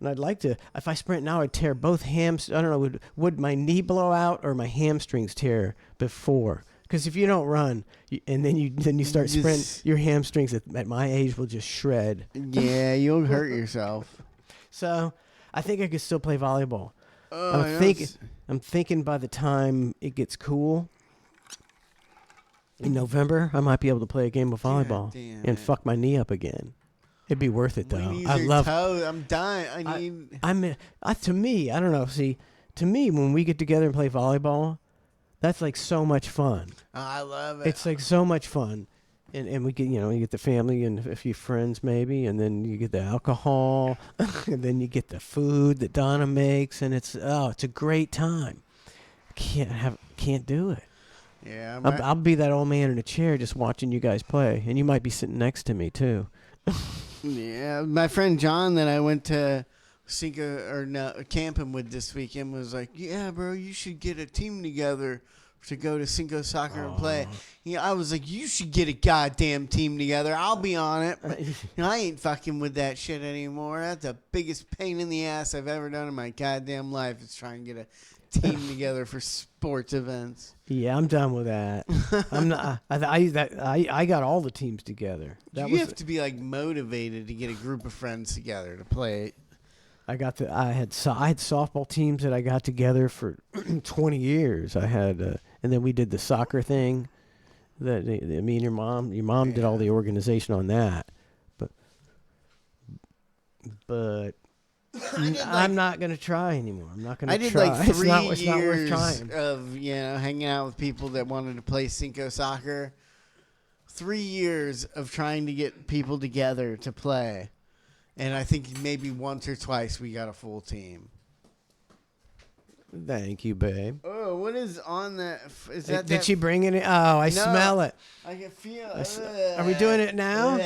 And I'd like to. If I sprint now, I'd tear both hams. I don't know. Would my knee blow out or my hamstrings tear before? Because if you don't run and then you start sprint, your hamstrings at my age will just shred. Yeah, you'll hurt yourself. So I think I could still play volleyball. I'm thinking by the time it gets cool in November, I might be able to play a game of volleyball and fuck my knee up again. It'd be worth it though. I'm dying. To me, I don't know. See, to me, when we get together and play volleyball, that's like so much fun. I love it. It's like so much fun. And we get, you get the family and a few friends maybe, and then you get the alcohol, and then you get the food that Donna makes, and it's a great time. Can't do it. Yeah, I'll be that old man in a chair just watching you guys play, and you might be sitting next to me too. Yeah, my friend John that I went to camping with this weekend was like, "Yeah, bro, you should get a team together to go to Cinco Soccer and play." I was like, "You should get a goddamn team together. I'll be on it." But, I ain't fucking with that shit anymore. That's the biggest pain in the ass I've ever done in my goddamn life is trying to get a team together for sports events. Yeah, I'm done with that. I'm not. I got all the teams together. You have to be like motivated to get a group of friends together to play. I had softball teams that I got together for 20 years. I had, and then we did the soccer thing. That me and your mom did all the organization on that. But I'm not gonna try anymore. I'm not gonna. I did try. like 3 it's not worth years trying. of hanging out with people that wanted to play Cinco Soccer. 3 years of trying to get people together to play. And I think maybe once or twice we got a full team. Thank you, babe. Oh, what is on that? Is that? Did she bring it in? Oh, I smell it. I can feel. Are we doing it now?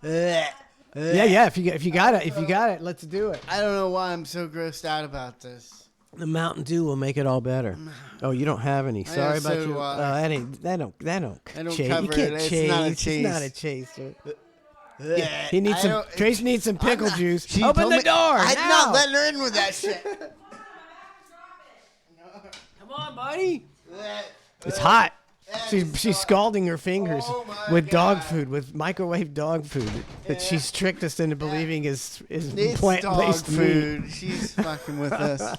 Yeah. If you got it, let's do it. I don't know why I'm so grossed out about this. The Mountain Dew will make it all better. Oh, you don't have any. Sorry about you. That don't chase. You can't chase. It's not a chase. It's not a chaser. He needs some. Trace needs some pickle juice. Open the door. I'm not letting her in with that shit. Come on, buddy. It's hot. She's scalding her fingers with dog food, with microwave dog food that she's tricked us into believing is plant-based food. meat. She's fucking with us.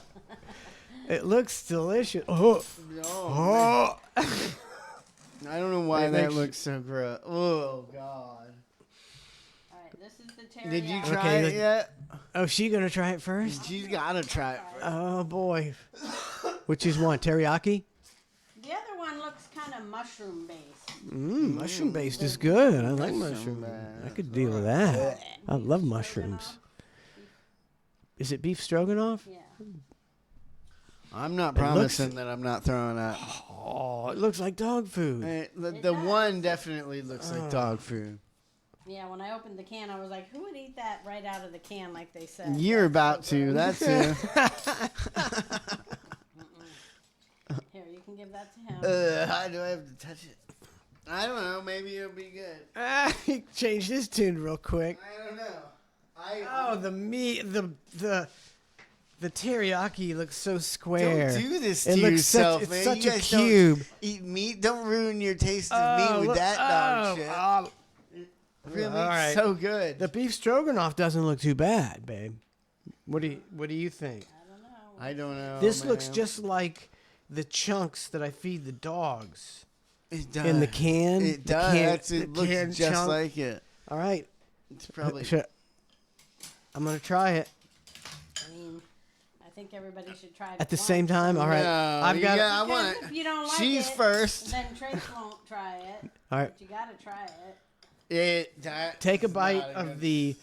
It looks delicious. I don't know why that looks so gross. Oh God. Did you try it yet? Oh, she gonna try it first? She's gotta try it first. Oh boy. Which is one? Teriyaki? The other one looks kind of mushroom based. Mushroom based is good. I like mushroom. I could deal with that. I love mushrooms. Is it beef stroganoff? Yeah. I'm not promising that I'm not throwing up. Oh, it looks like dog food. The one definitely looks like dog food. Yeah, when I opened the can, I was like, who would eat that right out of the can like they said? You're about to. That's it. Here, you can give that to him. How do I have to touch it? I don't know. Maybe it'll be good. He changed his tune real quick. I don't know. The meat, the teriyaki looks so square. Don't do this to yourself, man. It's such you a guys cube. Don't eat meat. Don't ruin your taste of meat with that dog shit. Really, so good. The beef stroganoff doesn't look too bad, babe. What do you think? I don't know. This looks just like the chunks that I feed the dogs. It does. In the can. It does. It looks just like it. All right. It's probably. I'm gonna try it. I mean, I think everybody should try it at the same time. All right. No, I've got. I want if you don't like She's it, first. Then Trace won't try it. All right. But you gotta try it. Take a bite of the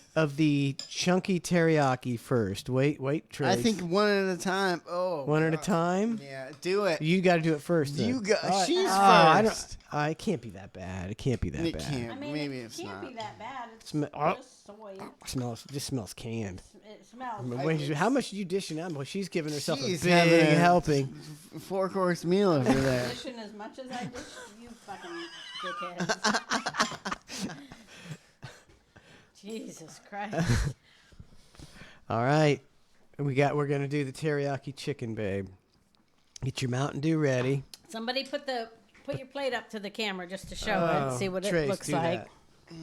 chunky teriyaki first. Wait, Trace. I think one at a time. Oh, one at a time. Yeah, do it. You got to do it first. Then. You got. Right. She's first. It can't be that bad. It can't be that bad. Can't. I mean, maybe it it's can't not. be that bad. It's just soy. Just smells canned. It It smells. How much are you dishing out? Well, she's giving herself She's a big having a helping. 4-course meal over there. Dishing as much as I dish, you fucking dickheads. Jesus Christ. All right. We're gonna do the teriyaki chicken, babe. Get your Mountain Dew ready. Somebody put your plate up to the camera just to show it and see what Trace, it looks do like. that.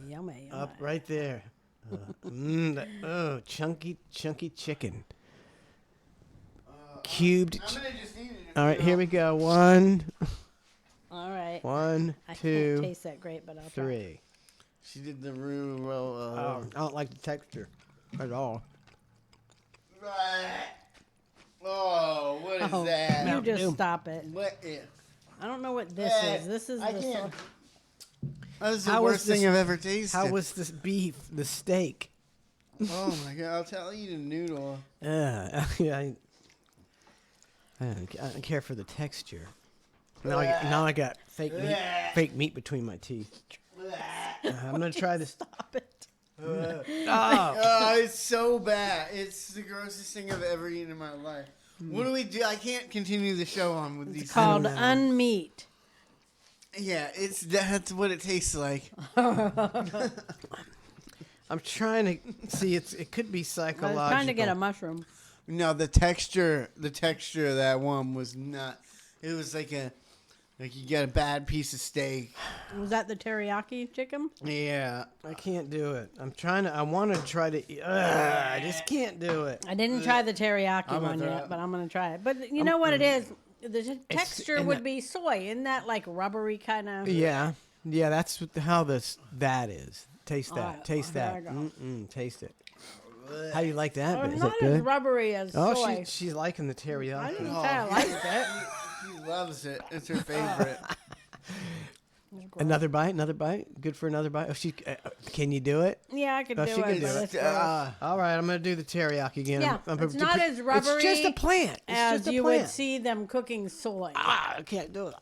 Yummy. Up right there. Chunky chicken. Cubed. All right, here we go. One. All right. One, I two, can't taste that great, but I'll try. three. She did the room roll. I don't like the texture at all. Oh, what is that? You just stop it. What is? I don't know what this is. This is I the can't. sauce. That was the worst thing I've ever tasted. How was this beef, the steak? Oh my god! I'll tell you the noodle. Yeah, I don't care for the texture. Now I got fake meat between my teeth. I'm gonna try this. Stop it. Oh, it's so bad. It's the grossest thing I've ever eaten in my life. What do we do? I can't continue the show on with these. It's called unmeat. Yeah, that's what it tastes like. I'm trying to see. It could be psychological. I was trying to get a mushroom. No, the texture of that one was not. It was like you got a bad piece of steak. Was that the teriyaki chicken? Yeah, I can't do it. I want to try to. I just can't do it. I didn't try the teriyaki one yet, but I'm gonna try it. But you know what it is? The texture would be soy. Isn't that like rubbery kind of? Yeah, that's how that is. Taste that. right, Taste there that. I go. Taste it. How do you like that? It's Is not it good? as rubbery as Oh, soy. she's liking the teriyaki. I didn't say I liked it. She loves it. It's her favorite. Another bite. Good for another bite. Oh, can you do it? Yeah, I could do She it. can do but it. it's gross. All right, I'm gonna do the teriyaki again. Yeah, it's not as rubbery. It's just a plant. It's as just a you plant. would see them cooking soy. I can't do it.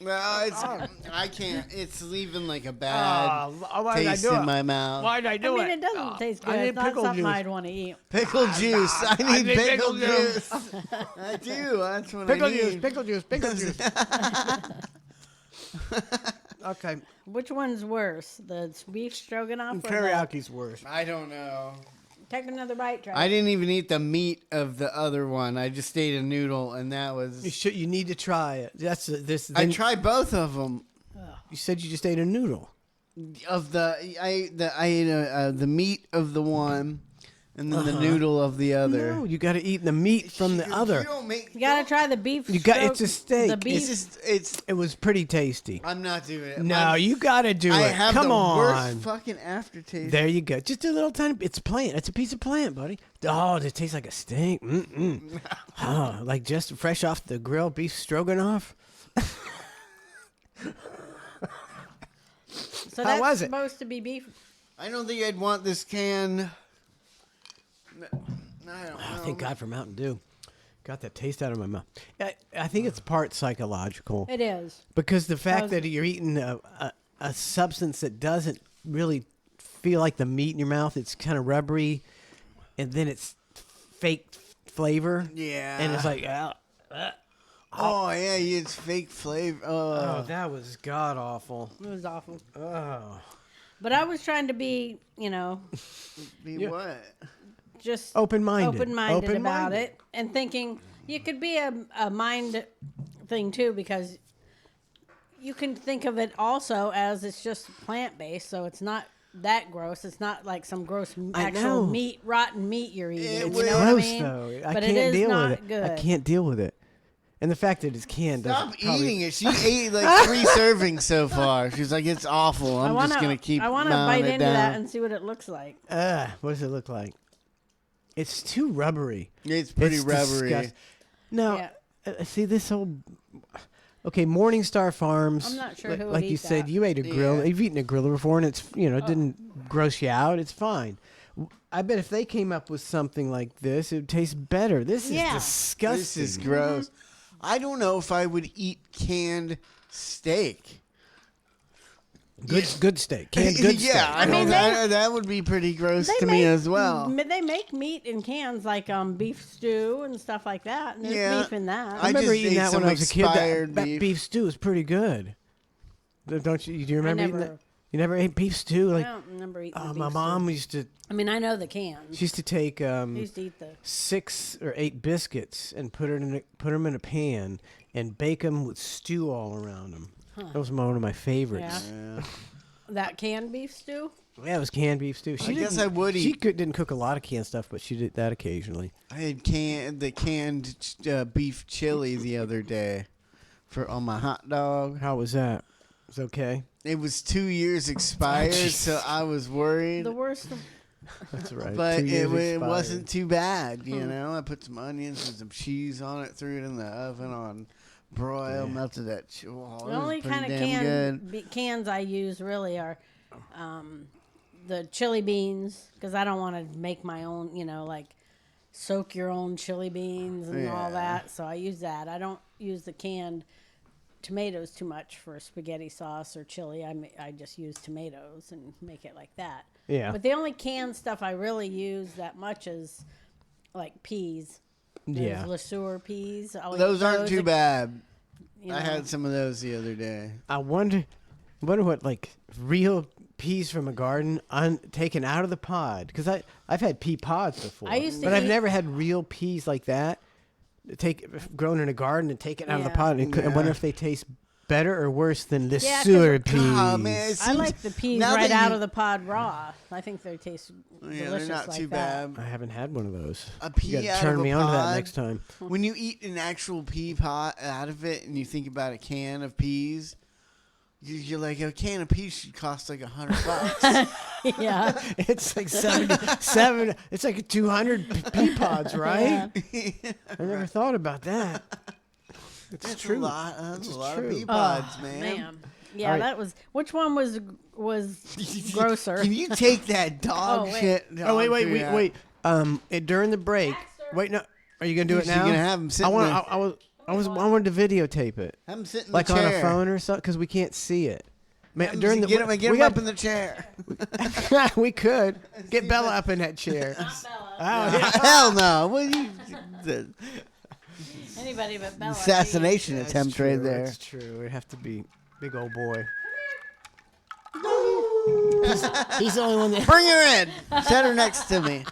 No, I can't. It's leaving like a bad why did I taste do in it? my mouth. Why'd I do I mean, it? it doesn't taste I good. need It's not pickle something juice. I'd want to eat. Pickle juice. I need pickle juice. juice. I do. That's what Pickle I need. pickle juice. Okay. Which one's worse, the beef stroganoff or Teriyaki's worse. I don't know. Take another bite, Travis. I didn't even eat the meat of the other one. I just ate a noodle, and that was. You need to try it. I tried both of them. You said you just ate a noodle. I ate the meat of the one, and then the noodle of the other. No, you got to eat the meat from the other. You gotta try the beef. It's a steak. The beef. It was pretty tasty. I'm not doing it. No, you got to do it. I have Come the on. worst fucking aftertaste. There you go. Just a little tiny. It's plant. It's a piece of plant, buddy. Oh, it tastes like a steak. Oh, like just fresh off the grill, beef stroganoff. So How that's was it? supposed to be beef. I don't think I'd want this can. I don't know. Thank God for Mountain Dew. Got that taste out of my mouth. I think it's part psychological. It is. Because the fact that you're eating a substance that doesn't really feel like the meat in your mouth, it's kind of rubbery, and then it's fake flavor. Yeah. And it's like, oh yeah, it's fake flavor. oh, that was god awful. It was awful. Oh. But I was trying to be, Be what? just Open-minded. about Open-minded. it, and thinking you could be a mind thing too, because you can think of it also as it's just plant based, so it's not that gross. It's not like some gross actual meat, rotten meat you're eating. It's you know gross what I mean? though. I But can't it is deal not with it. good. I can't deal with it. And the fact that it's canned Stop doesn't probably- eating it. She ate like 3 servings so far. She's like, it's awful. I'm just gonna keep. I want to mowing bite it into down. that and see what it looks like. What does it look like? It's too rubbery. It's pretty rubbery. No, see this whole. Okay, Morningstar Farms. I'm not sure who would like you eat said, that. you ate a grill. Yeah. You've eaten a griller before, and it's it didn't gross you out. It's fine. I bet if they came up with something like this, it would taste better. This is disgusting. This is gross. I don't know if I would eat canned steak. Good steak. Canned good steak. Yeah, I mean that would be pretty gross to me as well. They make meat in cans like beef stew and stuff like that. And there's beef in that. I remember eating that when I was a kid. expired That beef stew is pretty good. Don't you? Do you remember eating that? You never ate beef stew? Like, I don't remember eating beef my mom used to. I mean, I know the cans. She used to take used to eat 6 or 8 biscuits and put them in a pan and bake them with stew all around them. Huh. That was one of my favorites. Yeah. That canned beef stew? Yeah, it was canned beef stew. I guess I would eat. She didn't cook a lot of canned stuff, but she did that occasionally. I had canned beef chili the other day on my hot dog. How was that? It was okay. It was 2 years expired, so I was worried. The worst. That's right. But 2 years it expired. wasn't too bad, you know. I put some onions and some cheese on it, threw it in the oven on broil, melted that. The only kind of cans I use really are the chili beans, because I don't want to make my own, like soak your own chili beans and all that. So I use that. I don't use the canned tomatoes too much for spaghetti sauce or chili. I just use tomatoes and make it like that. Yeah. But the only canned stuff I really use that much is like peas. Yeah. LeSueur peas. Those aren't too bad. You I know. had some of those the other day. I wonder what like real peas from a garden taken out of the pod, because I've had pea pods before, but I've never had real peas like that grown in a garden and taken out of the pod. And I wonder if they taste better or worse than LeSueur peas. Oh, man, I like the peas right out of the pod raw. I think they taste delicious. They're not like too that. bad. I haven't had one of those. A pea You gotta out turn of a me on to that pod, next time. When you eat an actual pea pot out of it and you think about a can of peas, you're like, a can of peas should cost like $100. Yeah. It's like 77. It's like 200 pea pods, right? Yeah. I never thought about that. That's true. a lot of true. pea pods, man. Yeah, All right. that was. Which one was grosser? Can you take that dog shit? Oh, wait. During the break. Wait, no. Are you gonna do it You're now? gonna have him sit I in wanted to videotape it. Have him sit in like the on a chair. phone or something, because we can't see it. Man, Get him up in the chair. We could get Bella up in that chair. Hell no! What you? Anybody but Bella. Assassination That's attempt true, right there. That's true. It'd have to be big old boy. He's the only one that. Bring her in. Set her next to me.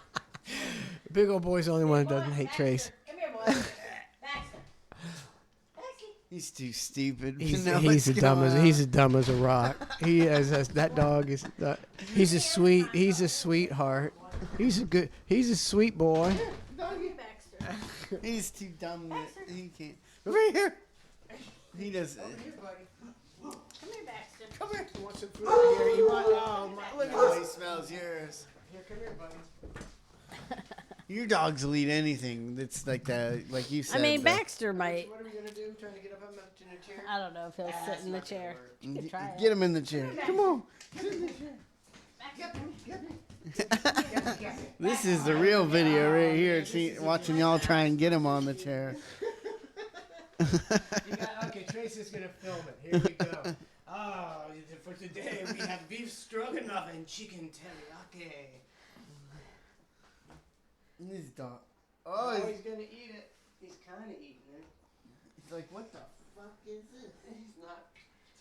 Big old boy's the only one that doesn't hate Trace. Come here, boy. He's too stupid. He's as dumb as a rock. He is that dog is. He's a sweetheart. He's a sweet boy. He's too dumb that he can't. Over here. He does. Come here, Baxter. Come here. You want some food here? You want? Look at Oh, this. he smells yours. Here, come here, buddy. Your dogs will eat anything that's like that, like you said. I mean, but- Baxter might. What are we gonna do? Trying to get up in the chair? I don't know if he'll sit in the chair. You could try Get him in the chair. Come on. This is the real video right here. Watching y'all try and get him on the chair. Okay, Trace is gonna film it. Here we go. For today we have beef stroganoff and chicken teriyaki. This dog. Oh, he's gonna eat it. He's kind of eating it. It's like, what the fuck is this? He's not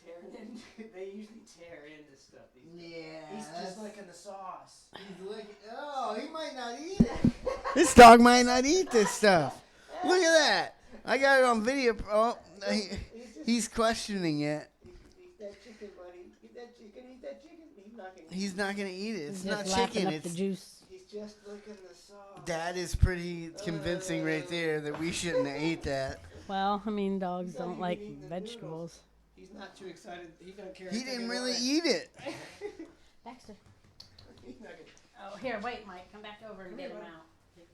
tearing into. They usually tear into stuff. Yeah. He's just liking the sauce. He might not eat it. This dog might not eat this stuff. Look at that. I got it on video. Oh, he's questioning it. Eat that chicken, buddy. Eat that chicken. Eat that chicken. He's not gonna eat it. It's He's not just lapping chicken. up It's the juice. He's just licking the sauce. That is pretty convincing right there that we shouldn't have ate that. Well, I mean, dogs don't like vegetables. He's not too excited. He don't care. He didn't really eat it. Baxter. Oh, here, wait, Mike. Come back over and get him out.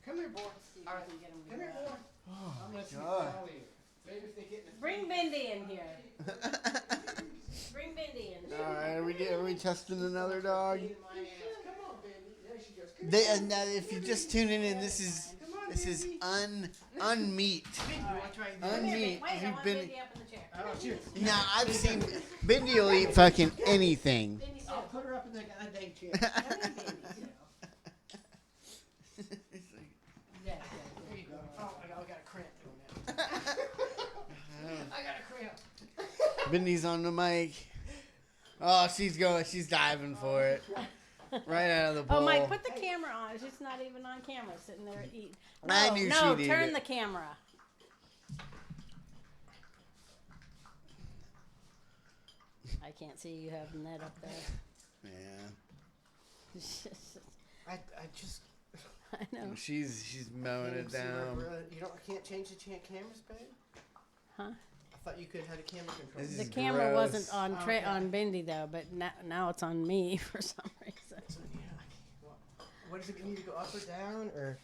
Come here, boy. All right, get him. Come here, boy. I'm gonna see God. out here. Maybe if they get in the Bring Bindi in here. Bring Bindi in. All right, are we testing another dog? Come on, baby. There she goes. Now, if you're just tuning in, this is unmeat. Come here, Unmeat. Bindi. Wait, I You've want been. Bindi up in the chair. Now I've seen Bindi will eat fucking anything. I'll put her up in the goddamn chair. There you go. Oh my god, I got a cramp doing that. I got a cramp. Bindi's on the mic. Oh, she's diving for it. Right out of the bowl. Oh, Mike, put the camera on. She's not even on camera, sitting there eating. I knew she'd eat turn it. the camera. I can't see you having that up there. Yeah. I just. I know. She's mowing it down. You can't change the cameras, babe? Huh? I thought you could have had a camera control. This The is camera gross. wasn't on on Bindi though, but now it's on me for some reason. What does it need to go up or down or?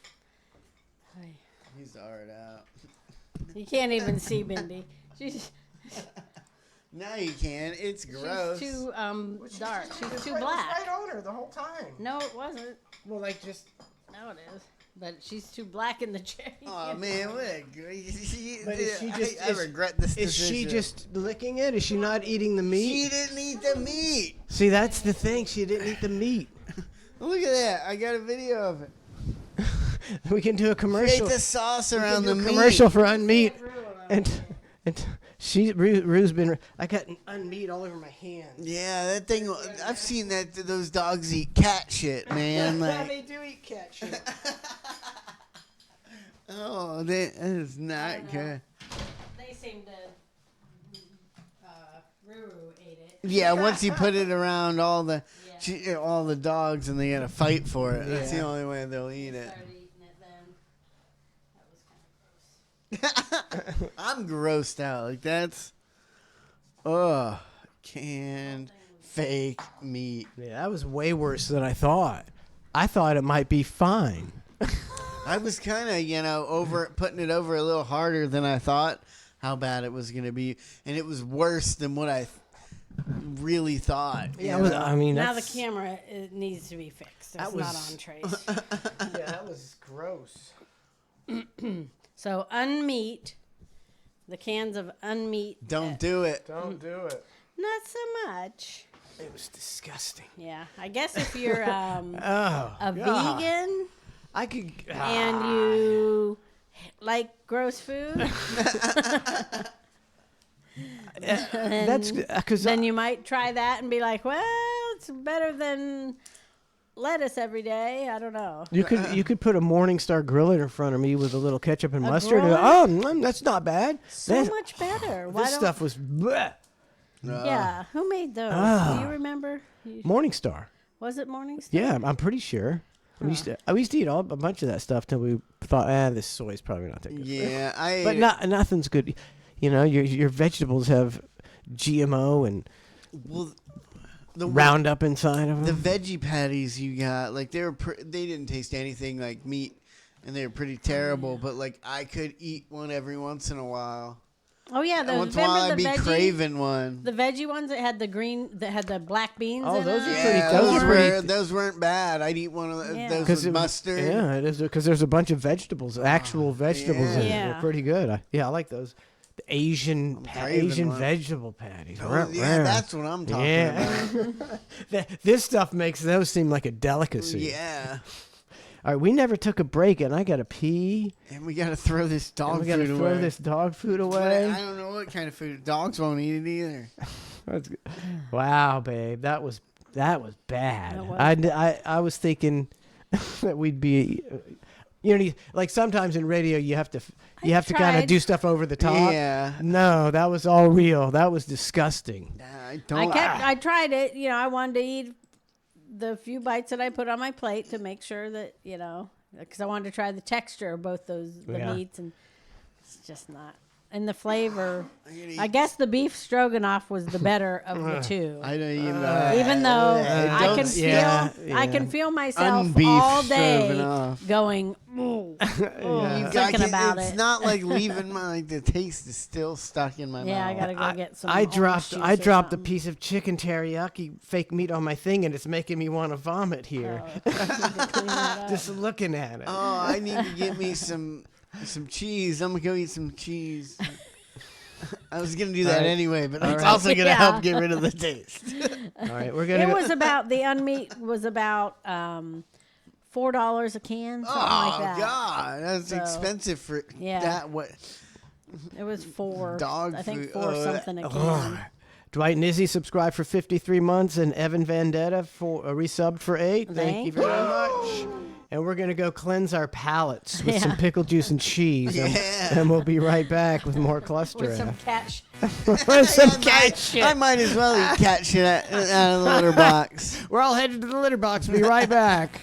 He's hard out. You can't even see Bindi. She's Now you can. It's gross. She's too dark. She's too It was black. right on her the whole time. No, it wasn't. Well, like just. No, it is. But she's too black in the chair. Oh man, what a great! But is she just? I regret this Is decision. she just licking it? Is she not eating the meat? She didn't eat the meat. See, that's the thing. She didn't eat the meat. Look at that! I got a video of it. We can do a commercial. She ate the sauce around the meat. Commercial for unmeat, and Rue's been. I got unmeat all over my hands. Yeah, that thing. I've seen that. Those dogs eat cat shit, man. Yeah, Like, they do eat cat shit. oh, that is not good. They seem to. Ruru ate it. Yeah, once you put it around all the dogs and they gotta fight for it. That's the Yeah. only way they'll eat it. Started eating it then. That was kind of gross. I'm grossed out. Like that's, canned fake meat. Yeah, that was way worse than I thought. I thought it might be fine. I was kind of, putting it over a little harder than I thought how bad it was gonna be, and it was worse than what I really thought. Yeah, you know? I mean, Now the that's, camera it needs to be fixed. It's That not was- on trace. yeah, that was gross. So unmeat. The cans of unmeat. Don't do it. Don't do it. Not so much. It was disgusting. Yeah, I guess if you're a God. vegan I could. and you like gross food, That's because then you might try that and be like, well, it's better than lettuce every day. I don't know. you could put a Morningstar griller in front of me with a little ketchup and A mustard. And, griller? that's not bad. So much better. Why This don't? stuff was bleh. Yeah, who made those? Ah. Do you remember? Morningstar. Was it Morningstar? Yeah, I'm pretty sure. We used to eat a bunch of that stuff till we thought, this soy's probably not that good. Yeah, I. But nothing's good. Your vegetables have GMO and Well, the Roundup inside of them. The veggie patties you got, like they didn't taste anything like meat, and they were pretty terrible. But like I could eat one every once in a while. Oh yeah, those, Once in a while remember I'd the be veggie, craving one. the veggie ones that had the green, that had the black beans. Oh, in those them? are pretty- Yeah, those weren't bad. I'd eat one of Yeah. those Because with mustard. Yeah, it is because there's a bunch of vegetables, actual vegetables in it. Yeah. They're pretty good. I like those. The Asian craving one. vegetable patties. Oh, yeah, that's what I'm talking about. This stuff makes those seem like a delicacy. Yeah. All right, we never took a break, and I got to pee. And we got to throw this And dog we got to food throw away. this dog food But away. I don't know what kind of food. Dogs won't eat it either. That's good. Wow, babe, that was bad. That was I was thinking that we'd be, like sometimes in radio you have to kind of tried. do stuff over the top. Yeah. No, that was all real. That was disgusting. I tried it. I wanted to eat the few bites that I put on my plate to make sure that because I wanted to try the texture of both the Yeah. meats, and it's just not. And the flavor, I guess the beef stroganoff was the better of the two. I don't even. Even though I can feel, yeah. I can feel myself Unbeef all day stroganoff. going, ooh, thinking about it's it. not like leaving the taste is still stuck in my Yeah, I mouth. gotta go get some. I orange dropped juice I or dropped a something. piece of chicken teriyaki fake meat on my thing, and it's making me want to vomit here. Oh, you need to clean that up. Just looking at it. Oh, I need to get me some cheese. I'm gonna go eat some cheese. I was gonna do that All right. anyway, but All it's right. also gonna Yeah. help get rid of the taste. All right, we're gonna. It was about the unmeat was about $4 a can, something like that. God, that's So, expensive for yeah. that. What? It was $4. Dog I think food. $4 something a can. Dwight and Izzy subscribed for 53 months, and Evan Vendetta for resubbed for 8. Thank you very much. And we're gonna go cleanse our palates with some pickle juice and cheese, and we'll be right back with more ClusterF. With some cat With some cat shit. I might as well eat cat shit out of the litter box. We're all headed to the litter box. Be right back.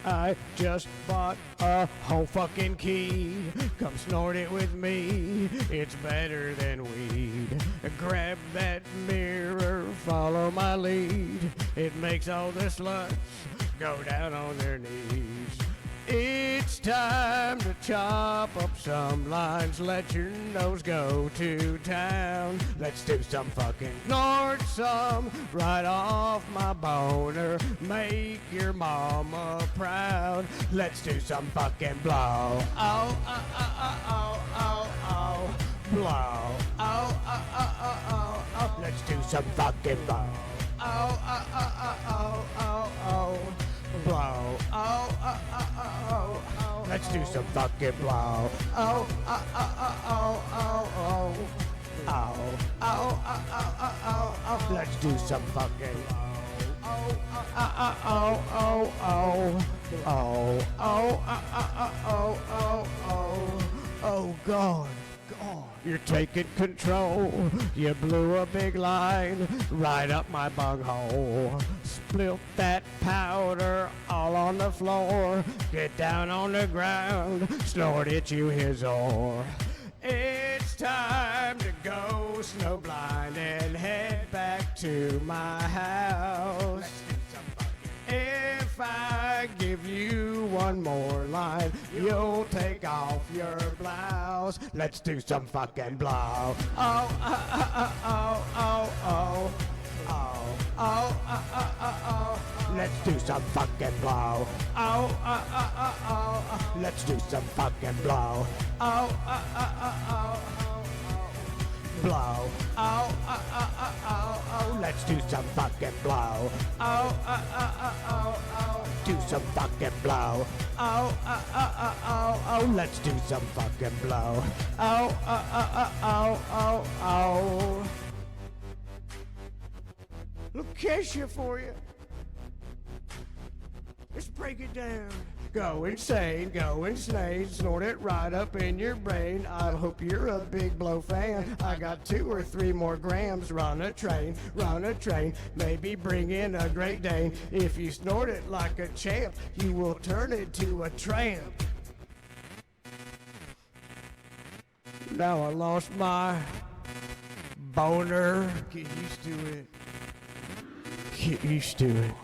I just bought a whole fucking key. Come snort it with me. It's better than weed. Grab that mirror, follow my lead. It makes all the sluts go down on their knees. It's time to chop up some lines. Let your nose go to town. Let's do some fucking snort some right off my boner. Make your mama proud. Let's do some fucking blow. Oh, oh, oh, oh, oh, oh, oh. Blow. Oh, oh, oh, oh, oh, oh. Let's do some fucking blow. Oh, oh, oh, oh, oh, oh, oh. Blow. Oh, oh, oh, oh, oh. Let's do some fucking blow. Oh, oh, oh, oh, oh, oh, oh. Oh, oh, oh, oh, oh, oh, oh. Let's do some fucking oh, oh, oh, oh, oh, oh. Oh, oh, oh, oh, oh, oh, oh. Oh, God. You're taking control. You blew a big line right up my bunghole. Spilt that powder all on the floor. Get down on the ground. Snort it, you his oar. It's time to go snowblind and head back to my house. If I give you one more line, you'll take off your blouse. Let's do some fucking blow. Oh, oh, oh, oh, oh, oh. Oh, oh, oh, oh, oh, oh. Let's do some fucking blow. Oh, oh, oh, oh, oh, oh. Let's do some fucking blow. Oh, oh, oh, oh, oh, oh. Blow. Oh, oh, oh, oh, oh, oh. Let's do some fucking blow. Oh, oh, oh, oh, oh, oh. Do some fucking blow. Oh, oh, oh, oh, oh, oh. Let's do some fucking blow. Oh, oh, oh, oh, oh, oh, oh. Little Kesha for you. Let's break it down. Go insane, go insane, snort it right up in your brain. I hope you're a big blow fan. I got 2 or 3 more grams. Run a train, maybe bring in a Great Dane. If you snort it like a champ, you will turn it to a tramp. Now I lost my boner. Get used to it. Get used to it.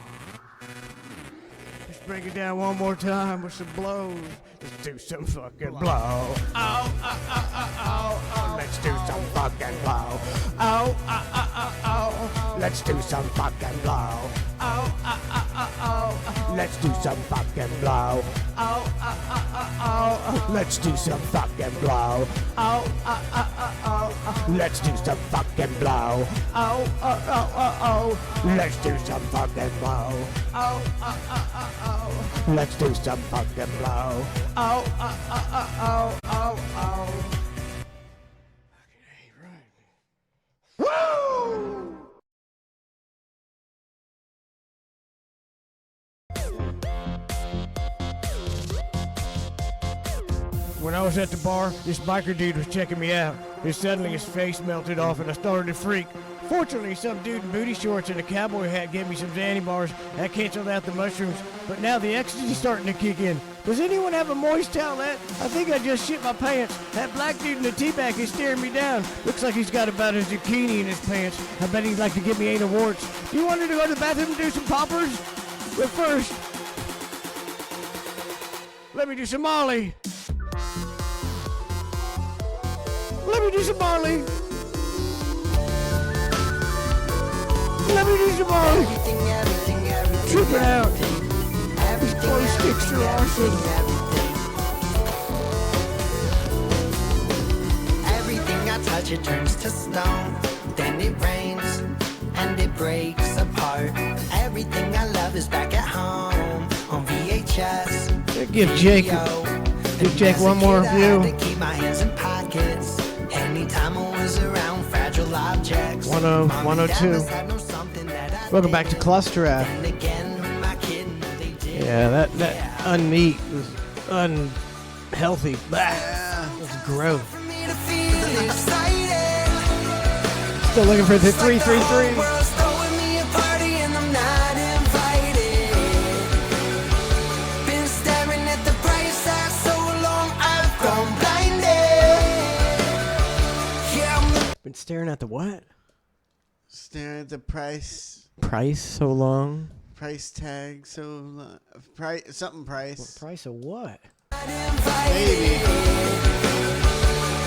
Let's break it down one more time with some blows. Let's do some fucking blow. Oh, oh, oh, oh, oh, oh. Let's do some fucking blow. Oh, oh, oh, oh, oh. Let's do some fucking blow. Oh, oh, oh, oh, oh. Let's do some fucking blow. Oh, oh, oh, oh, oh. Let's do some fucking blow. Oh, oh, oh, oh, oh. Let's do some fucking blow. Oh, oh, oh, oh, oh. Let's do some fucking blow. Oh, oh, oh, oh, oh. Let's do some fucking blow. Oh, oh, oh, oh, oh, oh, oh. Woo! When I was at the bar, this biker dude was checking me out. Then suddenly his face melted off and I started to freak. Fortunately, some dude in booty shorts and a cowboy hat gave me some Zanny bars. That canceled out the mushrooms. But now the ecstasy's starting to kick in. Does anyone have a moist towelette? I think I just shit my pants. That black dude in the teabag is staring me down. Looks like he's got about a zucchini in his pants. I bet he'd like to give me anal warts. Do you want to go to the bathroom and do some poppers? But first, let me do some Molly. Let me do some Molly. Let me do some Molly. Tripping out. These glow sticks are awesome. touch it turns to stone. Then it rains and it breaks apart. Everything I love is back at home on VHS. Give Jake one more view. To keep my hands in pockets. Anytime I was around fragile objects. 102. Welcome back to ClusterF. Yeah, that unmeat was unhealthy. That's gross. Still looking for the 333. Been staring at the what? Staring at the price. Price so long. Price tag so long. Price. What price of what? Maybe.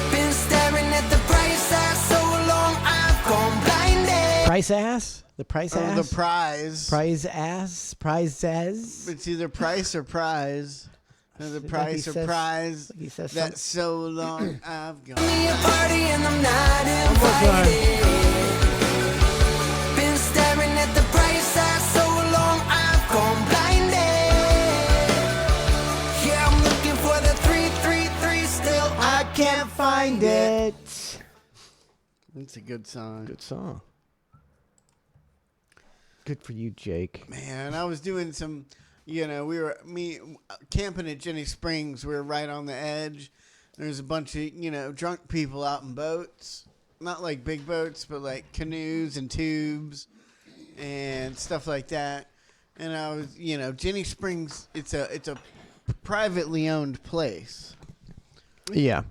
Been staring at the price tag so long I've gone blinded. Price ass? The price ass? The prize. Prize ass? Prize ass? It's either price or prize. The price or prize. That's so long I've gone. Me a party and I'm not invited. Been staring at the price tag so long I've gone blinded. Yeah, I'm looking for the 333 still I can't find it. It's a good song. Good song. Good for you, Jake. Man, I was doing some, we were camping at Jenny Springs. We were right on the edge. There's a bunch of, drunk people out in boats. Not like big boats, but like canoes and tubes and stuff like that. And I was, Jenny Springs, it's a privately owned place. Yeah.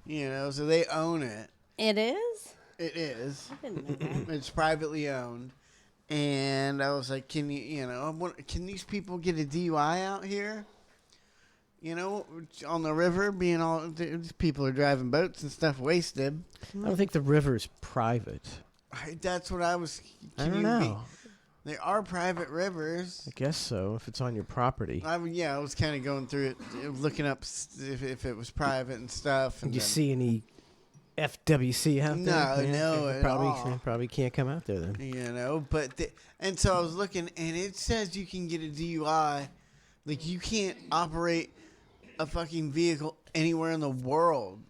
So they own it. It is? It is. I didn't know that. It's privately owned. And I was like, can can these people get a DUI out here? On the river, being these people are driving boats and stuff wasted. I don't think the river's private. That's what I was. I don't know. There are private rivers. I guess so, if it's on your property. I was kind of going through it, looking up if it was private and stuff. And Did you see any FWC out there? No, probably can't come out there then. And so I was looking, and it says you can get a DUI. Like, you can't operate a fucking vehicle anywhere in the world.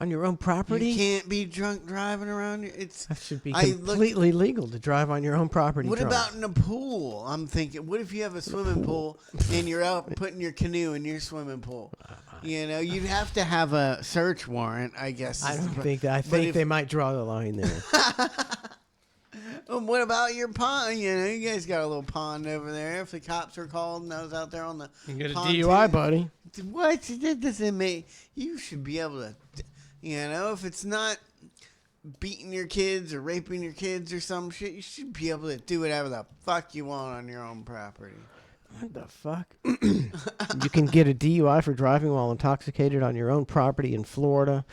On your own property? You can't be drunk driving around. That should be completely legal to drive on your own property. What drunk. about in a pool? I'm thinking, what if you have a swimming pool and you're out putting your canoe in your swimming pool? You'd have to have a search warrant, I guess. I don't think that. I think they might draw the line there. What about your pond? You guys got a little pond over there. If the cops are called and I was out there on the you get a pond DUI, too. buddy. What? That doesn't make... You should be able to... if it's not beating your kids or raping your kids or some shit, you should be able to do whatever the fuck you want on your own property. What the fuck? You can get a DUI for driving while intoxicated on your own property in Florida.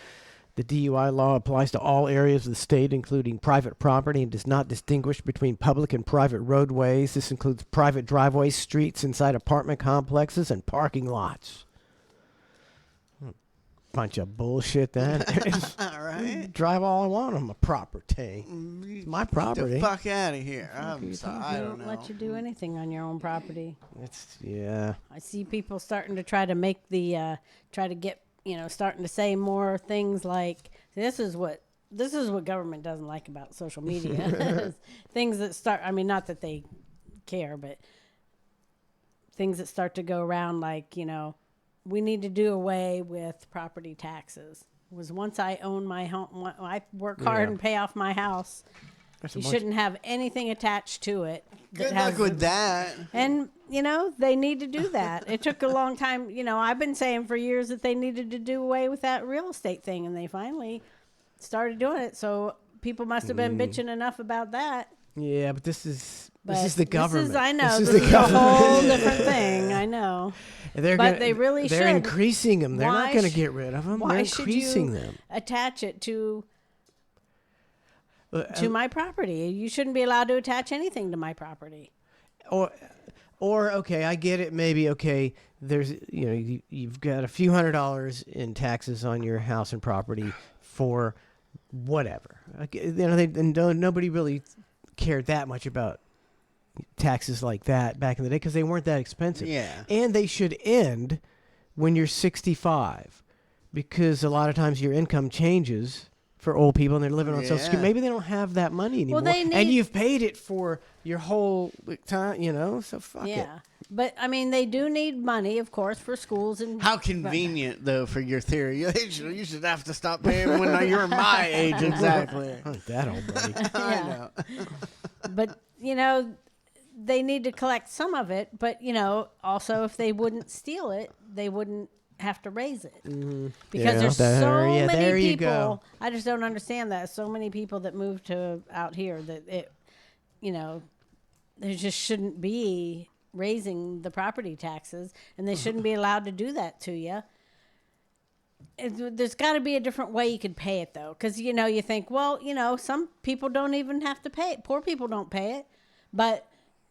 The DUI law applies to all areas of the state, including private property, and does not distinguish between public and private roadways. This includes private driveways, streets, inside apartment complexes, and parking lots. Bunch of bullshit, that is. All right. Drive all I want on my property. It's my property. Get the fuck out of here. I'm sorry. I don't know. Let you do anything on your own property. Yeah. I see people starting to try to make starting to say more things like this is what government doesn't like about social media. Things that start, not that they care, but things that start to go around like, we need to do away with property taxes. Was once I own my home, I work hard and pay off my house. You shouldn't have anything attached to it. Good luck with that. And, they need to do that. It took a long time. I've been saying for years that they needed to do away with that real estate thing, and they finally started doing it. So people must have been bitching enough about that. Yeah, but this is the government. I know. This is the government. a whole different thing. I know. They really should. They're increasing them. They're Why not going to get rid of them. Why They're should increasing you them. attach it to my property? You shouldn't be allowed to attach anything to my property. Or okay, I get it. Maybe okay. There's you've got a few $100s in taxes on your house and property for whatever. Nobody really cared that much about taxes like that back in the day because they weren't that expensive. Yeah. And they should end when you're 65 because a lot of times your income changes for old people and they're living on Social Security. Maybe they don't have that money anymore. And you've paid it for your whole time, so fuck it. Yeah. But, I mean, they do need money, of course, for schools. And how convenient, though, for your theory. You should have to stop paying when you're my age, exactly. Aren't that old, buddy? I know. But, they need to collect some of it. But, also, if they wouldn't steal it, they wouldn't have to raise it. Mm-hmm. Because there's so many people. I just don't understand that. So many people that move to out here that there just shouldn't be raising the property taxes, and they shouldn't be allowed to do that to you. There's got to be a different way you could pay it, though, because you think, well, some people don't even have to pay it. Poor people don't pay it, but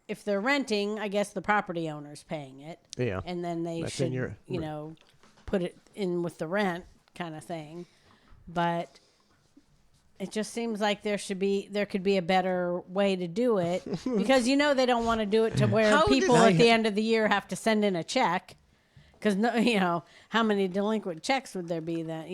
if they're renting, I guess the property owner's paying it. Yeah, and then they That's should, put it in with the rent kind of thing. But it just seems like there could be a better way to do it because they don't want to do it to where people at the end of the year have to send in a check because how many delinquent checks would there be that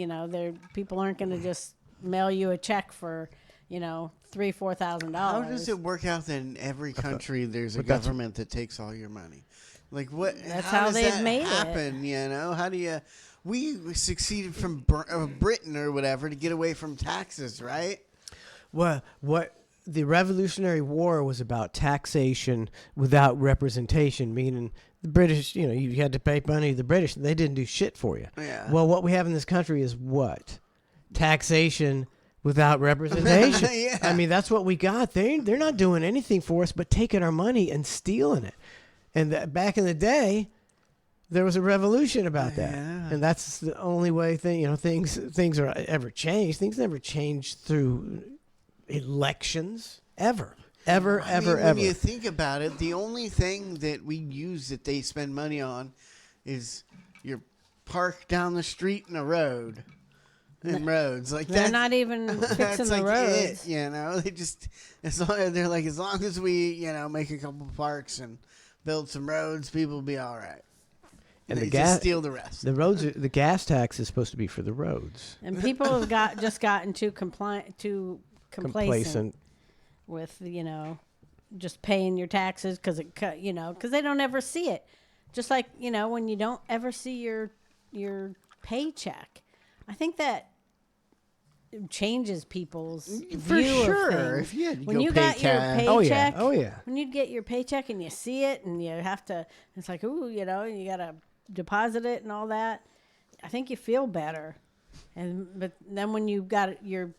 people aren't going to just mail you a check for $3,000-$4,000. How does it work out that in every country there's a government that takes all your money? Like what? That's how they've made it happen. How do you? We succeeded from Britain or whatever to get away from taxes, right? Well, what the Revolutionary War was about taxation without representation, meaning the British, you had to pay money to the British. They didn't do shit for you. Yeah. Well, what we have in this country is what? Taxation without representation. Yeah. I mean, that's what we got. They're not doing anything for us but taking our money and stealing it. And back in the day, there was a revolution about that, and that's the only way things are ever changed. Things never change through elections ever. When you think about it, the only thing that we use that they spend money on is your park down the street and a road. And roads like they're that. Not even fixing the roads. They just as long as we make a couple parks and build some roads, people will be all right. And they just steal the rest. The gas tax is supposed to be for the roads. And people have gotten too complacent with just paying your taxes because they don't ever see it. Just like when you don't ever see your paycheck, I think that changes people's view of things. When you got your paycheck, when you get your paycheck and you see it and you have to, it's like, ooh, you got to deposit it and all that. I think you feel better. But then when you got your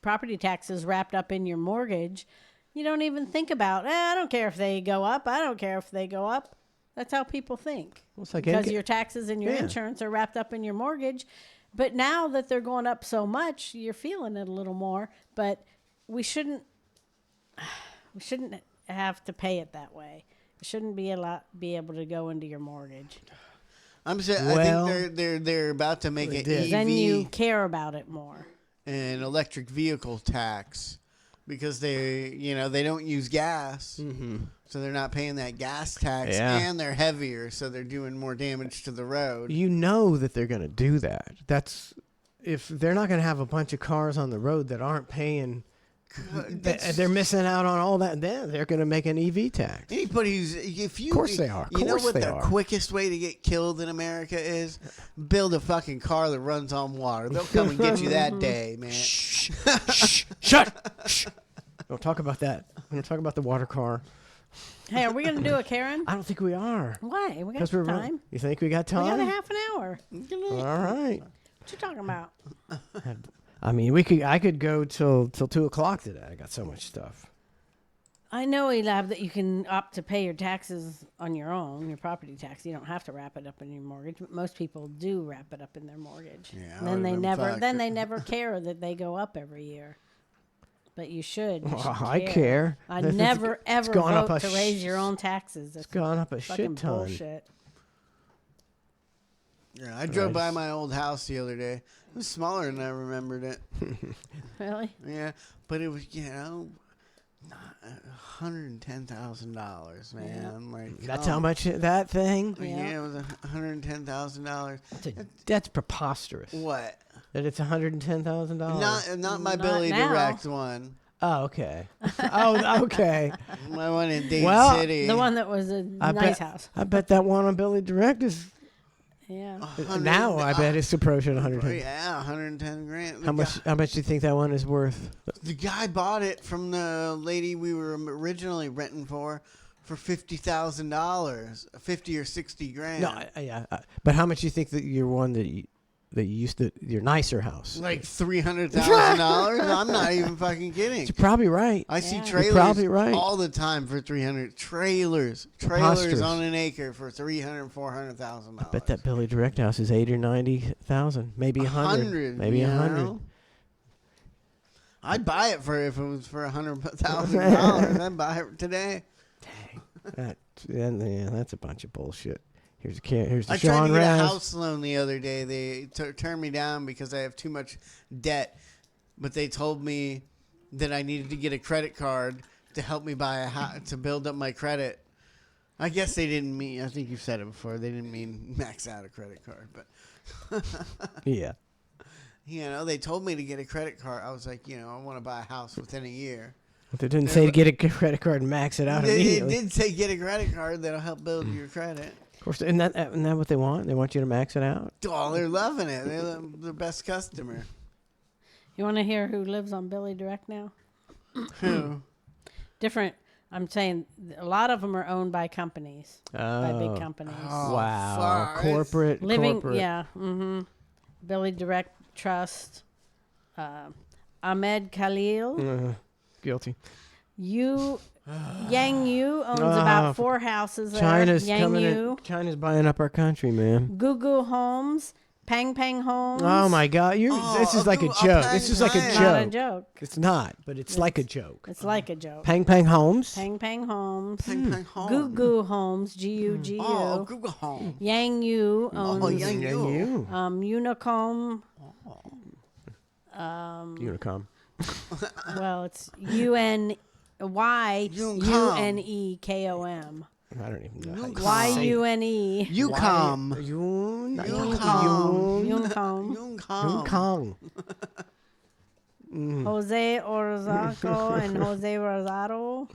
property taxes wrapped up in your mortgage, you don't even think about, I don't care if they go up. I don't care if they go up. That's how people think. Well, it's like because your taxes and your insurance are wrapped up in your mortgage. But now that they're going up so much, you're feeling it a little more. But we shouldn't have to pay it that way. It shouldn't be able to go into your mortgage. I think they're about to make an EV. Then you care about it more. An electric vehicle tax because they don't use gas. Mm-hmm. So they're not paying that gas tax, and they're heavier, so they're doing more damage to the road. You know that they're going to do that. That's if they're not going to have a bunch of cars on the road that aren't paying. They're missing out on all that. Then they're going to make an EV tax. Anybody of course they are. You know what the quickest way to get killed in America is? Build a fucking car that runs on water. They'll come and get you that day, man. Shh. Shut. Don't talk about that. I'm going to talk about the water car. Hey, are we going to do a Karen? I don't think we are. Why? We got time. You think we got time? We got a half an hour. All right. What you talking about? I mean, I could go till 2:00 today. I got so much stuff. I know, Elab, that you can opt to pay your taxes on your own, your property tax. You don't have to wrap it up in your mortgage, but most people do wrap it up in their mortgage. Yeah, and then they never care that they go up every year. But you should. I care. I never ever vote to raise your own taxes. It's gone up a shit ton. Bullshit. Yeah, I drove by my old house the other day. It was smaller than I remembered it. Really? Yeah, but it was, $110,000, man. Like That's how much that thing? Yeah, it was $110,000. That's preposterous. What? That it's $110,000? Not my Billy Direct one. Oh, okay. Oh, okay. My one in Dade City. The one that was a nice house. I bet that one on Billy Direct is. Yeah. Now I bet it's approaching 110. Yeah, 110 grand. How much do you think that one is worth? The guy bought it from the lady we were originally renting for $50,000, 50 or 60 grand. No, but how much do you think that your one that you used to your nicer house? Like $300,000. I'm not even fucking kidding. You're probably right. I see You're trailers probably right. all the time for 300 trailers on an acre for $300,000-$400,000. I bet that Billy Direct house is 80 or 90,000, maybe 100, maybe 100. I'd buy it if it was for $100,000. I'd buy it today. Dang, that's a bunch of bullshit. Here's the I tried to get a house loan the other day. They turned me down because I have too much debt. But they told me that I needed to get a credit card to help me buy a house, to build up my credit. I guess they didn't mean, I think you've said it before, they didn't mean max out a credit card. But yeah. They told me to get a credit card. I was like, I want to buy a house within a year. But they didn't say to get a credit card and max it out immediately. They did say get a credit card that'll help build your credit. Of course, isn't that what they want? They want you to max it out? Oh, they're loving it. They're the best customer. You want to hear who lives on Billy Direct now? Who? Different. I'm saying a lot of them are owned by companies, by big companies. Oh, wow. Corporate. Yeah. Mm-hmm. Billy Direct Trust. Ahmed Khalil. Guilty. Yang Yu owns about 4 houses there. China's coming in. China's buying up our country, man. Gugu Homes, Pang Pang Homes. Oh my God! This is like a joke. This is like a joke. Not a joke. It's not, but it's like a joke. It's like a joke. Pang Pang Homes. Pang Pang Homes. Pang Pang Homes. Gugu Homes. Gugu. Oh, Gugu Homes. Yang Yu owns. Yang Yu. Unicom. Unicom. Well, it's UNEKOM. I don't even know. YUNE. Ucom. Uncom. Jose Orozco and Jose Rosado.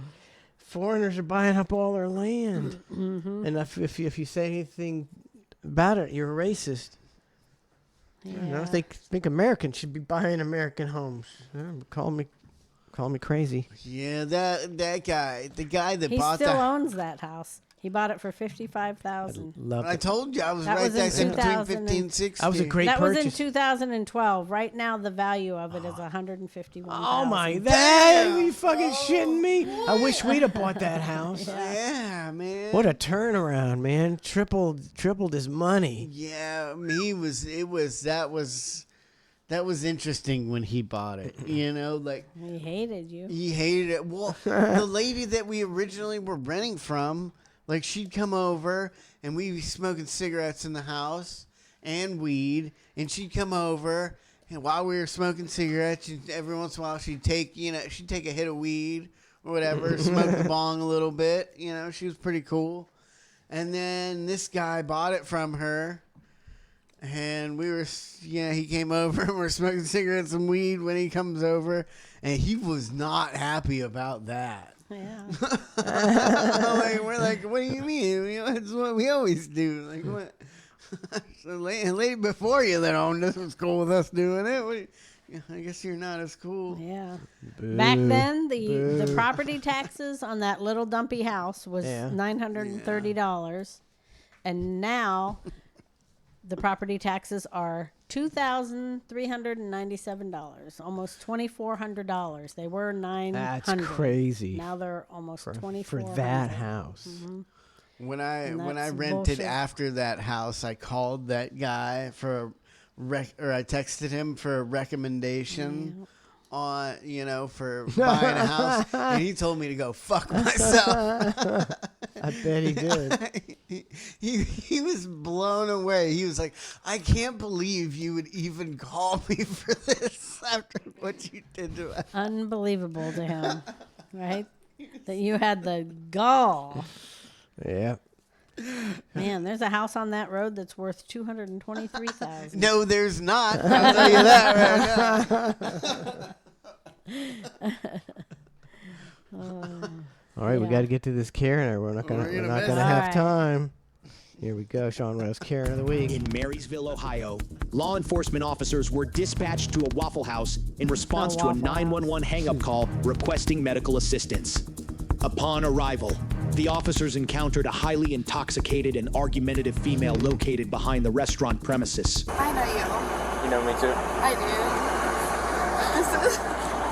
Foreigners are buying up all our land. Mm-hmm. And if you say anything about it, you're a racist. Yeah. They think Americans should be buying American homes. Call me crazy. Yeah, that guy, the guy that bought he still owns that house. He bought it for $55,000. I told you I was right there. I said between 50 and 60. That was a great purchase. That was in 2012. Right now, the value of it is $151,000. Oh my! Are you fucking shitting me? What? I wish we'd have bought that house. Yeah, man. What a turnaround, man! Tripled his money. Yeah, that was interesting when he bought it. Like he hated you. He hated it. Well, the lady that we originally were renting from, like she'd come over and we'd be smoking cigarettes in the house and weed, and she'd come over and while we were smoking cigarettes, every once in a while she'd take a hit of weed or whatever, smoke the bong a little bit. She was pretty cool. And then this guy bought it from her. And he came over and we're smoking cigarettes and weed when he comes over, and he was not happy about that. Yeah. We're like, what do you mean? That's what we always do. Like, what? So lady before you that owned this was cool with us doing it. I guess you're not as cool. Yeah. Back then, the property taxes on that little dumpy house was $930. And now the property taxes are $2,397, almost $2,400. They were $900. That's crazy. Now they're almost $2,400 for that house. Mm-hmm. When I rented after that house, I called that guy for I texted him for a recommendation on for buying a house, and he told me to go fuck myself. I bet he did. He was blown away. He was like, I can't believe you would even call me for this after what you did to us. Unbelievable to him, right? That you had the gall. Yeah. Man, there's a house on that road that's worth $223,000. No, there's not. I'll tell you that right now. All right, we got to get to this Karen. We're not gonna have time. Here we go, Sean Rose, Karen of the week. In Marysville, Ohio, law enforcement officers were dispatched to a Waffle House in response to a 911 hang-up call requesting medical assistance. Upon arrival, the officers encountered a highly intoxicated and argumentative female located behind the restaurant premises. I know you. You know me too. I do. This is...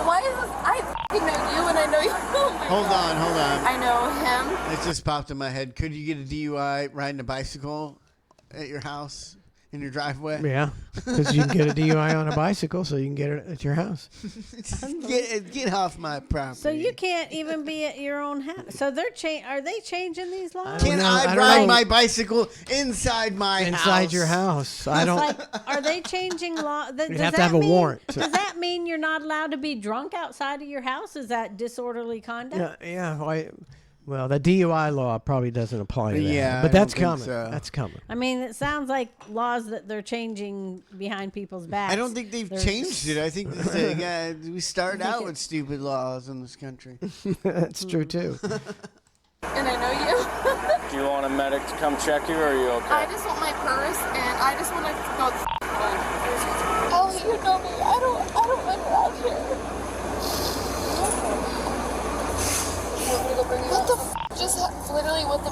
Why is this? I f***ing know you and I know you. Oh my Hold God. on. I know him. It just popped in my head. Could you get a DUI riding a bicycle at your house in your driveway? Yeah, because you can get a DUI on a bicycle, so you can get it at your house. Get off my property. So you can't even be at your own house. So they're are they changing these laws? Can I ride my bicycle inside my house? Inside your house. I don't. Like, are they changing law? You'd have to have a warrant. Does that mean you're not allowed to be drunk outside of your house? Is that disorderly conduct? Yeah. Well, the DUI law probably doesn't apply to that. Yeah, but I that's don't think coming. so. That's coming. I mean, it sounds like laws that they're changing behind people's backs. I don't think they've changed it. I think we started out with stupid laws in this country. That's true, too. And I know you. Do you want a medic to come check you, or are you okay? I just want my purse and I just want to go the f*** home. Oh, you know me. I don't live around here. What the f***? Just literally what the...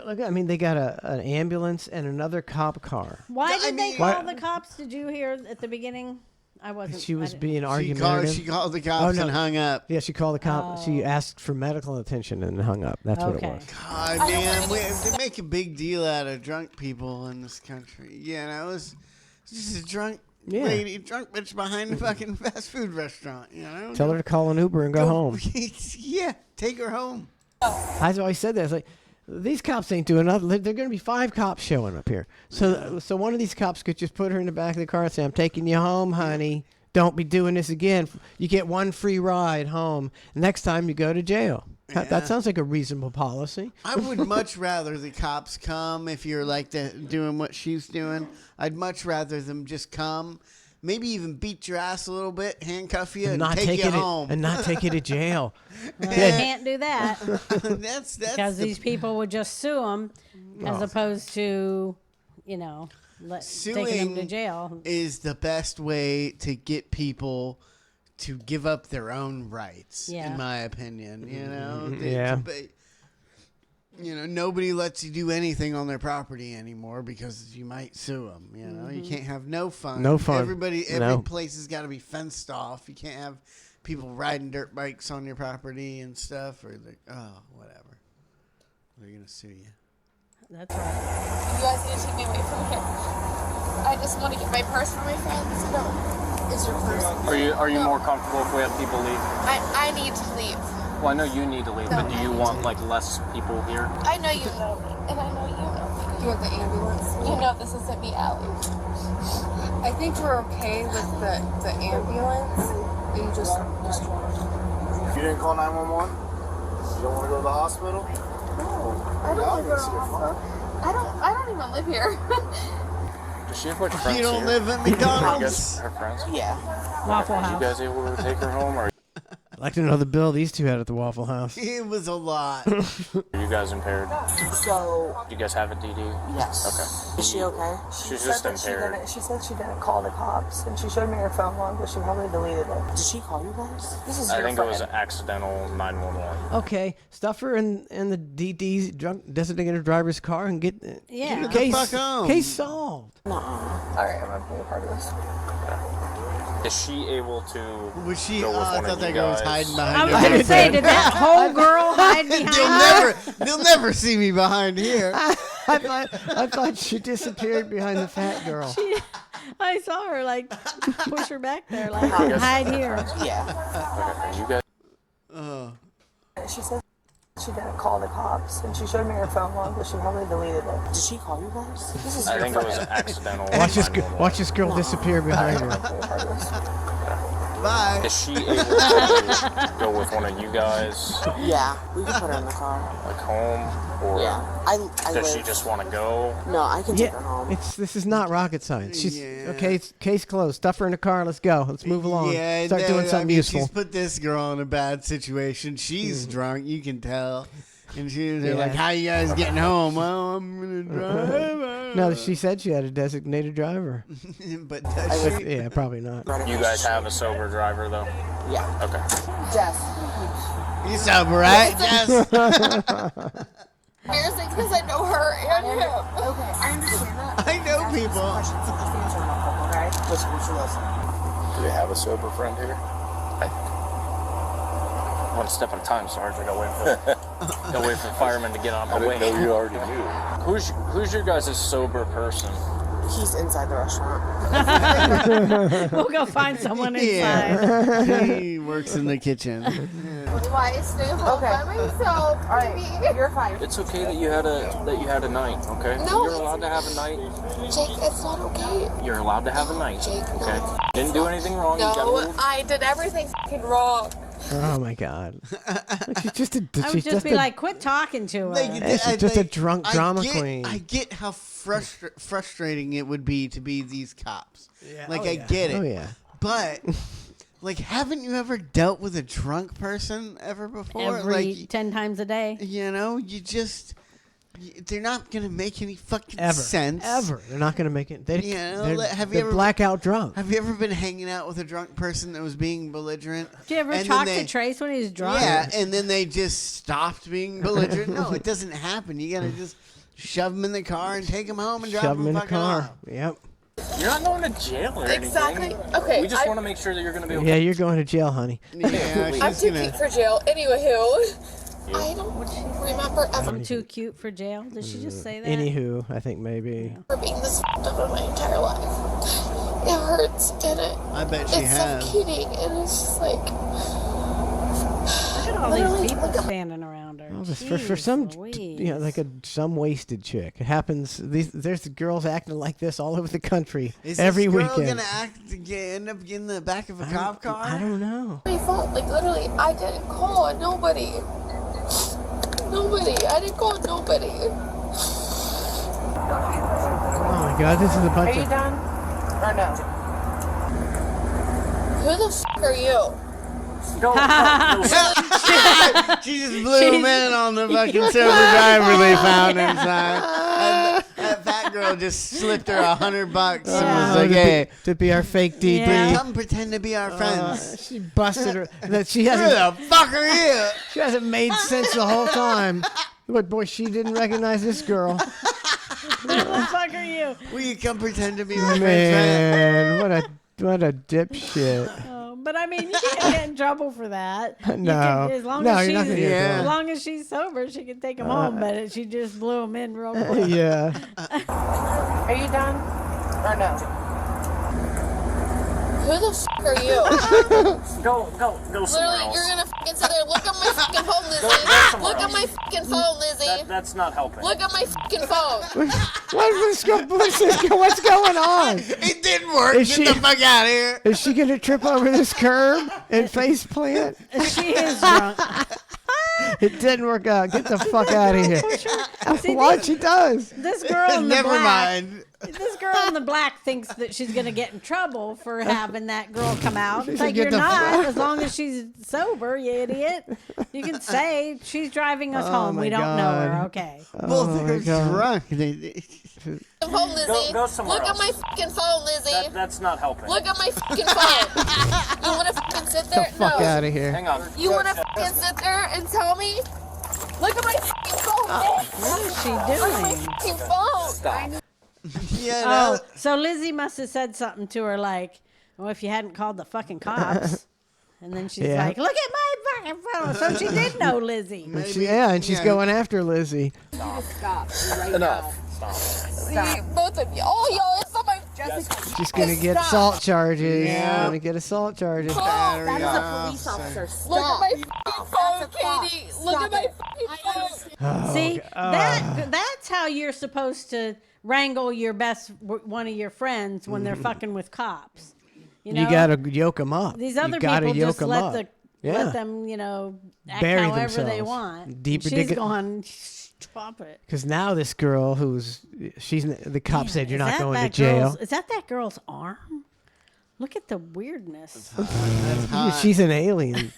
Look, I mean, they got an ambulance and another cop car. Why did they call the cops? Did you hear at the beginning? I wasn't. She was being argumentative. She called the cops and hung up. Yeah, she called the cop. She asked for medical attention and hung up. That's what it was. God, man, they make a big deal out of drunk people in this country. You know, it's just a drunk lady, drunk bitch behind the fucking fast food restaurant. You know, Tell her to call an Uber and go home. Yeah, take her home. I've always said that. It's like, these cops ain't doing nothing. There are going to be 5 cops showing up here. So one of these cops could just put her in the back of the car and say, I'm taking you home, honey. Don't be doing this again. You get 1 free ride home. Next time you go to jail. Yeah. That sounds like a reasonable policy. I would much rather the cops come if you're like doing what she's doing. I'd much rather them just come, maybe even beat your ass a little bit, handcuff you, and take you home. And not take you to jail. Well, they can't do that. That's because these people would just sue them as opposed to, taking them to jail. Is the best way to get people to give up their own rights, in my opinion. Nobody lets you do anything on their property anymore because you might sue them. You can't have no fun. No fun. Every place has got to be fenced off. You can't have people riding dirt bikes on your property and stuff, or whatever. They're gonna sue you. That's right. You guys need to take me away from here. I just want to get my purse from my friends. No, it's your purse. Are you more comfortable if we have people leave? I need to leave. Well, I know you need to leave, but do you want less people here? I know you know me, and I know you know me. You want the ambulance? You know this isn't me, Allie. I think we're okay with the ambulance. You just You didn't call 911? You don't want to go to the hospital? No, I don't want to go to the hospital. I don't even live here. Does she have friends You don't here? live at McDonald's? Her friends? Yeah. Waffle Are House. you guys able to take her home, or I'd like to know the bill these two had at the Waffle House. It was a lot. are you guys impaired? So. Do you guys have a DD? Yes. Okay. Is she okay? She's just impaired. She said she didn't call the cops, and she showed me her phone log, but she probably deleted it. Did she call you guys? This is I your think friend. it was an accidental 911. Okay, stuff her in the DD's drunk designated driver's car and get the case, case solved. All right, I'm not being a part of this. Is she able to Was she? go with I one thought of that you girl was guys? hiding behind. I was going to say, did that whole girl hide behind They'll never see me behind here. I thought she disappeared behind the fat girl. I saw her push her back there, hide here. Yeah. Okay, you guys. She said She didn't call the cops, and she showed me her phone log, but she probably deleted it. Did she call you guys? This is I think it was accidental. Watch this girl disappear behind her. Bye. Is she able to go with one of you guys? Yeah, we can put her in the car. Like home? Or does she just want to go? No, I can take her home. This is not rocket science. She's okay. It's case closed. Stuff her in the car. Let's go. Let's move along. Yeah, Start doing something useful. She's put this girl in a bad situation. She's drunk, you can tell. And they're like, how you guys getting home? Well, I'm going to drive. No, she said she had a designated driver. But does she? Yeah, probably not. You guys have a sober driver, though? Yeah. Okay. Jess. You sober, right, Jess? Embarrassing because I know her and him. Okay, I understand that. I know people. Okay? Listen. Do they have a sober friend here? One step at a time, Sarge. I gotta wait for the firemen to get on my way. I didn't know you already knew. Who's your guys' sober person? He's inside the restaurant. We'll go find someone inside. Yeah. He works in the kitchen. Why stay home by myself? All right, you're fine. It's okay that you had a night, okay? No, You're allowed to have a night. Jake, that's not okay. You're allowed to have a night, Jake, okay? Didn't do anything wrong. You got a No, little... I did everything fucking wrong. Oh my God! She's just a. I would just be like, quit talking to her. She's just a drunk drama queen. I get how frustrating it would be to be these cops. Yeah. Like, Oh, I yeah. get it. Oh, yeah. But, like, haven't you ever dealt with a drunk person ever before? Every 10 times a day. You know, they're not going to make any fucking Ever. sense. Ever. They're not going to make it. You know, They're blackout drunk. Have you ever been hanging out with a drunk person that was being belligerent? Did you ever and talk then to Trace when he was drunk? Yeah, and then they just stopped being belligerent. No, it doesn't happen. You got to just shove them in the car and take them home and drop Shove them them in the fucking car. off. Yep. You're not going to jail or anything. Exactly. Okay, We just want to make sure that you're going to be okay. Yeah, you're going to jail, honey. Yeah, I'm she's too gonna. cute for jail. Anywho, I don't remember ever I'm too cute for jail. Did she just say that? Anywho, I think maybe. being this f***ed up in my entire life. It hurts, and I bet she it's has. suffocating, and it's just like. Look at all Literally, these people look at- standing around her. Oh, for Jeez some, Louise. some wasted chick. It happens. There's girls acting like this all over the country Is every this girl weekend. gonna end up in the back of a cop car? I don't know. My fault. Like literally, I didn't call nobody. I didn't call nobody. Oh my God, this is a bunch Are you of. done? Or no? Who the f*** are you? She just blew him in on the fucking silver driver they found inside. And that fat girl just slipped her $100 and was like, "Hey, to be our fake DD. come pretend to be our friends." She busted her. That she Who hasn't. the fuck are you? She hasn't made sense the whole time. But boy, she didn't recognize this girl. Who the fuck are you? Will you come pretend to be my friend? Man, what a dipshit. But I mean, you can't get in trouble for that. You No. can, as long No, as you're not she's, gonna get in trouble. as long as she's sober, she can take him home. But she just blew him in real quick. Yeah. Are you done? Or no? Who the f*** are you? Go somewhere Literally, else. you're gonna f***ing sit there. Look at my f***ing phone, Lizzie. somewhere Look at my f***ing phone, Lizzie. That's not helping. Look at my f***ing phone. What's going on? It didn't work. Is Get she- the fuck out of here. Is she gonna trip over this curb and face plant? She is drunk. It didn't work out. Get the fuck out of here. See, What she does? This girl in the Never black. mind. This girl in the black thinks that she's gonna get in trouble for having that girl come out. She It's should like get you're the not, fuck- as long as she's sober, you idiot. You can say she's driving us Oh home. my We don't know her. God. Okay. Well, my they're God. drunk. Phone, Lizzie. Go somewhere Look at my else. f***ing phone, Lizzie. That's not helping. Look at my f***ing phone. You wanna f***ing sit there? Get the fuck No. out of here. Hang on. You wanna f***ing sit there and tell me? Look at my f***ing phone. What is she Look at my doing? f***ing phone. Stop. Yeah, Oh, so Lizzie must have said something to her like, "Well, if you hadn't called the fucking cops," and then she's Yeah. like, "Look at my fucking phone." So she did know Lizzie. And she's going after Lizzie. Stop right Enough. Stop. See, both of you. Oh, y'all, it's on my. Jessica. She's gonna get assault charges. Yeah. Gonna get assault charges. That Battery is a off, police so- officer. Stop. Look at my phone, Katie. Look at my phone. Oh, See, God. that's how you're supposed to wrangle your one of your friends when they're fucking with cops. You know? You gotta yoke them up. These You other gotta people yoke just 'em let up. let them, act Bury however they themselves. want. Deeper She's dig- going, drop it. Because now this girl the cop said you're Is not that going to that jail. girl's- Is that girl's arm? Look at the weirdness. She's an alien.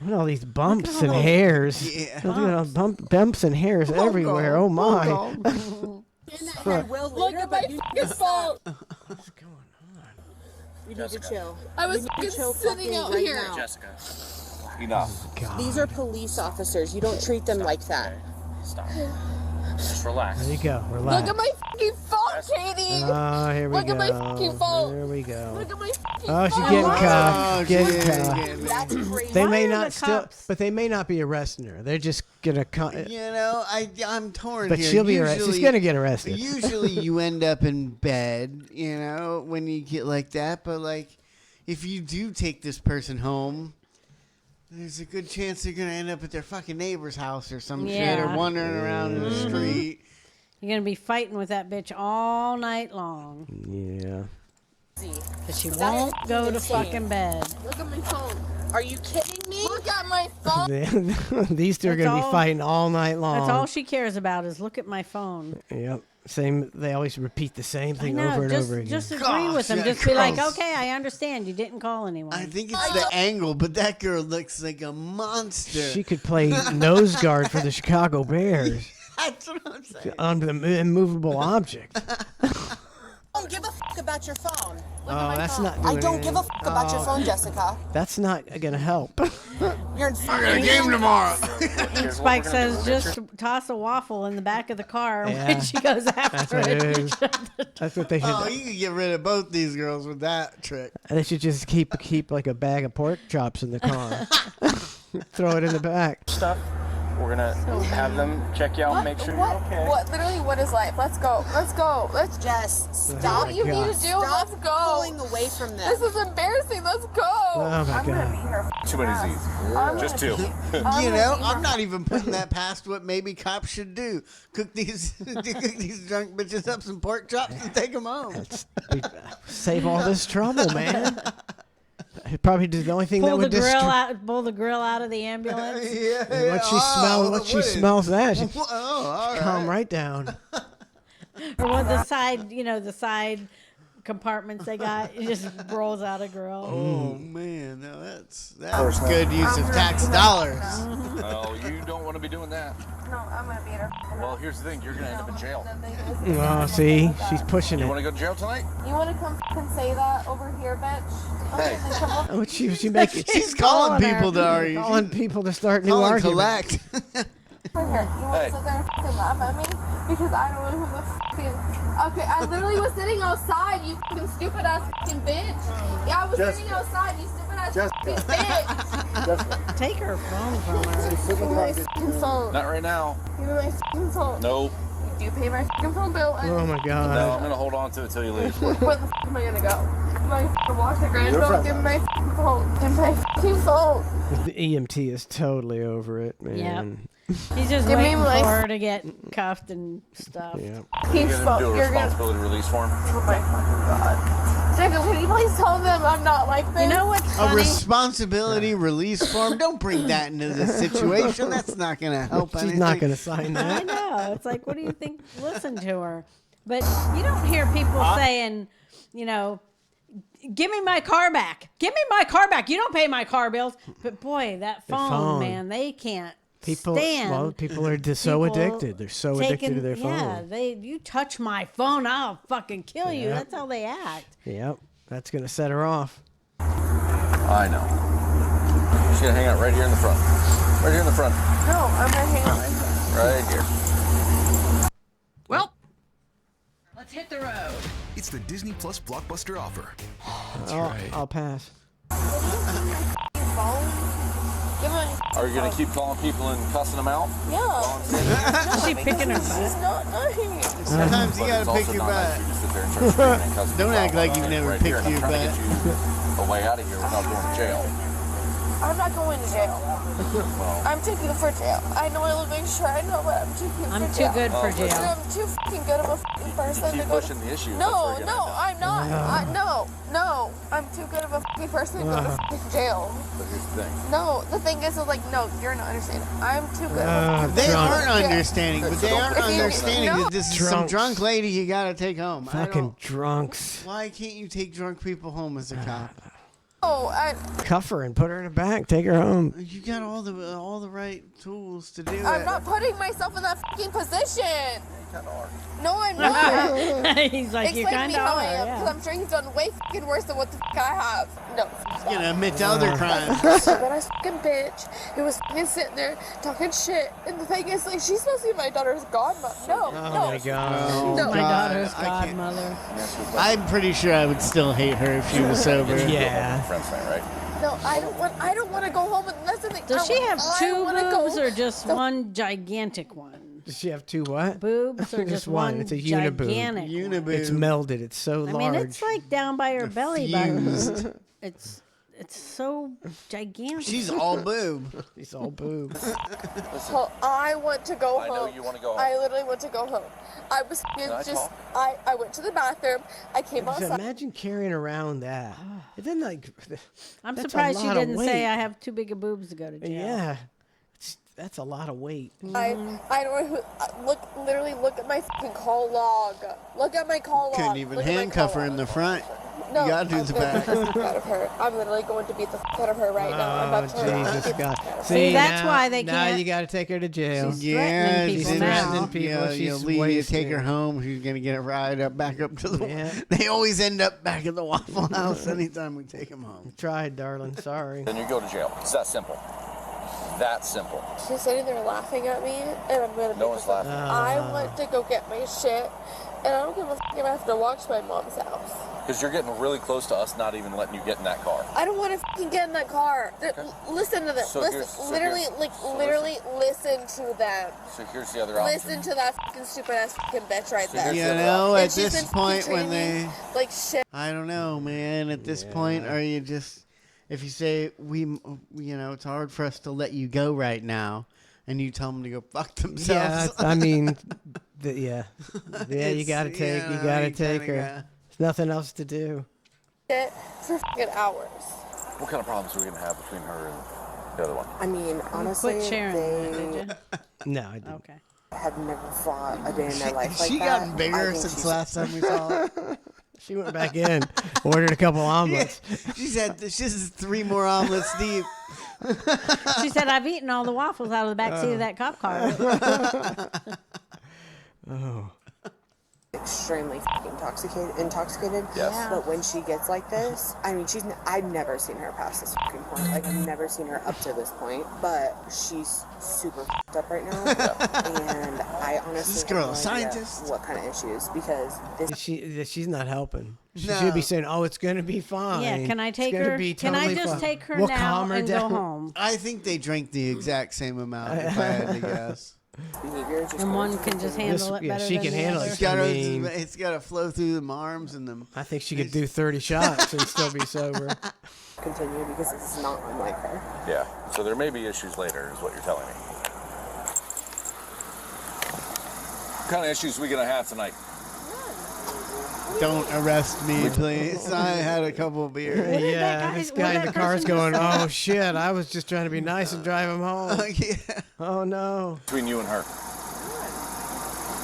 Look at all these bumps and hairs. Yeah. Look at all bumps and hairs everywhere. Oh my. Look at my fucking phone. What's going on? You need to chill. I was sitting out here. Jessica. Enough. These are police officers. You don't treat them like that. Stop. Just relax. There you go. Relax. Look at my fucking phone, Katie. Oh, here we Look go. at my fucking phone. There we go. Look at my fucking Oh, she's phone. getting Oh, cuffed. Getting she's cuffed. getting- That's crazy. They may Why are not the still, cops- but they may not be arresting her. They're just gonna. I'm torn But here. she'll be arrested. She's Usually- gonna get arrested. Usually you end up in bed, when you get like that. But like, if you do take this person home, there's a good chance they're gonna end up at their fucking neighbor's house or some shit, or Yeah. wandering around in the street. You're going to be fighting with that bitch all night long. Yeah. Because she won't go to fucking bed. Look at my phone. Are you kidding me? Look at my phone. These two are That's gonna be all- fighting all night long. That's all she cares about is look at my phone. Yep. Same. They always repeat the same I thing know, over and just, over again. just agree with them. Just be like, okay, I understand. You didn't call anyone. I think it's the angle, but that girl looks like a monster. She could play nose guard for the Chicago Bears That's what I'm saying. on the immovable object. I don't give a fuck about your phone. Oh, that's not. I doing don't give a anything. fuck about your Oh, phone, Jessica. That's not gonna help. You're in I got a game tomorrow. And Spike says, just toss a waffle in the back of the car Yeah. when she goes That's after what it it. is. That's what they should. Oh, you could get rid of both these girls with that trick. They should just keep like a bag of pork chops in the car. Throw it in the back. Stuff. We're gonna have them check you out and make sure you're okay. What? Literally, what is life? Let's go. Let's go. Let's Jess, do stop. what you need to do. Stop Let's go. pulling away from them. This is embarrassing. Let's go. Oh my god. Here. Too many Z's. Just two. I'm not even putting that past what maybe cops should do. Cook these drunk bitches up some pork chops and take them home. Save all this trouble, man. Probably the only thing that Pull the would pull the grill out of the ambulance. Once she smells that, she all calm right down. Or what the side compartments they got, it just rolls out a grill. Oh man, no, that's good use of tax dollars. Oh, you don't want to be doing that. No, I'm gonna beat her. Well, here's the thing. You're gonna end up in jail. Oh, see, she's pushing You it. want to go to jail tonight? You wanna come and say that over here, bitch? Hey. then come up. Oh, she making. She's calling people to calling people to start new calling arguments. collect. Right here. You wanna sit there and fucking laugh at me? Because I don't know who the fucking. Okay, I literally was sitting outside, you fucking stupid ass fucking bitch. Yeah, I was sitting outside, you stupid ass fucking bitch. Take her phone from her. Give me my fucking phone. Not right now. Give me my fucking phone. Nope. You pay my fucking phone bill. And Oh my No, god. I'm gonna hold on to it till you leave. where the fuck am I gonna go? Am I gonna wash the grand phone? Give me my fucking phone. Give me my fucking phone. The EMT is totally over it, man. Yep. He's just Give me waiting my- for her to get cuffed and stuff. Yeah. You're He's gonna do a You're gonna. responsibility release form. Oh my fucking god. Jacob, can you please tell them I'm not like this? You know what's A funny? responsibility release form. Don't bring that into the situation. That's not gonna help She's anything. not going to sign I that. know. It's like, what do you think? Listen to her. But you don't hear people saying, give me my car back. Give me my car back. You don't pay my car bills. But boy, that The phone, phone. man, they can't People, stand. well, people are just so people addicted. They're so addicted to their phone. Yeah, you touch my phone, I'll fucking kill you. Yep. That's how they act. Yep, that's going to set her off. I know. She's gonna hang out right here in the front. Right here in the front. No, I'm gonna hang out Right here. Well, let's hit the road. It's the Disney Plus Blockbuster offer. I'll pass. Give me. Are you gonna keep calling people and cussing them out? Yeah. She picking her She's butt. not nice. Sometimes you But gotta it's pick also your not nice butt. for you to sit there and start screaming and cussing Don't people act out. like you've never Right here, picked and your I'm trying butt. to get you a way out of here without going to jail. I'm not going to jail. I'm too good for jail. I know I look like shit. I know, but I'm too good for I'm jail. too good for Oh, jail. I'm too fucking good of a fucking person keep to go pushing the issue, that's No, where you're no, gonna I'm not. No. I'm too good of a fucking person to go to fucking jail. But here's the thing. No, the thing is like, no, you're not understanding. I'm too good of a They fucking aren't person. understanding, but they aren't If you- understanding no. that this is some Drunks. drunk lady you gotta take home. I Fucking don't- drunks. Why can't you take drunk people home as a cop? Oh, Cuff her and put her in the back. Take her home. You got all the right tools to do it. I'm not putting myself in that fucking position. No, I'm not. He's like, you Explain to me kinda how I are, am, yeah. because I'm sure he's done way fucking worse than what the fuck I have. No. He's gonna admit to other crimes. But I fucking bitch who was fucking sitting there talking shit. And the thing is, like, she's supposed to be my daughter's godmother. No, Oh no. my god. No. My daughter's I can't- godmother. I'm pretty sure I would still hate her if she was sober. Yeah. Friends thing, right? No, I don't want to go home. And that's the thing. Does she have two wanna go- boobs or just one gigantic one? Does she have two what? Boobs or just one? It's a uniboob. gigantic one? Uniboob. It's melded. It's so I large. mean, it's like down by her belly button. Fused. It's so gigantic. She's all boob. She's all boob. Well, I want to go I home. know you wanna go home. I literally want to go home. I was Can I just, talk? I went to the bathroom. I came Just outside. imagine carrying around that. It didn't like. I'm that's a surprised she lot of didn't weight. say I have too big of boobs to go to jail. Yeah. That's a lot of weight. I don't know who, literally look at my fucking call log. Look at my call log. Couldn't even Look at my handcuff call her in log. the front. No, You gotta do I'm the gonna back. beat the fuck out of her. I'm literally going to beat the fuck out of her right now. I'm about to turn around and Jesus beat the God. fuck out of her. See, that's now- why they Now can't- you got to take her to jail. She's threatening people she's now. threatening people. Yeah, She's you leave, you wasting take her it. home. She's gonna get a ride up back up to the. Yeah. They always end up back at the Waffle House anytime we take them home. Tried, darling. Sorry. Then you go to jail. It's that simple. That simple. She's sitting there laughing at me, and I'm gonna. No one's laughing. I want to go get my shit, and I don't give a fuck if I have to walk to my mom's house. Because you're getting really close to us not even letting you get in that car. I don't want to fucking get in that car. Listen to them. So listen, here's- so literally, here's- like, so listen to them. So here's the other option. Listen to that fucking stupid ass fucking bitch right there. You know, And at she's this been point treating when me they, like shit. I don't know, man. At this point, are you just, if you say it's hard for us to let you go right now, and you tell them to go fuck Yeah, themselves. I mean, yeah, you got to It's, take, you you know, got to you take kinda her. There's nothing else to do. Shit for fucking hours. What kind of problems are we going to have between her and the other one? I mean, honestly, Quit sharing, they did No, I didn't. Okay. have never fought a day in their life like She that. gotten I bigger think since she's- last time we saw her. She went back in, ordered a couple omelets. She's 3 more omelets deep. She said, I've eaten all the waffles out of the back seat of that cop car. Oh. Extremely fucking intoxicated. Yes. But when she gets like this, I mean, I've never seen her past this fucking point. Like, I've never seen her up to this point. But she's super fucked up right now. And I honestly This girl have a no idea scientist? what kind of issues, because this She's not helping. She No. should be saying, "Oh, it's gonna be fine." Yeah, can I It's take gonna her? be Can I totally just fine. take her We'll now calm her and down. go home? I think they drank the exact same amount, if I had to guess. behavior just And one can just handle it yeah, better she than can the handle other. it. It's gotta, I mean- it's gotta flow through the arms and them. I think she could do 30 shots and still be sober. continue, because this is not unlike her. Yeah. So there may be issues later, is what you're telling me. What kind of issues are we going to have tonight? Don't arrest me, please. I had a couple of beers. Yeah, this guy in the car's going, "Oh shit! I was just trying to be nice and drive him home." Yeah. Oh no. Between you and her.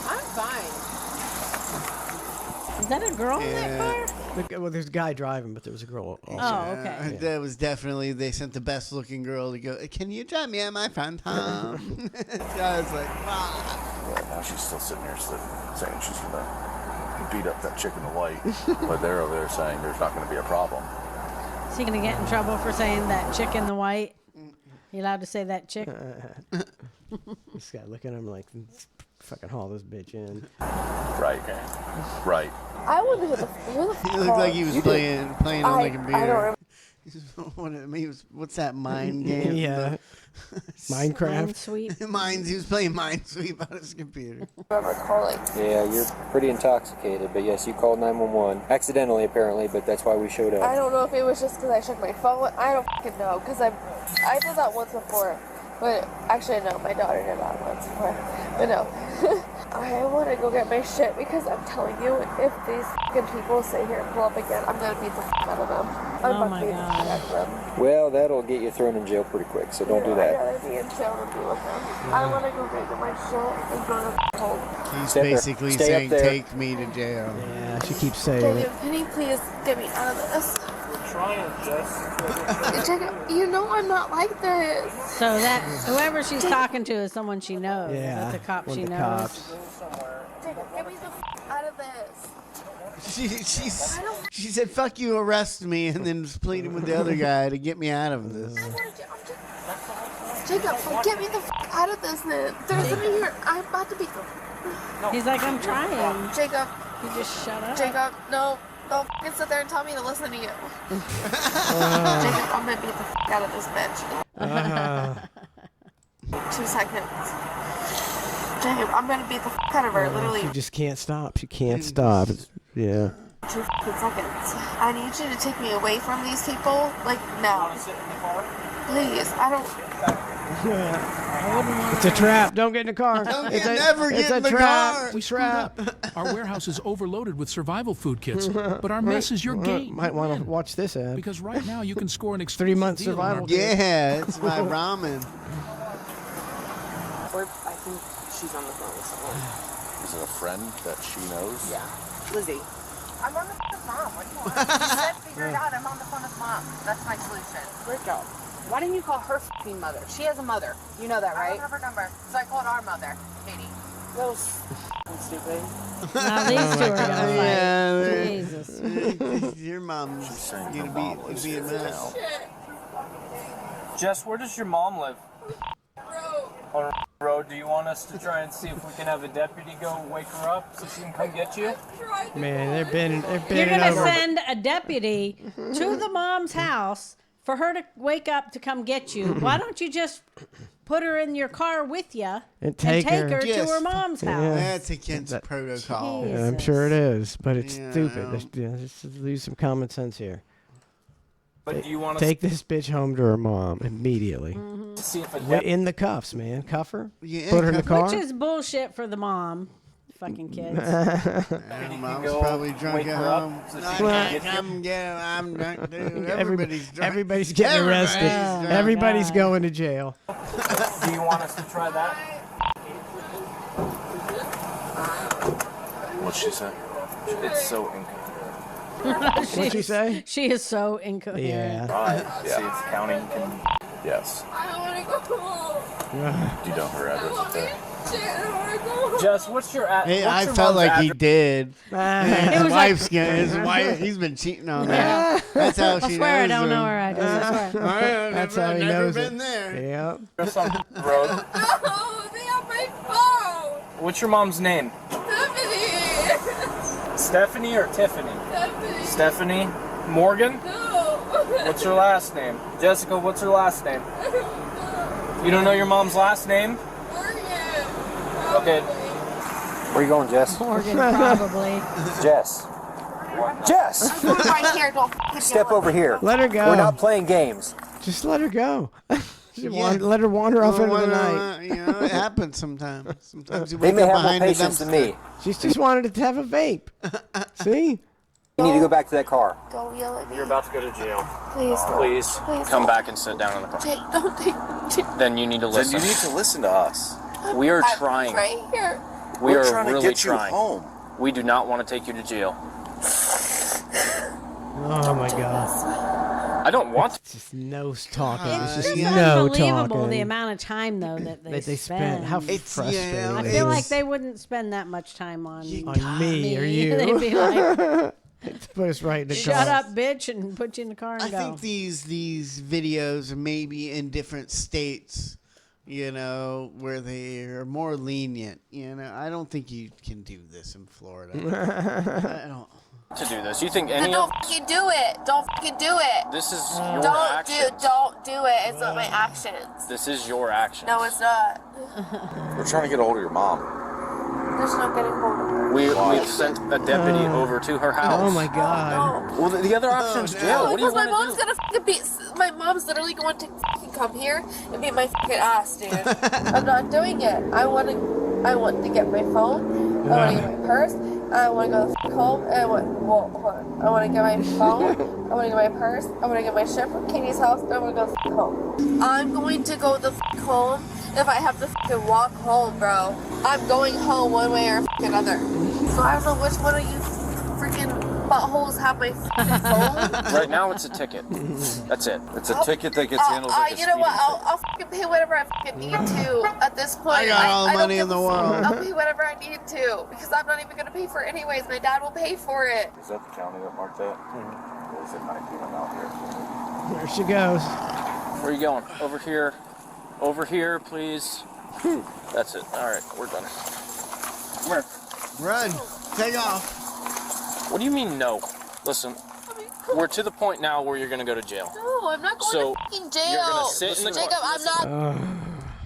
I'm fine. Is that a girl in that car? Well, there's a guy driving, but there was a girl. Also. Oh, okay. That was definitely, they sent the best looking girl to go, "Can you drive me at my front home?" I was like, "Wow." Yeah, now she's still sitting there saying she's going to beat up that chick in the white. But they're over there saying there's not going to be a problem. Is he going to get in trouble for saying that chick in the white? You allowed to say that chick? This guy looking at him like, "Fucking haul this bitch in." Right. Right. I wonder who the He looked like he was playing him like a beer. I don't remember. What's that mind game? Yeah. Minecraft. Minesweep. He was playing Minesweep on his computer. Remember calling. Yeah, you're pretty intoxicated, but yes, you called 911. Accidentally, apparently, but that's why we showed up. I don't know if it was just because I shook my phone. I don't fucking know, because I did that once before. But actually, no, my daughter did that once before. But no. I want to go get my shit because I'm telling you, if these fucking people sit here and pull up again, I'm going to beat the fuck out of them. I'm going to beat the fuck out of them. Well, that'll get you thrown in jail pretty quick, so don't do I'd that. rather be in jail than be with them. I want to go get my shit and go to home. He's Stay there. basically Stay up saying, there. take me to jail. Yeah, she keeps saying it. Jacob, can you please get me out of this? Trying, Jess. Jacob, you know I'm not like this. So that whoever she's talking to is someone she knows. Yeah, That's a cop one she of the knows. cops. Jacob, get me the out of this. She said, fuck you, arrest me, and then was pleading with the other guy to get me out of this. Jacob, get me the out of this then. There's something here. I'm about to be. He's like, I'm trying. Jacob. You just shut up. Jacob, no. Don't fucking sit there and tell me to listen to you. Jacob, I'm gonna beat the out of this bitch. 2 seconds. Jacob, I'm gonna beat the out of her, literally. She just can't stop. She can't stop. Yeah. 2 seconds. I need you to take me away from these people, like now. Please, I don't. It's a trap. Don't get in the car. Never get in the trap. car. We trap. Our warehouse is overloaded with survival food kits, but our mess is your game. Might want to watch this ad. Because right now you can score an exclusive 3-month deal on our survival kit. Yeah, it's my ramen. I think she's on the phone with someone. Is it a friend that she knows? Yeah. Lizzie. I'm on the phone with mom. What do you want? You said figure it out. I'm on the phone with mom. That's my solution. Rico, why didn't you call her f***ing mother? She has a mother. You know that, I right? don't have her number, so I called our mother, Katie. That was stupid. Now these two are gonna fight. Yeah, Jesus. Your mom's gonna be a mess. Jess, where does your mom live? On road. Do you want us to try and see if we can have a deputy go wake her up so she can come get you? Man, they're bending You're gonna over. send a deputy to the mom's house for her to wake up to come get you. Why don't you just put her in your car with you And take her. to her mom's house? Yeah. That's against protocol. Yeah, I'm sure it is, but it's Yeah. stupid. Let's use some common sense here. But do you want to Take this bitch home to her mom immediately. see if a In the cuffs, man. Cuff her. Yeah, Put her in the car. Which is bullshit for the mom. Fucking kids. Mom's probably drunk wake at her up home. so she I can can't get you. come get her. I'm drunk too. Everybody's drunk. Everybody's getting arrested. Everybody's drunk. Everybody's going to jail. Do you want us to try that? What's she say? It's so incoherent. What'd she say? She is so incoherent. Yeah. Right. See if county can. Yes. I don't want to go home. Do you know her address up there? Shit, I don't want to go home. Jess, what's your Hey, what's I your felt mom's like he address? did. It His was wife's his wife. He's been cheating on that. That's how I she swear I knows don't know him. her address. I swear. That's how he never knows been it. there. Yep. Address on the road. No, they have my phone. What's your mom's name? Stephanie. Stephanie or Tiffany? Stephanie. Stephanie Morgan? No. What's her last name? Jessica, what's her last name? You don't know your mom's last name? Okay. Where you going, Jess? Morgan, probably. Jess. Jess! I'm going right here. Don't fucking Step yell at over me. here. Let her go. We're not playing games. Just let her go. Yeah. Let her wander off into the Well, night. You know, it happens sometimes. Sometimes you They wake may up have more behind a patience than dumpster. me. She's just wanted to have a vape. See? You need to go back to that car. Don't yell at me. You're about to go to jail. Please. Please Please. come back and sit down in the car. Jake, don't take. Then you need to Then listen. you need to listen to us. We are I'm trying. right here. We We're are trying to really get you trying. home. We do not want to take you to jail. Oh my God. I don't want to. It's just no talking. It's just It's no unbelievable talking. the amount of time though that they spend. How It's- frustrating. yeah, I feel like they wouldn't spend that much time on on me or you. They'd be like, put us right in the "Shut car. up, bitch," and put you in the car and I go. think these videos are maybe in different states, you know, where they are more lenient. You know, I don't think you can do this in Florida. I don't. to do this. You think Then any don't of fucking do it. Don't fucking do it. this is your Don't actions? don't do it. It's not my actions. This is your actions. No, it's not. We're trying to get a hold of your mom. There's no getting hold of her. We've sent a deputy over to her house. Oh my God. Well, the other option's jail. No, What do you because my want mom's to do? gonna fucking beat. My mom's literally going to fucking come here and beat my fucking ass, dude. I'm not doing it. I want to get my phone. I want to get my purse. I want to go the fuck home. And I want to get my phone. I want to get my purse. I want to get my shit from Katie's house. And I want to go the fuck home. I'm going to go the fuck home if I have to fucking walk home, bro. I'm going home one way or fucking another. So I don't know which one of you freaking buttholes have my fucking phone. Right now, it's a ticket. That's it. It's a ticket that gets handled like a You know what? speeding I'll fucking pay whatever I fucking need to at this point. I got all the I don't money give in the a fuck. world. I'll pay whatever I need to because I'm not even gonna pay for it anyways. My dad will pay for it. Is that the county that marked that? Or is it 19 out here? There she goes. Where are you going? Over here. Over here, please. That's it. All right, we're done. Come here. Run. Take off. What do you mean no? Listen, we're to the point now where you're gonna go to jail. No, I'm not going So, to fucking jail. you're gonna sit in the Jacob, car. I'm not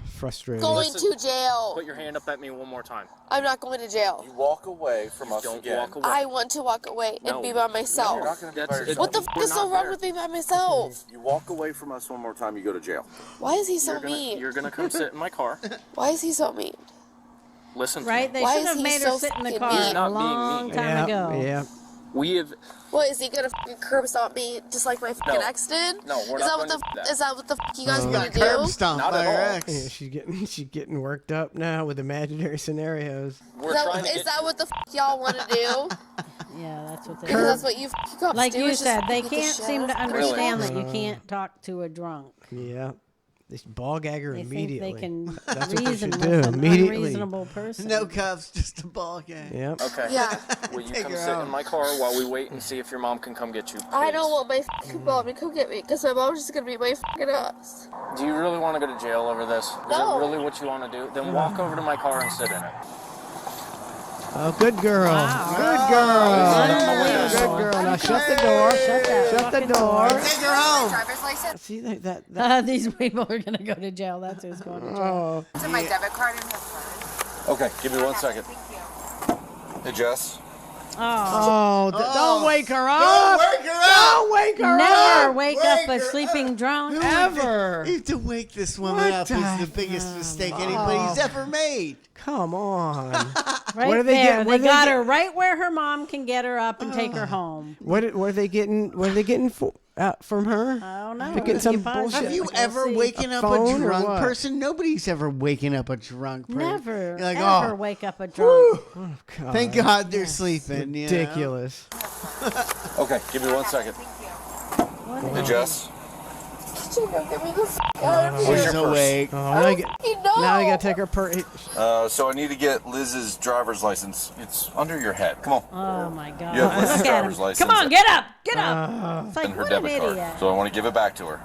Frustrated. going to jail. Put your hand up at me one more time. I'm not going to jail. You walk away from us Don't again. walk away. I want to walk away and No. be by myself. You're not going to be by yourself. What the fuck is so wrong with being by myself? You walk away from us one more time, you go to jail. Why is he so mean? You're gonna come sit in my car. Why is he so mean? Listen. Right? They Why should is have he made so her sit in the fucking car mean? a long time ago. Yeah. We have. What, is he gonna fucking curb stomp me just like my fucking No. ex did? No, we're is not that what gonna the do that. is that what the fuck you guys Got want to curb do? stomped Not by at her all. ex. Yeah, she's getting worked up now with imaginary scenarios. We're trying to Is get. that what the fuck y'all want to do? Yeah, that's what they Because that's what you cops Like do. you is just said, they beat the can't shit seem out to of understand people. that you can't talk to a drunk. Yeah. They should ball gag her They think immediately. they can That's what they reason should with do an immediately. unreasonable person. No cuffs, just a ball game. Yep. Okay. Yeah. Will you Take come her sit out. in my car while we wait and see if your mom can come get you? I please? don't want my fucking mom to come get me because my mom's just gonna beat my fucking ass. Do you really want to go to jail over this? Is No. it really what you want to do? Then walk over to my car and sit in it. Oh, good girl. Wow. Good girl. Unbelievable. Good girl. Now shut the door. Shut the door. Take her home. Driver's license. See that These people are going to go to jail. That's who's going to jail. Oh. To my debit card and her purse. Okay, give me 1 second. Hey, Jess. Oh. Don't wake her up. Don't wake her up. Don't wake her Never up. wake up a sleeping drunk. Ever. You have to wake this woman What up the is the biggest mistake anybody's ever made. Come on. Right What are they there. getting- what They are got they her right where her mom can get her up and take her home. What are they getting? What are they getting from her? I don't know. They're getting some You probably bullshit. Have you We'll ever see. waken A up a phone or drunk what? person? Nobody's ever waken up a drunk person. Never, You're like, ever oh, wake up a drunk. Oh, God. thank God they're sleeping. you know? Ridiculous. Okay, give me 1 second. Hey, Jess. Jacob, get me the fuck out of Where's here. your She's purse? awake. Oh, now you, now you gotta take her So I need to get Liz's driver's license. It's under your head. Come on. Oh my God! You have Liz's Look at him. driver's license. Come on, get up, get up. It's like and her what an debit idiot. card. So I want to give it back to her.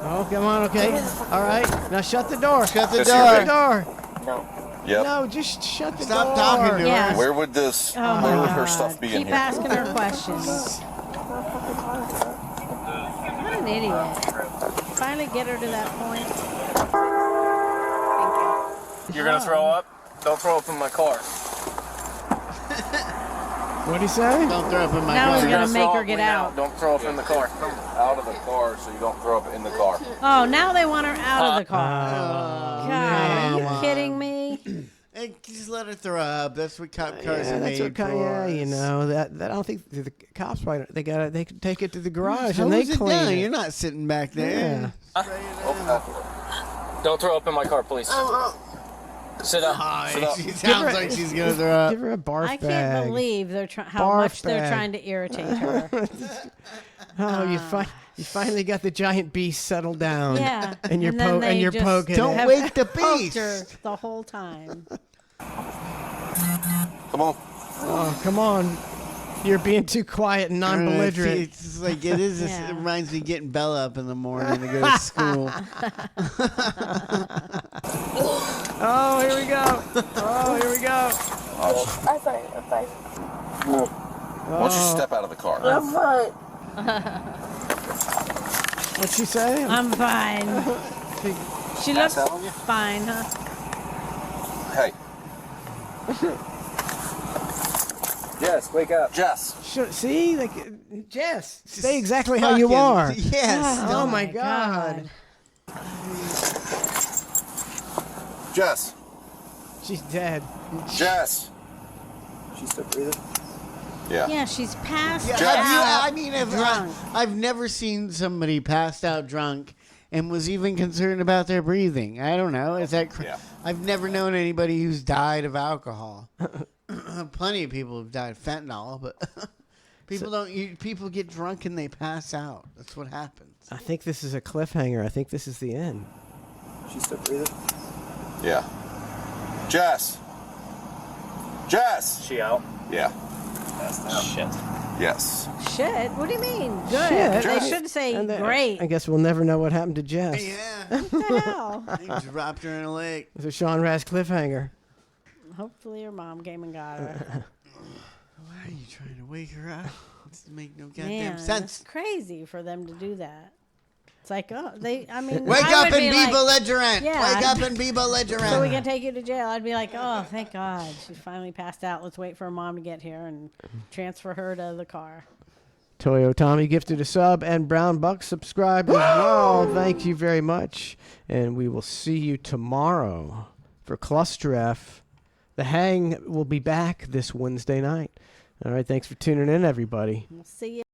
Oh, come on, okay. All right. Now shut the door. Shut the Yes, door. you're Shut right. the door. No. Yep. No, just shut the Stop door. talking to her. Yeah. Where would this? Oh my where would God. her stuff be in Keep here? asking her questions. What an idiot. Finally get her to that point. You're gonna throw up? Don't throw up in my car. What'd he say? Don't throw up in my Now car. we're gonna Throw make her up get way out. Don't throw up in the car. Out of the car so you don't throw up in the car. Oh, now they want her out of the car. Oh, God, are you man. kidding me? And just let her throw up. That's what cop cars Yeah, are that's made what kind. for. Yeah, you know that. I don't think the cops probably they can take it to the garage Hose and they it clean down. it. You're not sitting back there. Don't throw up in my car, please. Sit up. Sit up. She sounds like she's gonna throw up. Give her a barf I bag. can't believe they're how Barf much they're bag. trying to irritate her. Oh, you finally got the giant beast settled down. Yeah, and you're then they just poking. Don't it. wake the poked beast. her the whole time. Come on. Oh, come on. You're being too quiet and non-belligerent. It's just like it is. Yeah. It reminds me of getting Bella up in the morning to go to school. Oh, here we go. Oh, here we go. I'm fine. don't you step out of the car? I'm fine. What's she saying? I'm fine. She Pass looks out on you? fine, huh? Hey, Jess, wake up. Jess. See, like Jess, stay exactly how you fucking- are. yes. Oh my God. Jess. She's dead. Jess. She's still breathing. Yeah. Yeah, she's passed Yeah, out. drunk. I've never seen somebody passed out drunk and was even concerned about their breathing. I don't know. Is that? I've never known anybody who's died of alcohol. Plenty of people have died of fentanyl, but people get drunk and they pass out. That's what happens. I think this is a cliffhanger. I think this is the end. She's still breathing. Yeah. Jess. Jess. She out? Yeah. Shit. Yes. Shit. What do you mean? Good. Shit. They should say And then- great. I guess we'll never know what happened to Jess. Yeah. What the hell? They dropped her in a lake. It's a Sean Raz cliffhanger. Hopefully her mom came and got her. Why are you trying to wake her up? It doesn't make no goddamn Man, sense. it's crazy for them to do that. It's like, oh, I mean, Wake I up would and be like, belligerent. Yeah, Wake up and be belligerent. so we can take you to jail. I'd be like, oh, thank God, she finally passed out. Let's wait for her mom to get here and transfer her to the car. Toyo Tommy gifted a sub, and Brown Buck subscribed as well. Thank you very much. And we will see you tomorrow for ClusterF. The Hang will be back this Wednesday night. All right, thanks for tuning in, everybody. We'll see you.